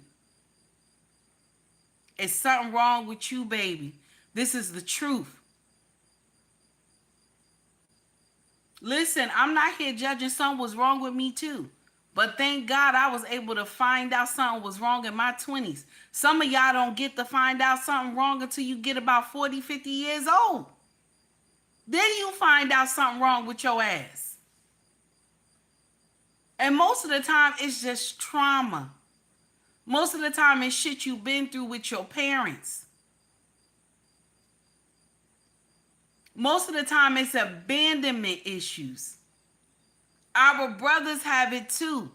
It's something wrong with you, baby. This is the truth. Listen, I'm not here judging something was wrong with me too. But thank God I was able to find out something was wrong in my 20s. Some of y'all don't get to find out something wrong until you get about 40, 50 years old. Then you find out something wrong with your ass. And most of the time, it's just trauma. Most of the time, it's shit you've been through with your parents. Most of the time, it's abandonment issues. Our brothers have it too.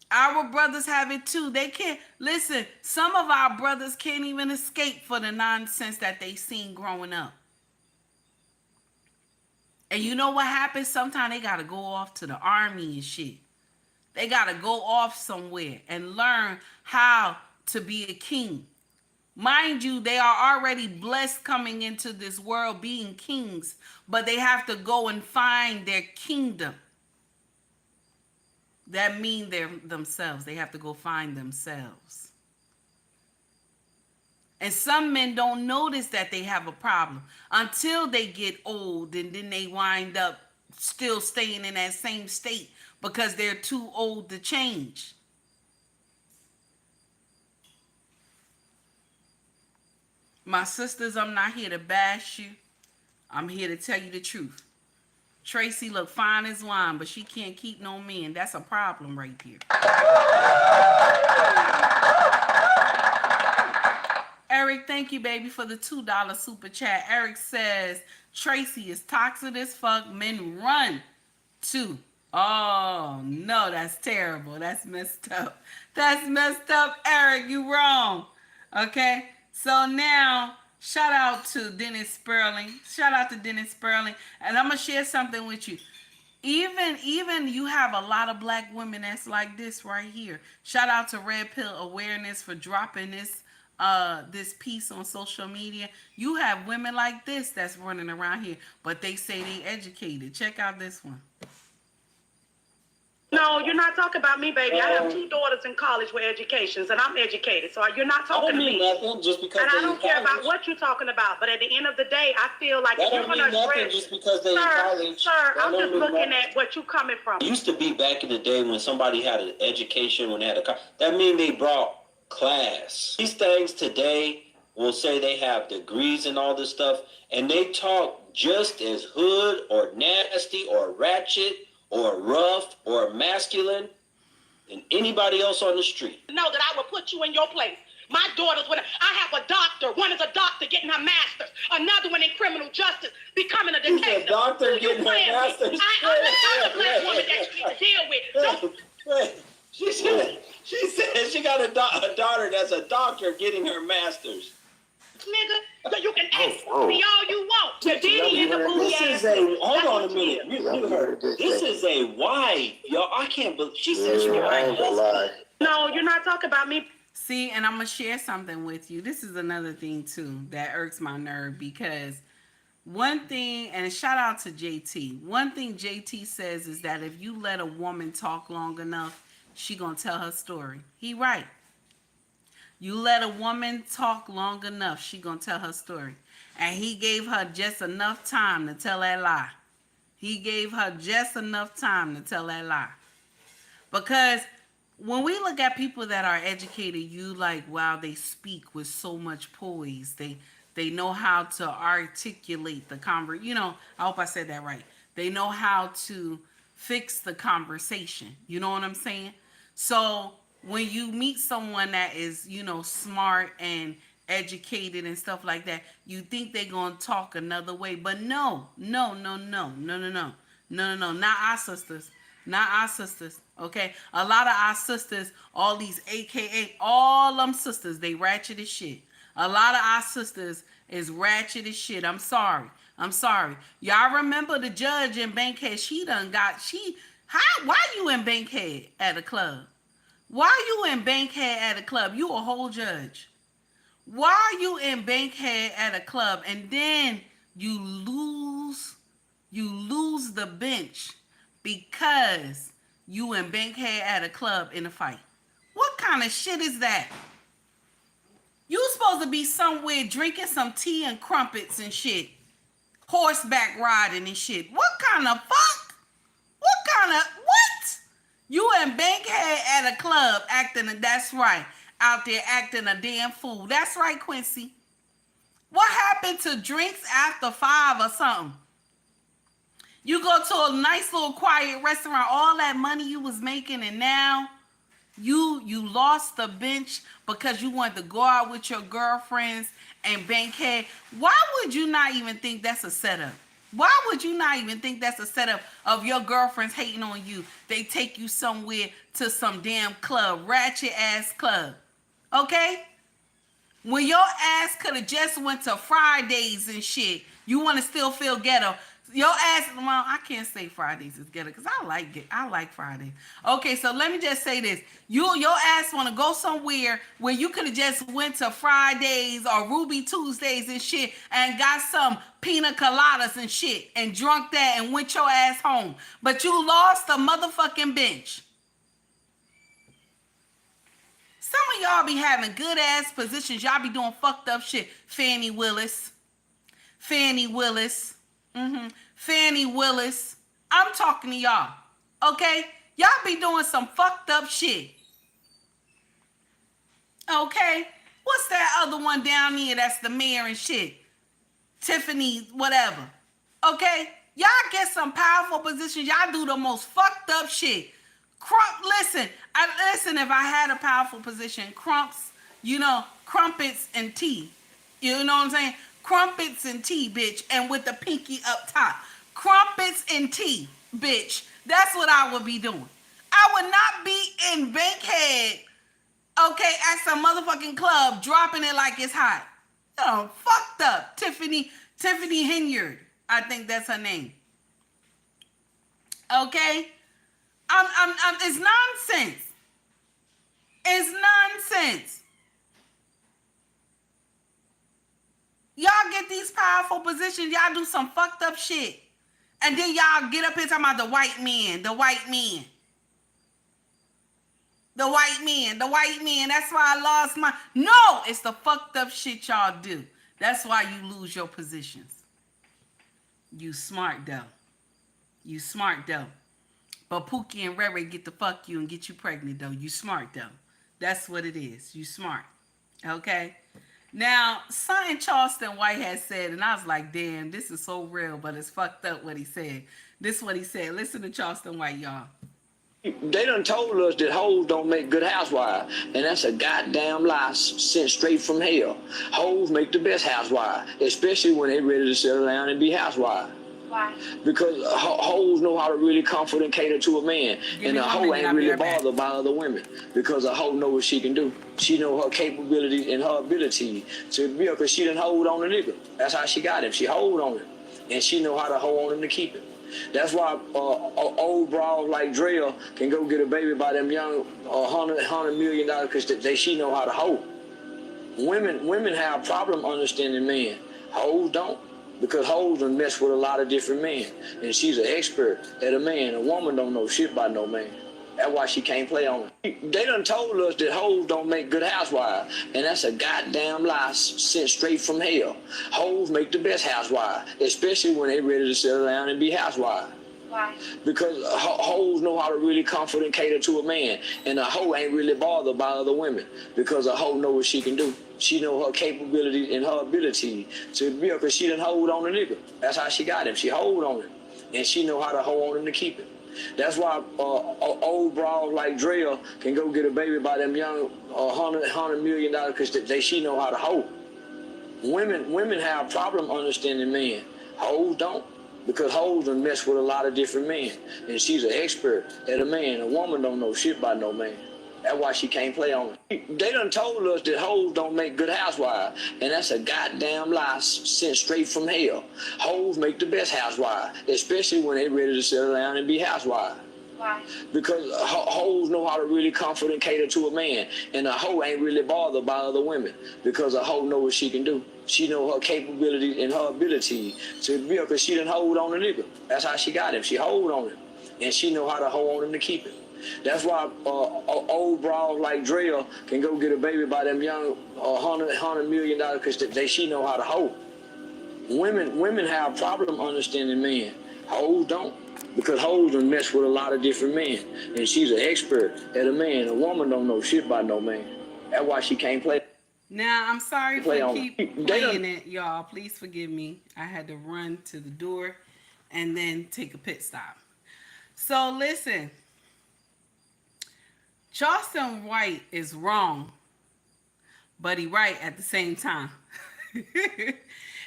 Our brothers have it too. They can't, listen, some of our brothers can't even escape for the nonsense that they seen growing up. And you know what happens? Sometimes they got to go off to the army and shit. They got to go off somewhere and learn how to be a king. Mind you, they are already blessed coming into this world being kings, but they have to go and find their kingdom. That means they're themselves. They have to go find themselves. And some men don't notice that they have a problem until they get old, and then they wind up still staying in that same state because they're too old to change. My sisters, I'm not here to bash you. I'm here to tell you the truth. Tracy look fine as wine, but she can't keep no man. That's a problem right here. Eric, thank you, baby, for the $2 super chat. Eric says, Tracy is toxic as fuck. Men run to Oh, no, that's terrible. That's messed up. That's messed up, Eric. You wrong. Okay? So now, shout out to Dennis Sperling. Shout out to Dennis Sperling. And I'm going to share something with you. Even you have a lot of black women that's like this right here. Shout out to Red Pill Awareness for dropping this piece on social media. You have women like this that's running around here, but they say they educated. Check out this one. No, you're not talking about me, baby. I have 2 daughters in college with educations, and I'm educated. So you're not talking to me. Nothing just because and I don't care about what you're talking about. But at the end of the day, I feel like if you're going to address, just because they're in college. Sir, I'm just looking at what you're coming from. It used to be back in the day when somebody had an education, when they had that mean they brought class. These things today will say they have degrees and all this stuff, and they talk just as hood or nasty or ratchet or rough or masculine than anybody else on the street. Know that I will put you in your place. My daughters, I have a doctor. One is a doctor getting her master's. Another one in criminal justice, becoming a detective. Who's a doctor getting her master's? I'm a black woman that you need to deal with. She said she got a daughter that's a doctor getting her master's. Nigga, so you can ask me all you want. The Diddy and the booty ass. Hold on a minute. You heard. This is a wife, y'all. I can't believe she said she was. No, you're not talking about me. See, and I'm going to share something with you. This is another thing, too, that irks my nerve because one thing, and shout out to JT, one thing JT says is that if you let a woman talk long enough, she going to tell her story. He right. You let a woman talk long enough, she going to tell her story. And he gave her just enough time to tell that lie. He gave her just enough time to tell that lie. Because when we look at people that are educated, you like, wow, they speak with so much poise. They know how to articulate the conversation. You know, I hope I said that right. They know how to fix the conversation. You know what I'm saying? So when you meet someone that is, you know, smart and educated and stuff like that, you think they're going to talk another way. But no, not our sisters. Not our sisters, okay? A lot of our sisters, all these AKA, all them sisters, they ratchet as shit. A lot of our sisters is ratchet as shit. I'm sorry. Y'all remember the judge in Bankhead? Why you in Bankhead at a club? Why you in Bankhead at a club? You a whole judge. Why you in Bankhead at a club and then you lose the bench because you in Bankhead at a club in a fight? What kind of shit is that? You supposed to be somewhere drinking some tea and crumpets and shit. Horseback riding and shit. What kind of fuck? What? You in Bankhead at a club that's right. Out there acting a damn fool. That's right, Quincy. What happened to drinks after 5 or something? You go to a nice little quiet restaurant, all that money you was making, and now you lost the bench because you wanted to go out with your girlfriends and Bankhead. Why would you not even think that's a setup? Why would you not even think that's a setup of your girlfriends hating on you? They take you somewhere to some damn club, ratchet ass club. Okay? When your ass could have just went to Fridays and shit, you want to still feel ghetto. Your ass, well, I can't say Fridays is ghetto because I like it. I like Fridays. Okay, so let me just say this. Your ass want to go somewhere where you could have just went to Fridays or Ruby Tuesdays and shit and got some pina coladas and shit and drunk that and went your ass home. But you lost the motherfucking bench. Some of y'all be having good ass positions. Y'all be doing fucked up shit. Fannie Willis. Fannie Willis. I'm talking to y'all. Okay? Y'all be doing some fucked up shit. Okay? What's that other one down here that's the mayor and shit? Tiffany, whatever. Okay? Y'all get some powerful positions. Y'all do the most fucked up shit. Listen, if I had a powerful position, crumpets and tea. You know what I'm saying? Crumpets and tea, bitch. And with the pinky up top. Crumpets and tea, bitch. That's what I would be doing. I would not be in Bankhead, okay, at some motherfucking club, dropping it like it's hot. Oh, fucked up. Tiffany Hinyard. I think that's her name. Okay? It's nonsense. It's nonsense. Y'all get these powerful positions, y'all do some fucked up shit. And then y'all get up here talking about the white man. That's why I lost my... No, it's the fucked up shit y'all do. That's why you lose your positions. You smart though. But Pookie and Rere get to fuck you and get you pregnant though. You smart though. That's what it is. You smart. Okay? Now, something Charleston White had said, and I was like, damn, this is so real, but it's fucked up what he said. This is what he said. Listen to Charleston White, y'all. They done told us that hoes don't make good housewives, and that's a goddamn lie sent straight from hell. Hoes make the best housewives, especially when they ready to settle down and be housewives. Why? Because hoes know how to really comfort and cater to a man, and a hoe ain't really bothered by other women because a hoe know what she can do. She know her capabilities and her ability to be, because she done hold on a nigga. That's how she got him. She hold on him, and she know how to hold on him to keep him. That's why old broads like Drea can go get a baby by them young $100 million because she know how to hold. Women have a problem understanding men. Hoes don't. Because hoes done mess with a lot of different men. And she's an expert at a man. A woman don't know shit about no man. That's why she can't play on it. They done told us that hoes don't make good housewives. And that's a goddamn lie sent straight from hell. Hoes make the best housewives, especially when they ready to settle down and be housewives. Why? Because hoes know how to really comfort and cater to a man. And a hoe ain't really bothered by other women. Because a hoe know what she can do. She know her capabilities and her ability to be, because she done hold on a nigga. That's how she got him. She hold on him. And she know how to hold on him to keep him. That's why old broads like Drea can go get a baby by them young $100 million because she know how to hold. Women have a problem understanding men. Hoes don't. Because hoes done mess with a lot of different men. And she's an expert at a man. A woman don't know shit about no man. That's why she can't play on it. They done told us that hoes don't make good housewives. And that's a goddamn lie sent straight from hell. Hoes make the best housewives, especially when they ready to settle down and be housewives. Why? Because hoes know how to really comfort and cater to a man. And a hoe ain't really bothered by other women. Because a hoe know what she can do. She know her capabilities and her ability to be, because she done hold on a nigga. That's how she got him. She hold on him. And she know how to hold on him to keep him. That's why old broads like Drea can go get a baby by them young $100 million because she know how to hold. Women have a problem understanding men. Hoes don't. Because hoes done mess with a lot of different men. And she's an expert at a man. A woman don't know shit about no man. That's why she can't play. Now, I'm sorry for keep playing it, y'all. Please forgive me. I had to run to the door and then take a pit stop. So, listen. Charleston White is wrong, but he right at the same time.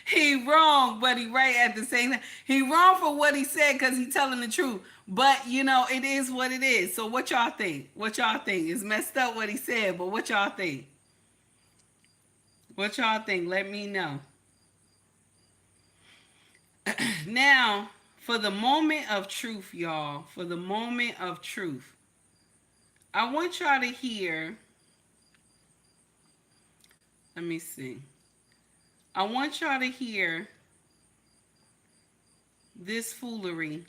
He wrong, but he right at the same time. He wrong for what he said because he telling the truth. But, you know, it is what it is. So what y'all think? What y'all think? It's messed up what he said, but what y'all think? What y'all think? Let me know. Now, for the moment of truth, y'all, for the moment of truth, I want y'all to hear, let me see. I want y'all to hear this foolery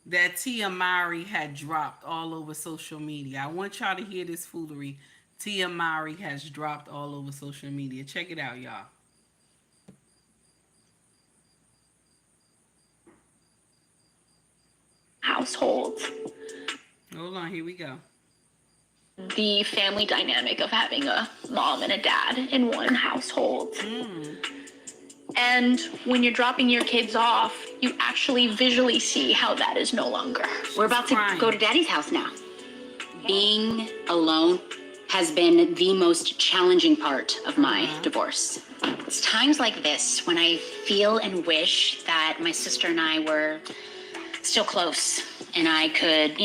that Tia Mowry had dropped all over social media. I want y'all to hear this foolery Tia Mowry has dropped all over social media. Check it out, y'all. Households. Hold on, here we go. The family dynamic of having a mom and a dad in one household. And when you're dropping your kids off, you actually visually see how that is no longer. We're about to go to Daddy's house now. Being alone has been the most challenging part of my divorce. It's times like this when I feel and wish that my sister and I were still close, and I could,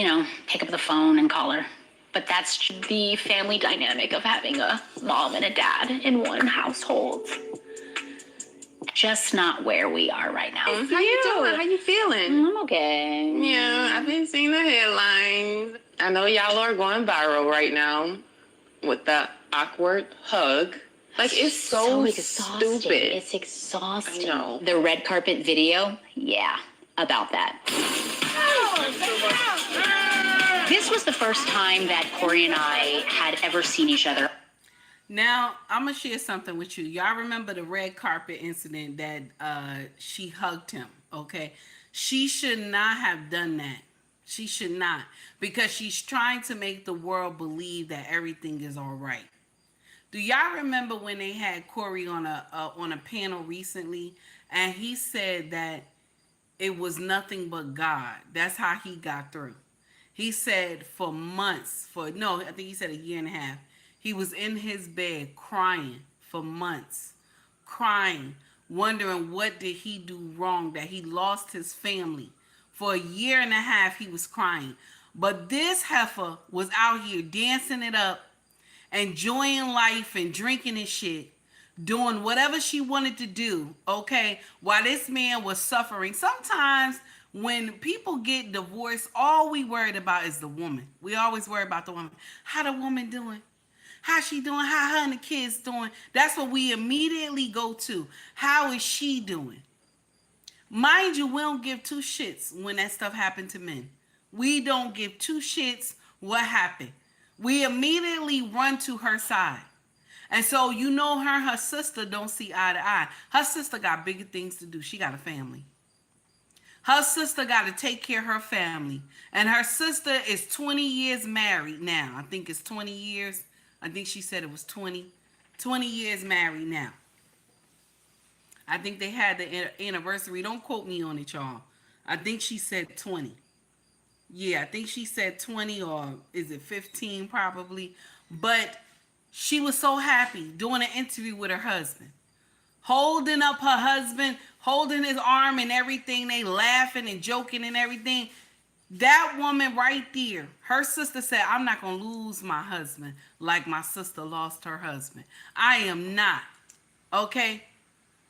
pick up the phone and call her. But that's the family dynamic of having a mom and a dad in one household. Just not where we are right now. How you doing? How you feeling? I'm okay. Yeah, I've been seeing the headlines. I know y'all are going viral right now with the awkward hug. Like, it's so exhausting. stupid. It's exhausting. I know. The red carpet video, yeah, about that. This was the first time that Corey and I had ever seen each other. Now, I'm going to share something with you. Y'all remember the red carpet incident that she hugged him, okay? She should not have done that. She should not. Because she's trying to make the world believe that everything is all right. Do y'all remember when they had Corey on a panel recently? And he said that it was nothing but God. That's how he got through. He said for months, I think he said a year and a half, he was in his bed crying for months, crying, wondering what did he do wrong, that he lost his family. For a year and a half, he was crying. But this heifer was out here dancing it up, enjoying life and drinking and shit, doing whatever she wanted to do, okay, while this man was suffering. Sometimes when people get divorced, all we worried about is the woman. We always worry about the woman. How the woman doing? How she doing? How her and the kids doing? That's what we immediately go to. How is she doing? Mind you, we don't give two shits when that stuff happened to men. We don't give two shits what happened. We immediately run to her side. And so her sister don't see eye to eye. Her sister got bigger things to do. She got a family. Her sister got to take care of her family. And her sister is 20 years married now. I think it's 20 years. I think she said it was 20 years married now. I think they had the anniversary. Don't quote me on it, y'all. I think she said 20. Yeah, I think she said 20, or is it 15 probably? But she was so happy doing an interview with her husband. Holding up her husband, holding his arm and everything. They laughing and joking and everything. That woman right there, her sister said, I'm not going to lose my husband like my sister lost her husband. I am not. Okay?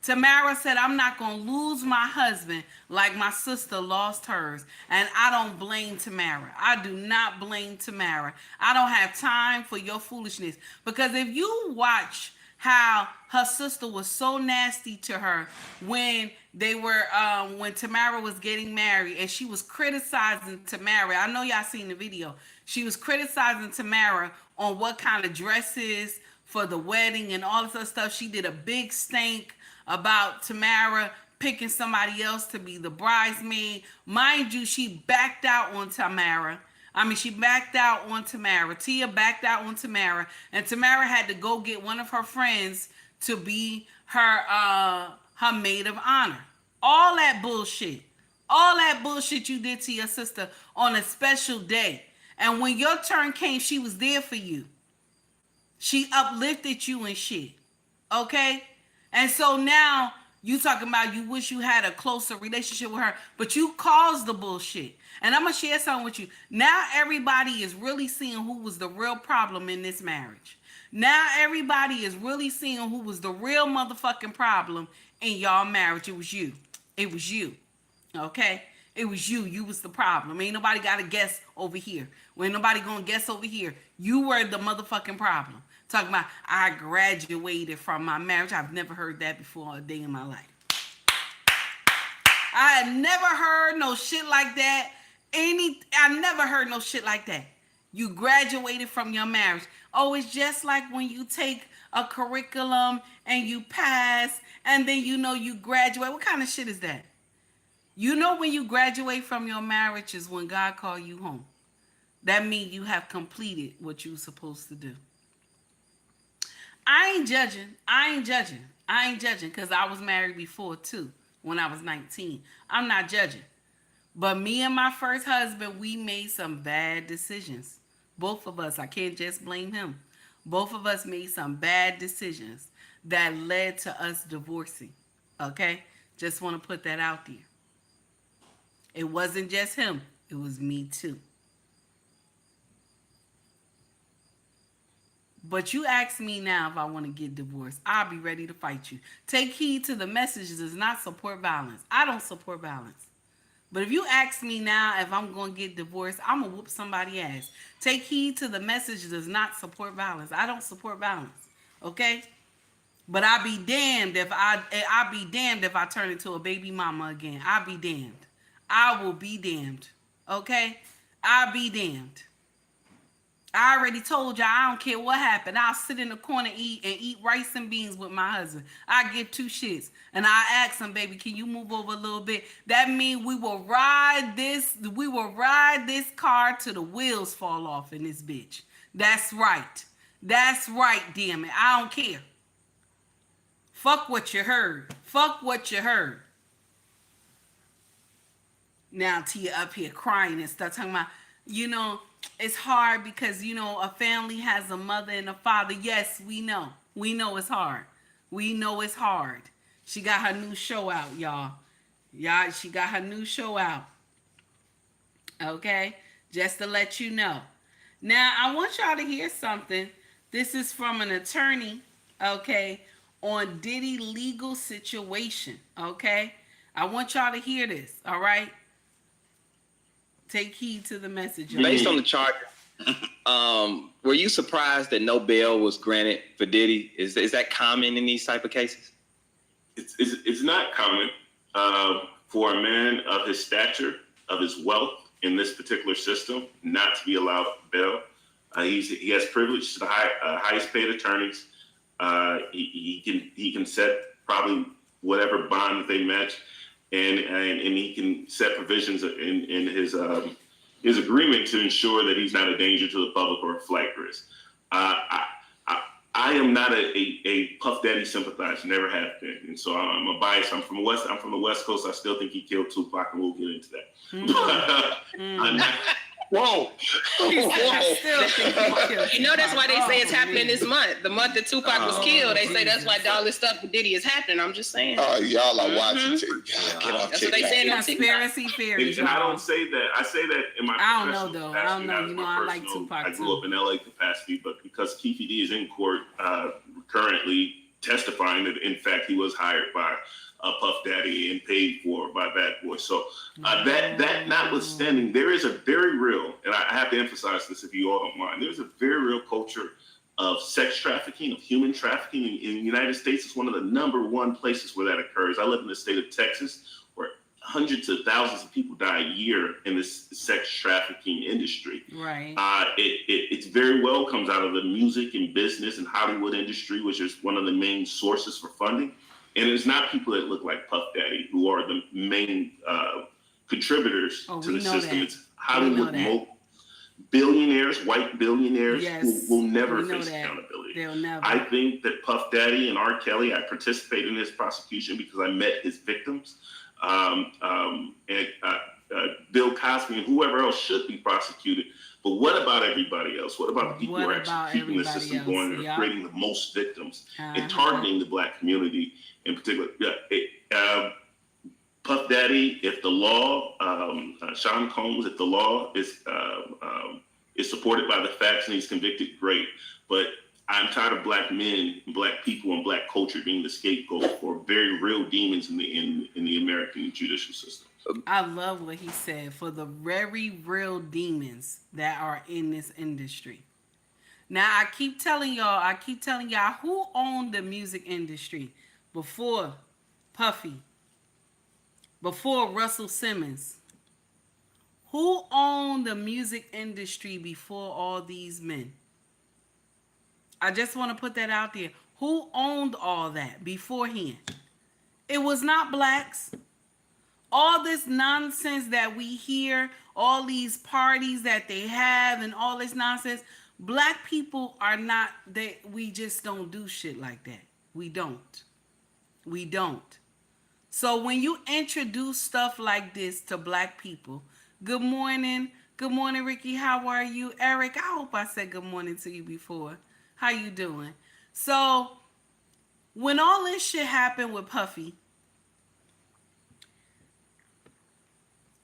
Tamara said, I'm not going to lose my husband like my sister lost hers. And I don't blame Tamara. I do not blame Tamara. I don't have time for your foolishness. Because if you watch how her sister was so nasty to her when when Tamara was getting married, and she was criticizing Tamara. I know y'all seen the video. She was criticizing Tamara on what kind of dresses for the wedding and all this other stuff. She did a big stink about Tamara picking somebody else to be the bridesmaid. Mind you, she backed out on Tamara. She backed out on Tamara. Tia backed out on Tamara. And Tamara had to go get one of her friends to be her maid of honor. All that bullshit. All that bullshit you did to your sister on a special day. And when your turn came, she was there for you. She uplifted you and shit. Okay? And so now you talking about you wish you had a closer relationship with her, but you caused the bullshit. And I'm going to share something with you. Now everybody is really seeing who was the real problem in this marriage. Now everybody is really seeing who was the real motherfucking problem in y'all marriage. It was you. It was you. Okay? It was you. You was the problem. Ain't nobody got to guess over here. Ain't nobody going to guess over here. You were the motherfucking problem. Talking about, I graduated from my marriage. I've never heard that before a day in my life. I had never heard no shit like that. I never heard no shit like that. You graduated from your marriage. Oh, it's just like when you take a curriculum and you pass and then you graduate. What kind of shit is that? When you graduate from your marriage is when God called you home. That means you have completed what you were supposed to do. I ain't judging because I was married before too when I was 19. I'm not judging. But me and my first husband, we made some bad decisions. Both of us. I can't just blame him. Both of us made some bad decisions that led to us divorcing. Okay? Just want to put that out there. It wasn't just him. It was me too. But you ask me now if I want to get divorced. I'll be ready to fight you. Take heed to the message does not support violence. I don't support violence. But if you ask me now if I'm going to get divorced, I'm going to whoop somebody's ass. Take heed to the message does not support violence. I don't support violence. Okay? But I'll be damned if I turn into a baby mama again. I'll be damned. I will be damned. Okay? I'll be damned. I already told y'all I don't care what happened. I'll sit in the corner and eat rice and beans with my husband. I give two shits. And I ask him, baby, can you move over a little bit? That means we will ride this car till the wheels fall off in this bitch. That's right. That's right, damn it. I don't care. Fuck what you heard. Fuck what you heard. Now Tia up here crying and stuff, talking about, it's hard because, a family has a mother and a father. Yes, we know. We know it's hard. We know it's hard. She got her new show out, y'all. She got her new show out. Okay? Just to let you know. Now, I want y'all to hear something. This is from an attorney, okay, on Diddy legal situation, okay? I want y'all to hear this, all right? Take heed to the message. Based on the charge, were you surprised that no bail was granted for Diddy? Is that common in these type of cases? It's not common for a man of his stature, of his wealth in this particular system, not to be allowed bail. He has privilege to the highest paid attorneys. He can set probably whatever bond that they match. And he can set provisions in his agreement to ensure that he's not a danger to the public or a flight risk. I am not a Puff Daddy sympathizer, never have been, and so I'm a bias. I'm from the West Coast. I still think he killed Tupac, and we'll get into that. I'm not, whoa! That's why they say it's happening this month. The month that Tupac was killed, they say that's why all this stuff with Diddy is happening. I'm just saying. Y'all are watching too. Get off That's what they say. Conspiracy theories. And I don't say that. I say that in my professional capacity. I don't know. I like Tupac I grew up in LA capacity, but because Keefe D is in court currently testifying that in fact he was hired by Puff Daddy and paid for by Bad Boy. So that notwithstanding, there is a very real, and I have to emphasize this if you all don't mind, there's a very real culture of sex trafficking, of human trafficking in the United States. It's one of the number one places where that occurs. I live in the state of Texas, where hundreds of thousands of people die a year in this sex trafficking industry. Right. It very well comes out of the music and business and Hollywood industry, which is one of the main sources for funding. And it's not people that look like Puff Daddy who are the main contributors to the system. It's Hollywood billionaires, white billionaires who will never face accountability. They'll never. I think that Puff Daddy and R. Kelly, I participated in his prosecution because I met his victims. Bill Cosby and whoever else should be prosecuted. But what about everybody else? What about the people who are actually keeping the system going and creating the most victims and targeting the Black community in particular? Puff Daddy, if the law, Sean Combs, if the law is supported by the facts and he's convicted, great. But I'm tired of Black men, Black people, and Black culture being the scapegoat for very real demons in the American judicial system. I love what he said, for the very real demons that are in this industry. Now, I keep telling y'all who owned the music industry before Puffy, before Russell Simmons. Who owned the music industry before all these men? I just want to put that out there. Who owned all that beforehand? It was not blacks. All this nonsense that we hear, all these parties that they have and all this nonsense, Black people are not, we just don't do shit like that. We don't. We don't. So when you introduce stuff like this to Black people, good morning. Good morning, Ricky. How are you? Eric, I hope I said good morning to you before. How you doing? So when all this shit happened with Puffy,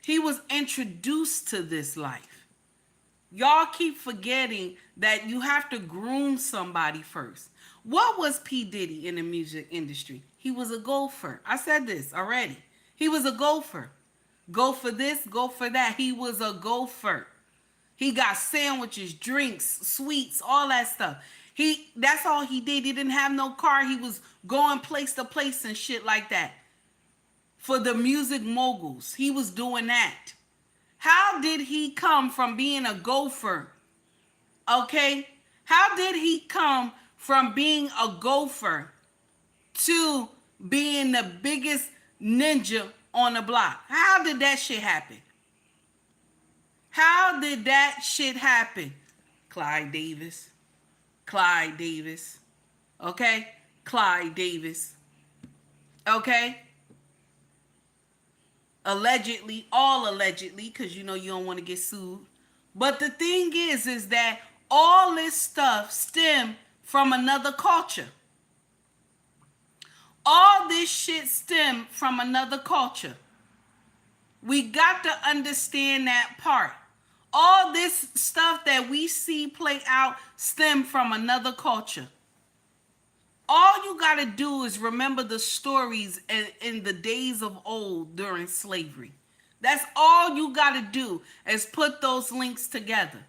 He was introduced to this life. Y'all keep forgetting that you have to groom somebody first. What was P. Diddy in the music industry? He was a gopher. I said this already. He was a gopher. Go for this, go for that. He was a gopher. He got sandwiches, drinks, sweets, all that stuff. That's all he did. He didn't have no car. He was going place to place and shit like that. For the music moguls, he was doing that. How did he come from being a gopher? Okay? How did he come from being a gopher to being the biggest ninja on the block? How did that shit happen? How did that shit happen? Clyde Davis. Clyde Davis. Okay? Clyde Davis. Okay? Allegedly, all allegedly, because you know you don't want to get sued. But the thing is that all this stuff stemmed from another culture. All this shit stemmed from another culture. We got to understand that part. All this stuff that we see play out stem from another culture. All you got to do is remember the stories in the days of old during slavery. That's all you got to do is put those links together.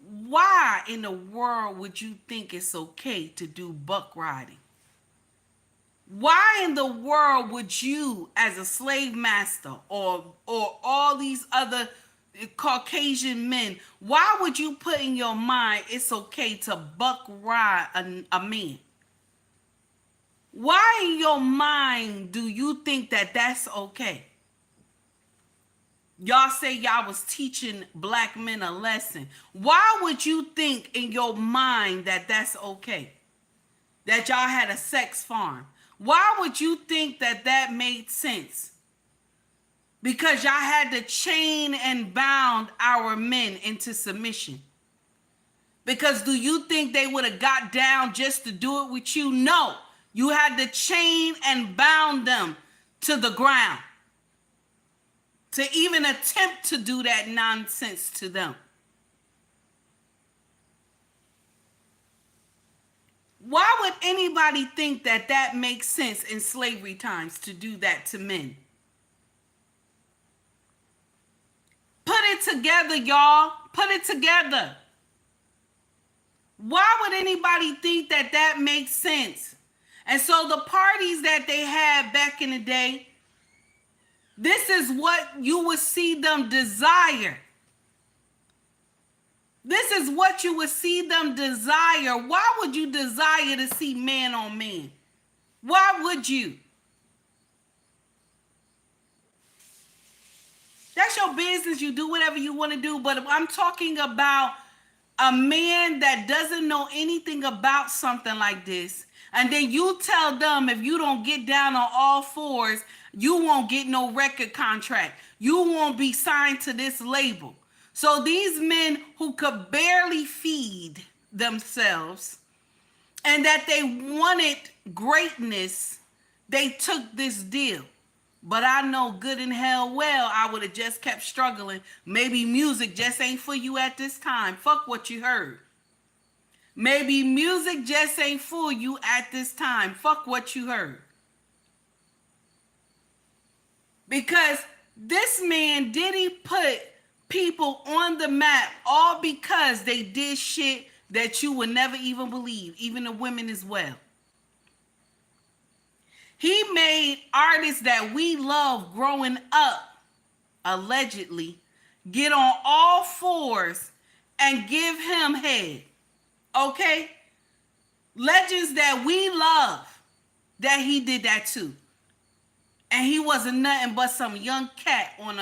Why in the world would you think it's okay to do buck riding? Why in the world would you, as a slave master or all these other Caucasian men, why would you put in your mind it's okay to buck ride a man? Why in your mind do you think that that's okay? Y'all say y'all was teaching black men a lesson. Why would you think in your mind that that's okay? That y'all had a sex farm? Why would you think that that made sense? Because y'all had to chain and bound our men into submission. Because do you think they would have got down just to do it with you? No. You had to chain and bound them to the ground to even attempt to do that nonsense to them. Why would anybody think that that makes sense in slavery times to do that to men? Put it together, y'all. Put it together. Why would anybody think that that makes sense? And so the parties that they had back in the day, this is what you would see them desire. This is what you would see them desire. Why would you desire to see man on man? Why would you? That's your business. You do whatever you want to do. But I'm talking about a man that doesn't know anything about something like this. And then you tell them if you don't get down on all fours, you won't get no record contract. You won't be signed to this label. So these men who could barely feed themselves and that they wanted greatness, they took this deal. But I know good and hell well I would have just kept struggling. Maybe music just ain't for you at this time. Fuck what you heard. Maybe music just ain't for you at this time. Fuck what you heard. Because this man, Diddy, put people on the map all because they did shit that you would never even believe, even the women as well. He made artists that we love growing up, allegedly, get on all fours and give him head. Okay? Legends that we love, that he did that too. And he wasn't nothing but some young cat on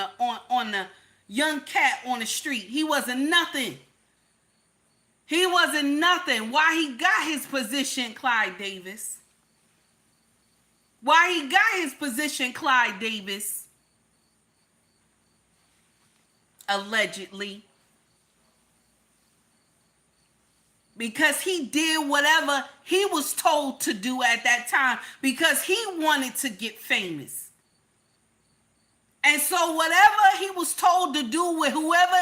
the street. He wasn't nothing. He wasn't nothing. Why he got his position, Clyde Davis? Why he got his position, Clyde Davis? Allegedly. Because he did whatever he was told to do at that time because he wanted to get famous. And so whatever he was told to do with whoever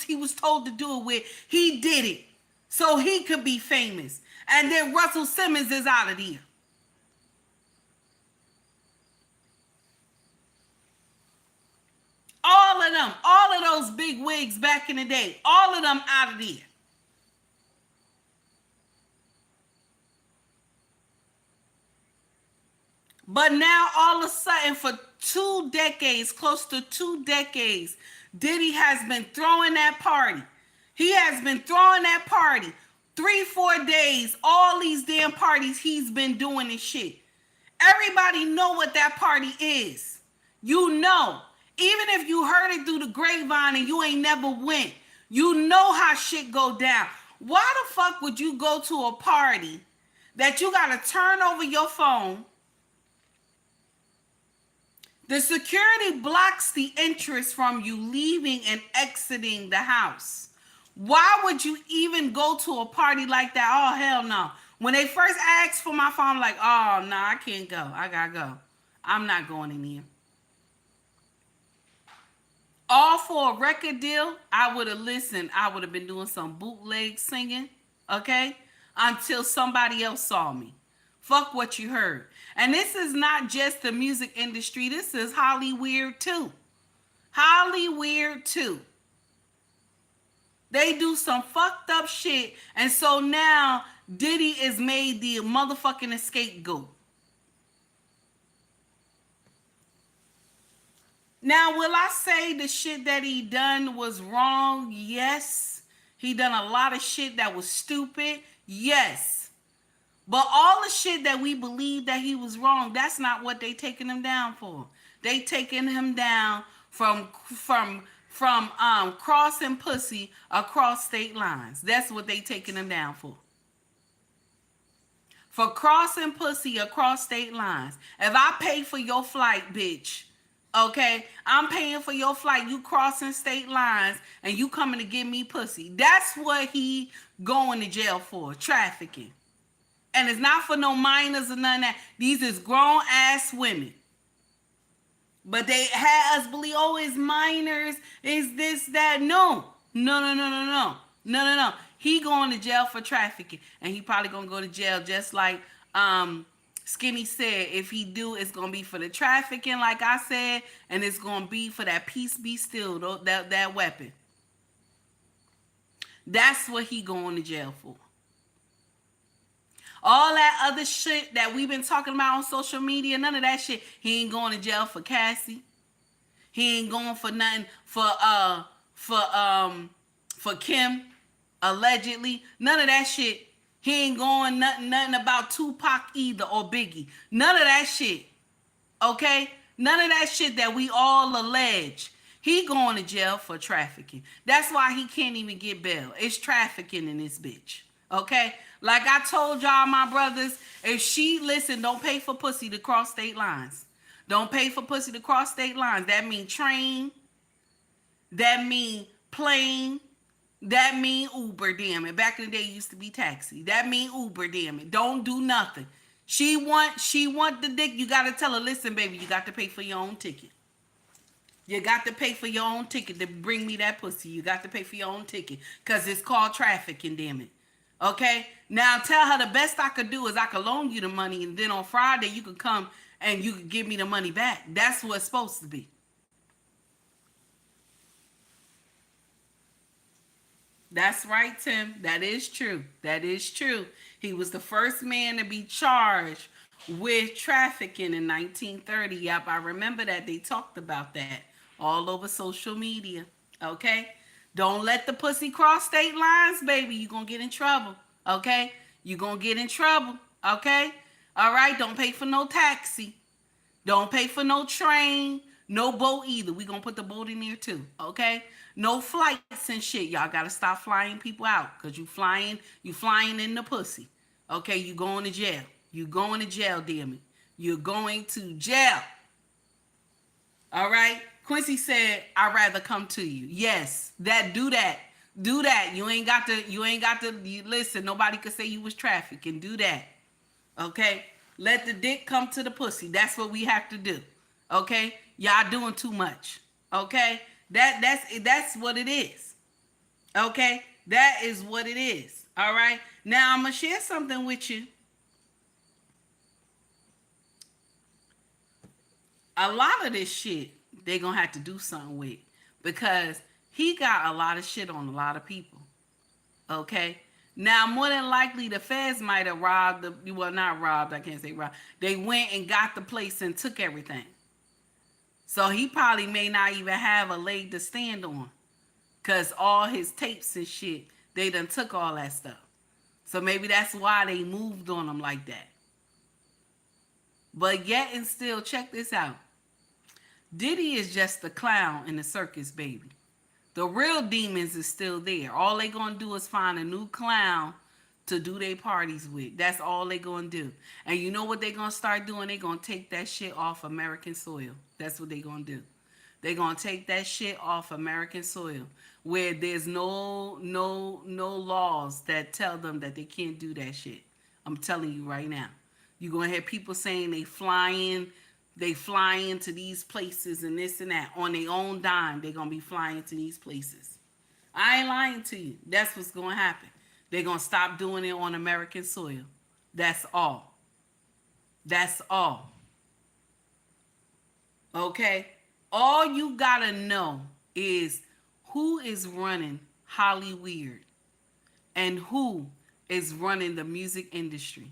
he was told to do it with, he did it so he could be famous. And then Russell Simmons is out of there. All of them, all of those big wigs back in the day, all of them out of there. But now all of a sudden for 2 decades, close to 2 decades, Diddy has been throwing that party. He has been throwing that party 3-4 days, all these damn parties he's been doing this shit. Everybody know what that party is. You know. Even if you heard it through the grapevine and you ain't never went, you know how shit go down. Why the fuck would you go to a party that you gotta turn over your phone? The security blocks the entrance from you leaving and exiting the house. Why would you even go to a party like that? Oh, hell no. When they first asked for my phone, I'm like, oh, no, I can't go. I gotta go. I'm not going in here. All for a record deal, I would have listened. I would have been doing some bootleg singing, okay? Until somebody else saw me. Fuck what you heard. And this is not just the music industry. This is Hollywood too. Hollywood too. They do some fucked up shit. And so now Diddy is made the motherfucking scapegoat. Now, will I say the shit that he done was wrong? Yes. He done a lot of shit that was stupid. Yes. But all the shit that we believe that he was wrong, that's not what they taking him down for. They taking him down from crossing pussy across state lines. That's what they taking him down for. For crossing pussy across state lines. If I pay for your flight, bitch, okay, I'm paying for your flight, you crossing state lines, and you coming to give me pussy. That's what he going to jail for, trafficking. And it's not for no minors or none of that. These is grown-ass women. But they had us believe, oh, it's minors, is this, that. No. No. He going to jail for trafficking. And he probably going to go to jail just like Skinny said. If he do, it's going to be for the trafficking, like I said. And it's going to be for that peace be still, that weapon. That's what he going to jail for. All that other shit that we've been talking about on social media, none of that shit. He ain't going to jail for Cassie. He ain't going for nothing for Kim, allegedly. None of that shit. He ain't going nothing about Tupac either or Biggie. None of that shit. Okay? None of that shit that we all allege. He going to jail for trafficking. That's why he can't even get bail. It's trafficking in this bitch. Okay? Like I told y'all, my brothers, if she, listen, don't pay for pussy to cross state lines. Don't pay for pussy to cross state lines. That mean train. That mean plane. That mean Uber, damn it. Back in the day, it used to be taxi. That mean Uber, damn it. Don't do nothing. She want the dick. You got to tell her, listen, baby, you got to pay for your own ticket. You got to pay for your own ticket to bring me that pussy. You got to pay for your own ticket because it's called trafficking, damn it. Okay? Now tell her the best I could do is I could loan you the money and then on Friday you could come and you could give me the money back. That's what it's supposed to be. That's right, Tim. That is true. That is true. He was the first man to be charged with trafficking in 1930. Yep, I remember that. They talked about that all over social media. Okay? Don't let the pussy cross state lines, baby. You're going to get in trouble. Okay? You're going to get in trouble. Okay? All right? Don't pay for no taxi. Don't pay for no train. No boat either. We're going to put the boat in there too. Okay? No flights and shit. Y'all got to stop flying people out because you flying in the pussy. Okay? You going to jail. You going to jail, damn it. You're going to jail. All right? Quincy said, I'd rather come to you. Yes, do that. You ain't got to listen. Nobody could say you was trafficking. Do that. Okay? Let the dick come to the pussy. That's what we have to do. Okay? Y'all doing too much. Okay? That's what it is. Okay? That is what it is. All right? Now I'm going to share something with you. A lot of this shit they're going to have to do something with, because he got a lot of shit on a lot of people. Okay? Now, more than likely, the feds might have robbed well, not robbed, I can't say robbed. They went and got the place and took everything. So he probably may not even have a leg to stand on, because all his tapes and shit, they done took all that stuff. So maybe that's why they moved on him like that. But yet and still, check this out. Diddy is just the clown in the circus, baby. The real demons is still there. All they gonna do is find a new clown to do their parties with. That's all they gonna do. And you know what they gonna start doing? They gonna take that shit off American soil. That's what they gonna do. They gonna take that shit off American soil, where there's no laws that tell them that they can't do that shit. I'm telling you right now. You're gonna hear people saying they fly into these places and this and that on their own dime. They're gonna be flying to these places. I ain't lying to you. That's what's gonna happen. They're gonna stop doing it on American soil. That's all. That's all. Okay? All you gotta know is who is running Hollywood and who is running the music industry.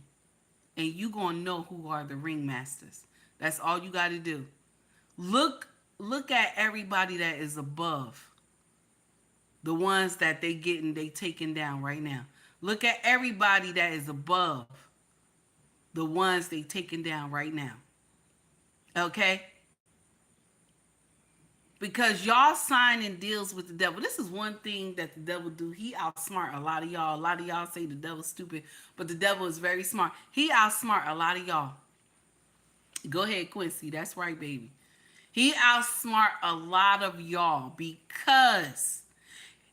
And you gonna know who are the ringmasters. That's all you gotta do. Look at everybody that is above. The ones that they taking down right now. Look at everybody that is above. The ones they taking down right now. Okay? Because y'all signing deals with the devil. This is one thing that the devil do. He outsmart a lot of y'all. A lot of y'all say the devil's stupid, but the devil is very smart. He outsmart a lot of y'all. Go ahead, Quincy. That's right, baby. He outsmart a lot of y'all because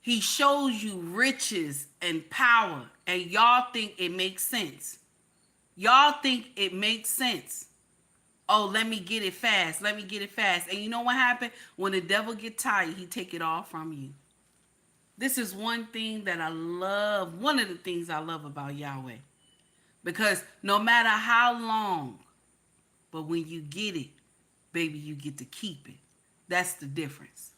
he shows you riches and power, and y'all think it makes sense. Y'all think it makes sense. Oh, let me get it fast. Let me get it fast. And you know what happened? When the devil get tired, he take it all from you. This is one thing that I love. One of the things I love about Yahweh. Because no matter how long, but when you get it, baby, you get to keep it. That's the difference.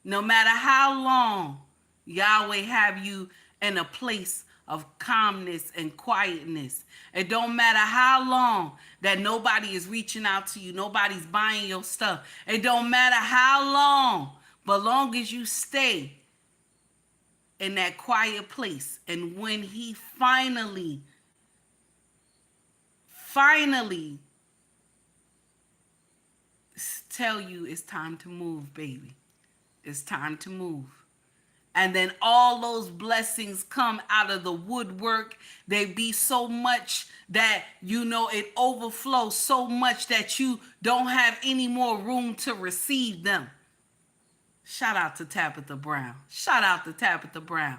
No matter how long Yahweh have you in a place of calmness and quietness. It don't matter how long that nobody is reaching out to you. Nobody's buying your stuff. It don't matter how long, but long as you stay in that quiet place. And when he finally tell you it's time to move, baby. It's time to move. And then all those blessings come out of the woodwork. They be so much that, it overflows so much that you don't have any more room to receive them. Shout out to Tabitha Brown. Shout out to Tabitha Brown.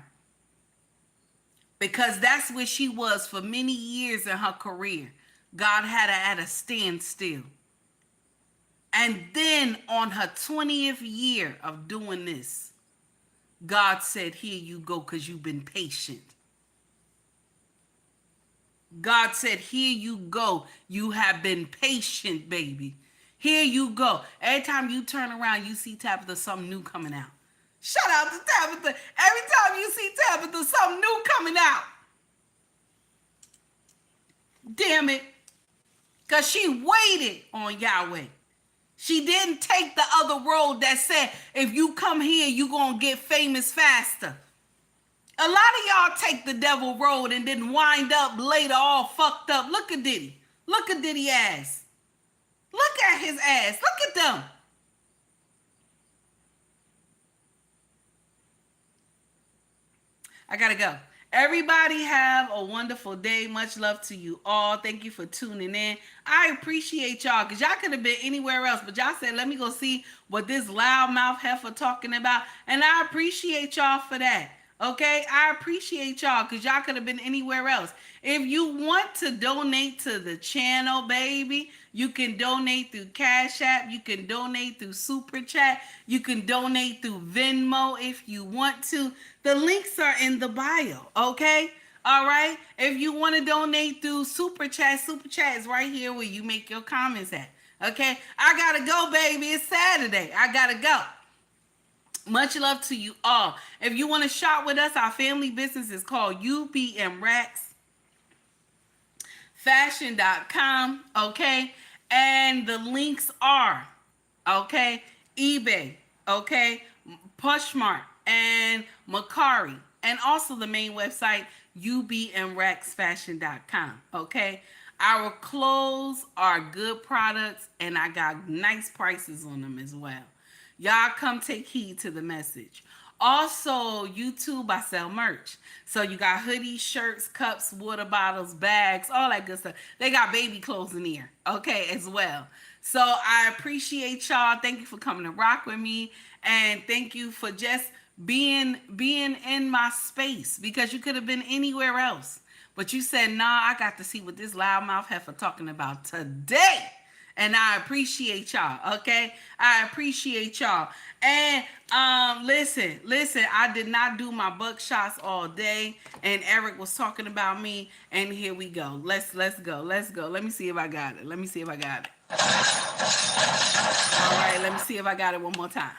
Because that's where she was for many years in her career. God had her at a standstill. And then on her 20th year of doing this, God said, here you go, because you've been patient. God said, here you go. You have been patient, baby. Here you go. Every time you turn around, you see Tabitha, something new coming out. Shout out to Tabitha. Every time you see Tabitha, something new coming out. Damn it. Because she waited on Yahweh. She didn't take the other road that said, if you come here, you're going to get famous faster. A lot of y'all take the devil road and then wind up later all fucked up. Look at Diddy. Look at Diddy ass. Look at his ass. Look at them. I got to go. Everybody have a wonderful day. Much love to you all. Thank you for tuning in. I appreciate y'all, because y'all could have been anywhere else, but y'all said, let me go see what this loudmouth heifer talking about. And I appreciate y'all for that. Okay, I appreciate y'all because y'all could have been anywhere else. If you want to donate to the channel, baby, you can donate through Cash App. You can donate through Super Chat. You can donate through Venmo if you want to. The links are in the bio, okay? All right? If you want to donate through Super Chat is right here where you make your comments at, okay? I got to go, baby. It's Saturday. I got to go. Much love to you all. If you want to shop with us, our family business is called UBMRexFashion.com, okay? And the links are, okay, eBay, okay, POSHMARK, and Mercari, and also the main website, UBMRexFashion.com, okay? Our clothes are good products, and I got nice prices on them as well. Y'all come take heed to the message. Also, YouTube, I sell merch. So you got hoodies, shirts, cups, water bottles, bags, all that good stuff. They got baby clothes in here, okay, as well. So I appreciate y'all. Thank you for coming to rock with me. And thank you for just being in my space, because you could have been anywhere else. But you said, nah, I got to see what this loudmouth heifer talking about today. And I appreciate y'all, okay? I appreciate y'all. And listen, I did not do my buckshots all day. And Eric was talking about me. And here we go. Let's go. Let me see if I got it. All right, let me see if I got it one more time.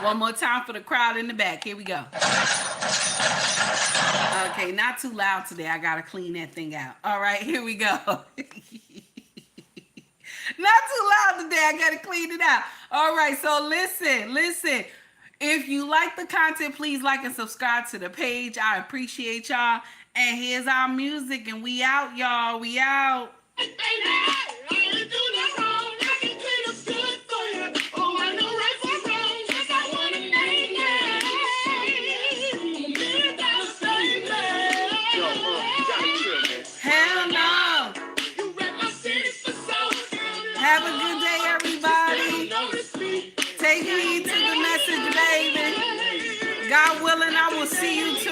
One more time for the crowd in the back. Here we go. Okay, not too loud today. I gotta clean that thing out. All right, here we go. Not too loud today. I gotta clean it out. All right, so listen. If you like the content, please like and subscribe to the page. I appreciate y'all. And here's our music, and we out, y'all. We out. Have a good day, everybody. Take heed to the message, baby. God willing, I will see you tomorrow.